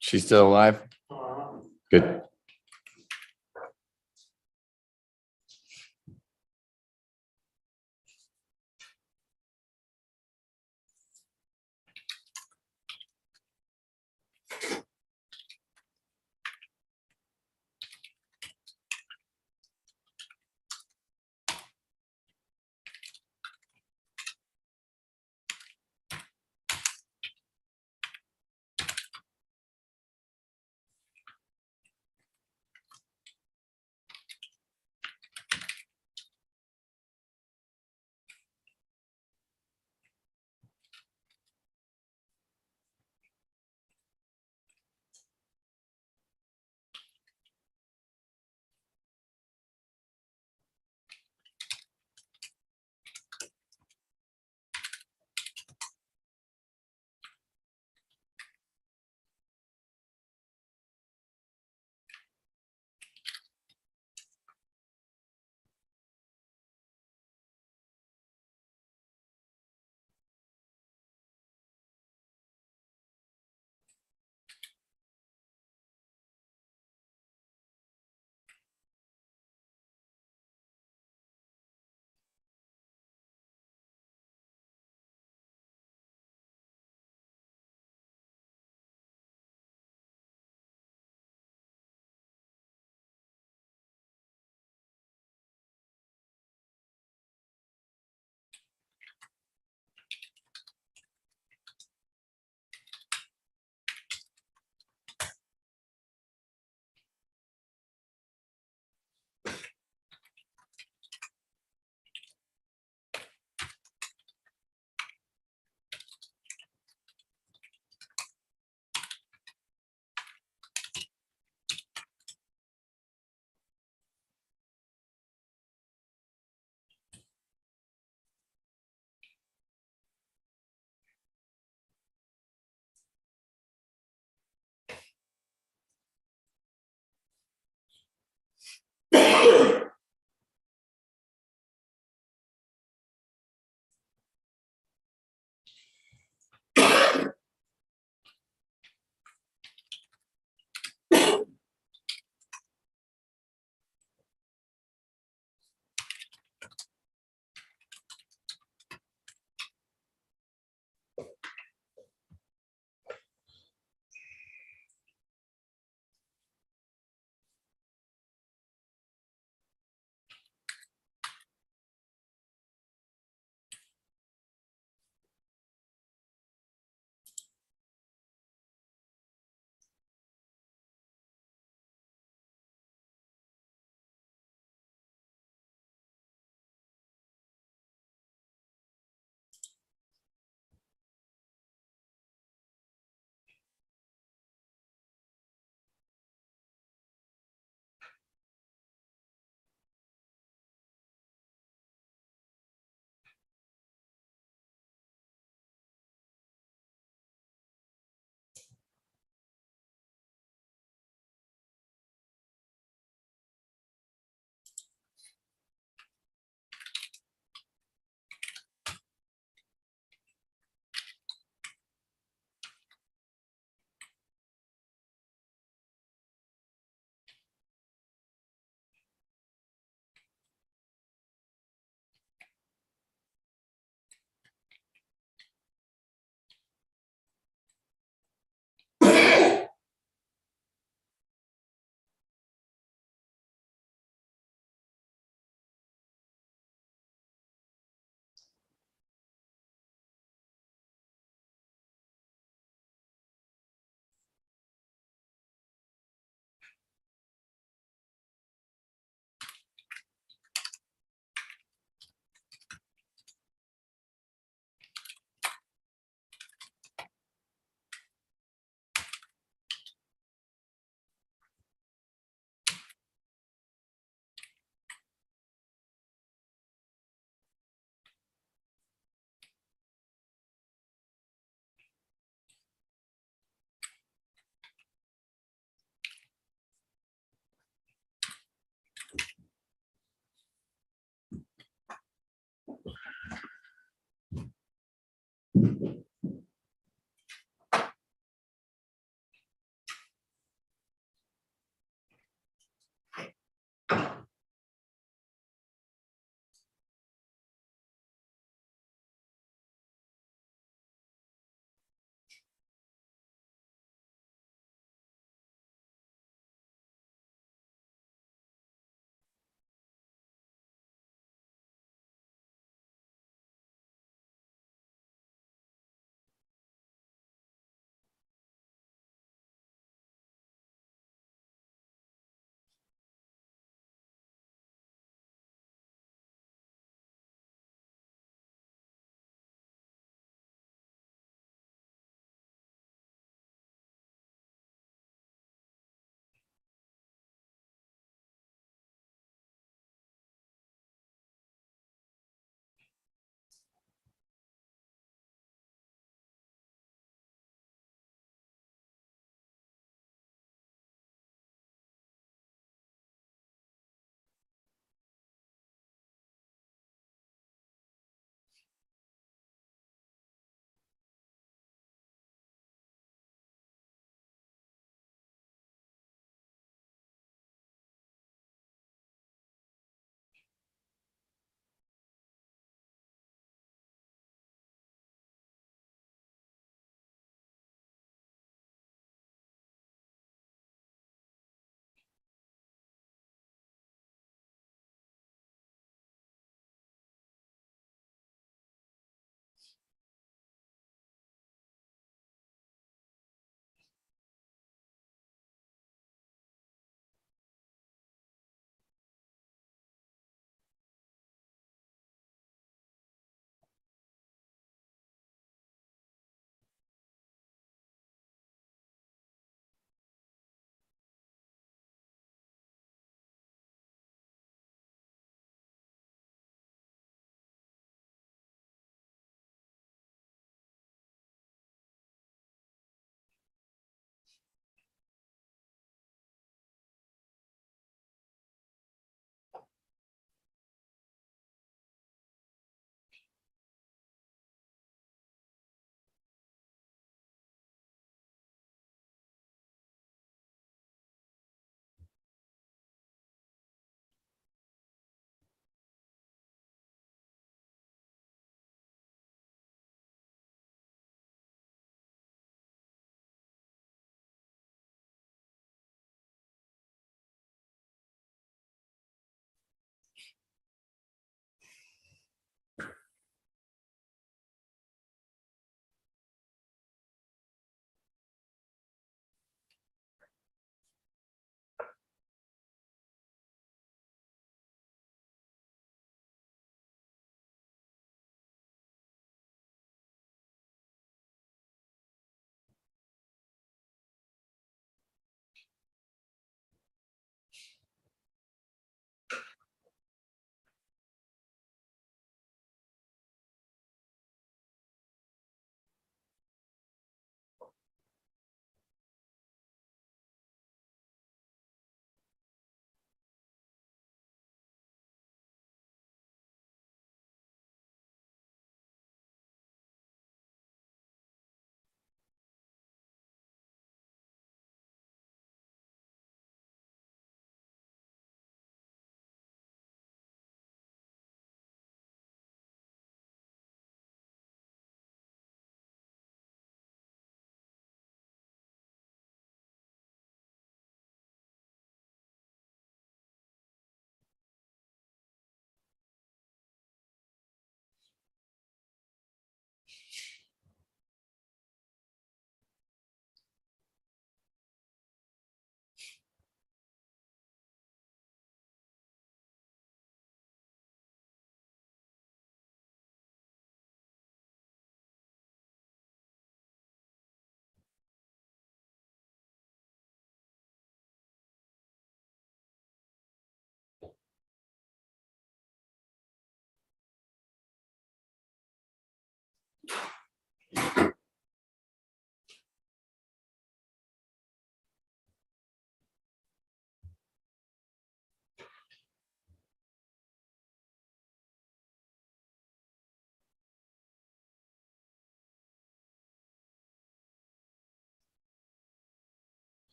She's still alive? Good.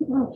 Oh.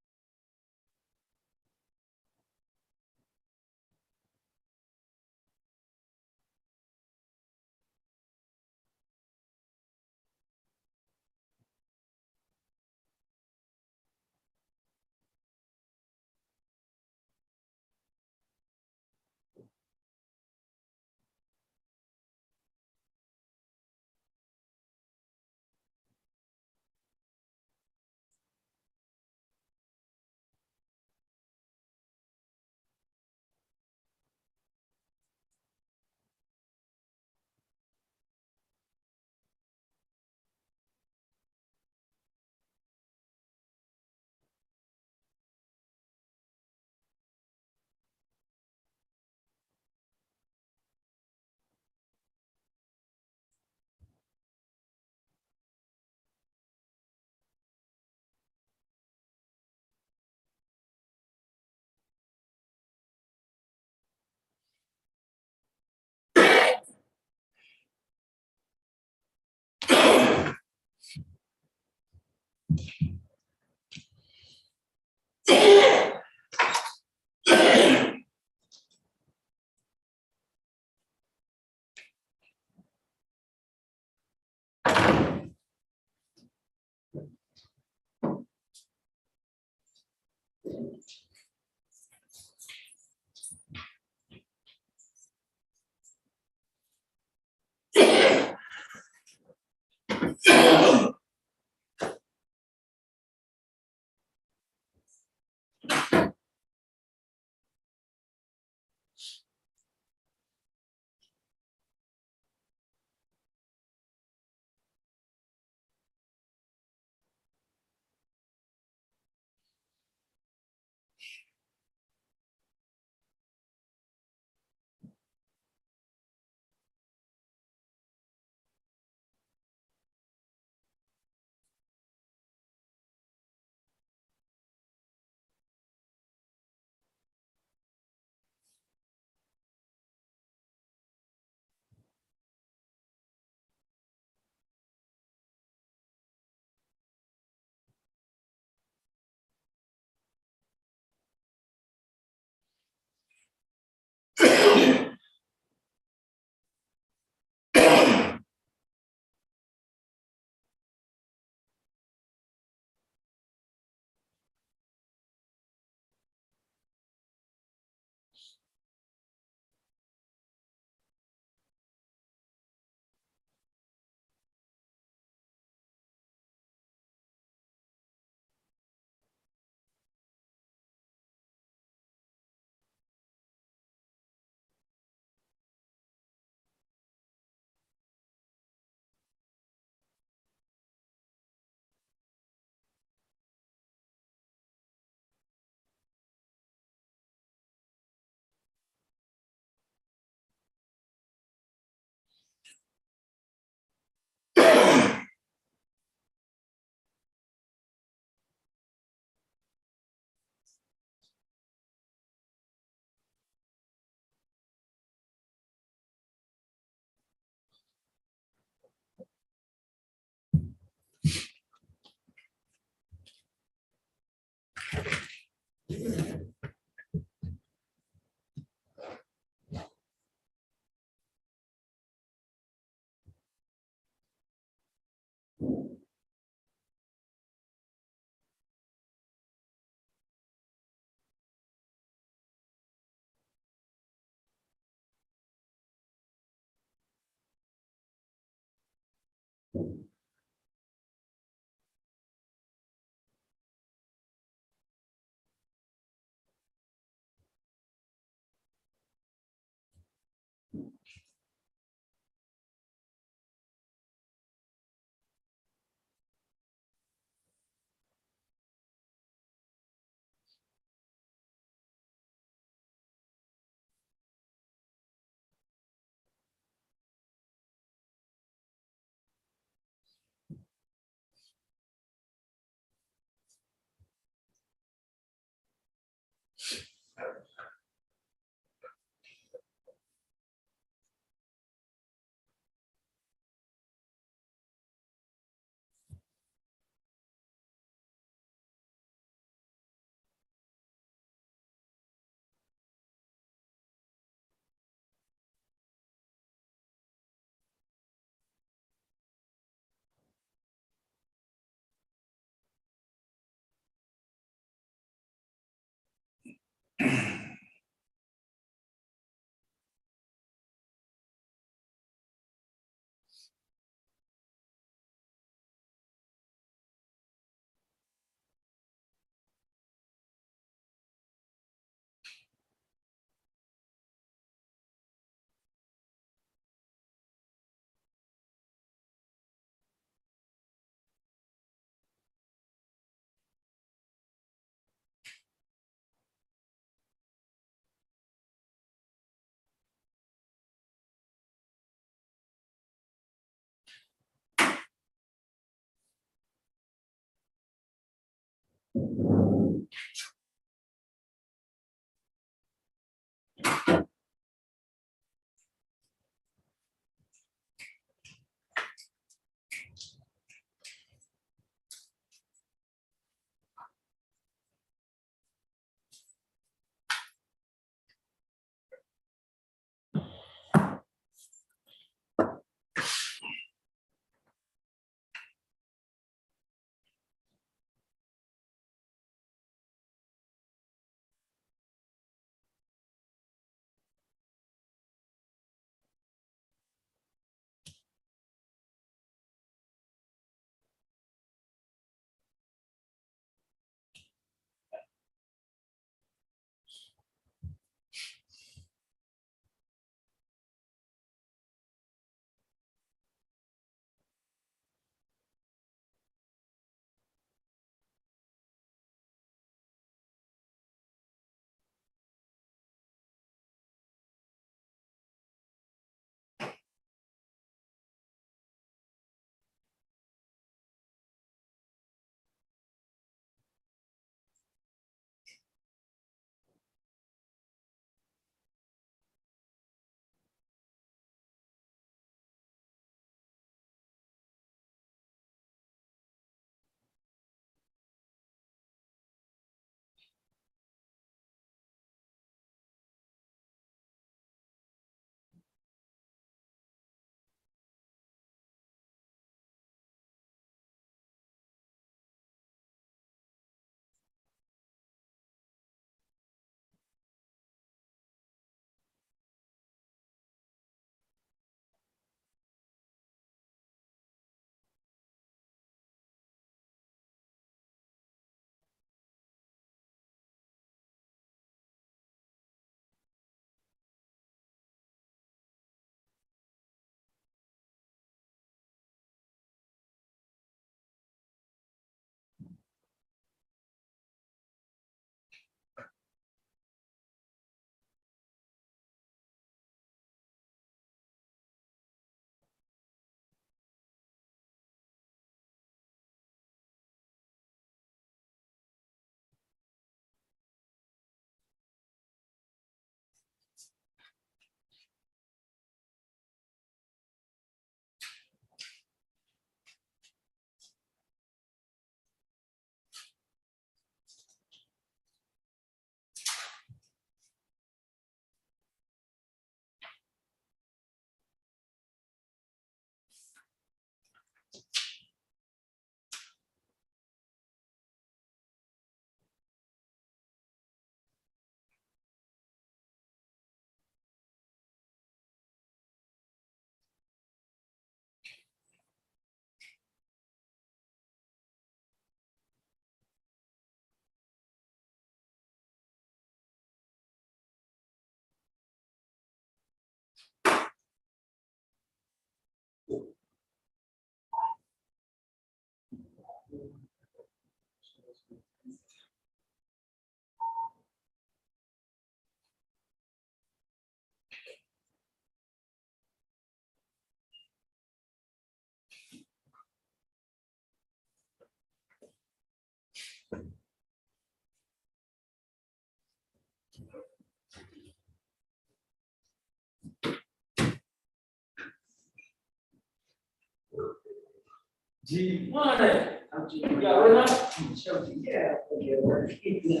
G Money. I'm G. You got it right now? Show you. Yeah. Okay. Work. You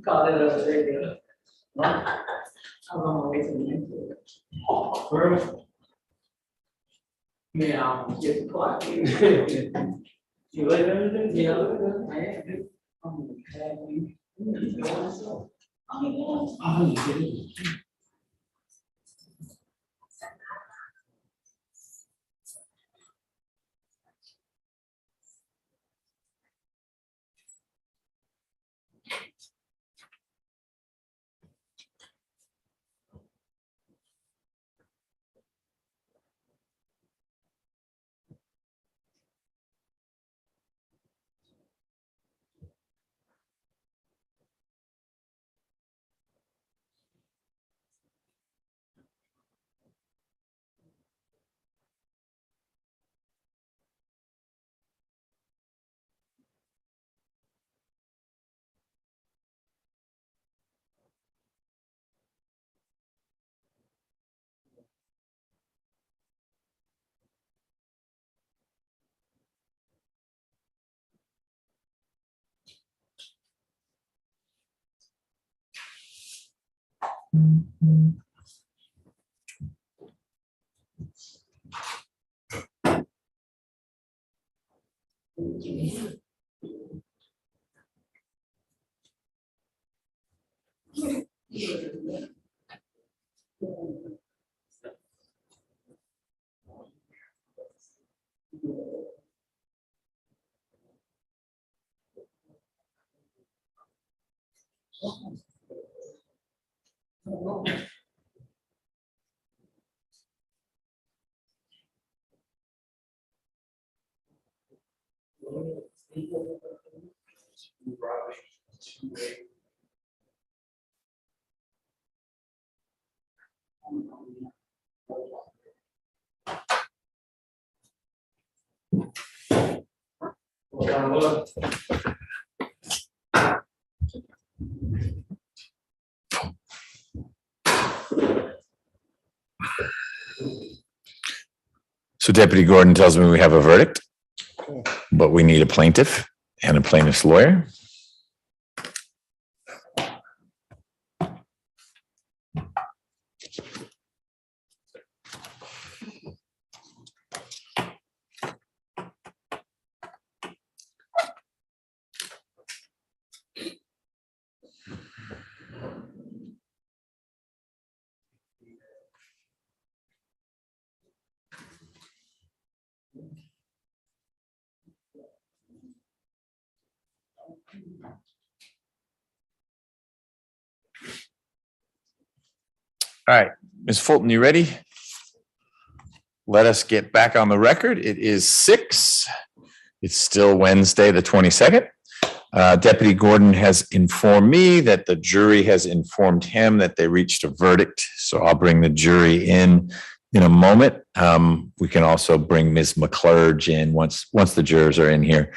call that up there. I'm on my way to the next. Girl. Yeah, I'm get the clock. You like everything? Yeah, look good. I am. Oh, yeah. So Deputy Gordon tells me we have a verdict, but we need a plaintiff and a plaintiff's lawyer. All right, Ms. Fulton, you ready? Let us get back on the record. It is 6. It's still Wednesday, the 22nd. Deputy Gordon has informed me that the jury has informed him that they reached a verdict. So I'll bring the jury in a moment. We can also bring Ms. McClurge in once the jurors are in here.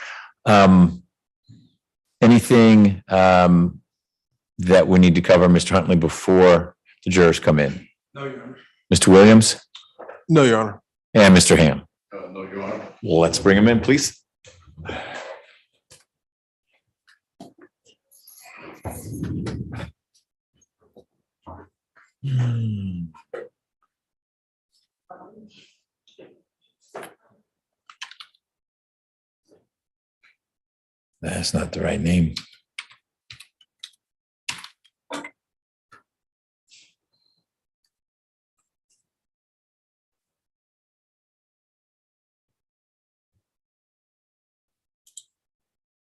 Anything that we need to cover, Mr. Huntley, before the jurors come in? No, Your Honor. Mr. Williams No, Your Honor. and Mr. Ham. No, Your Honor. Let's bring them in, please. That's not the right name.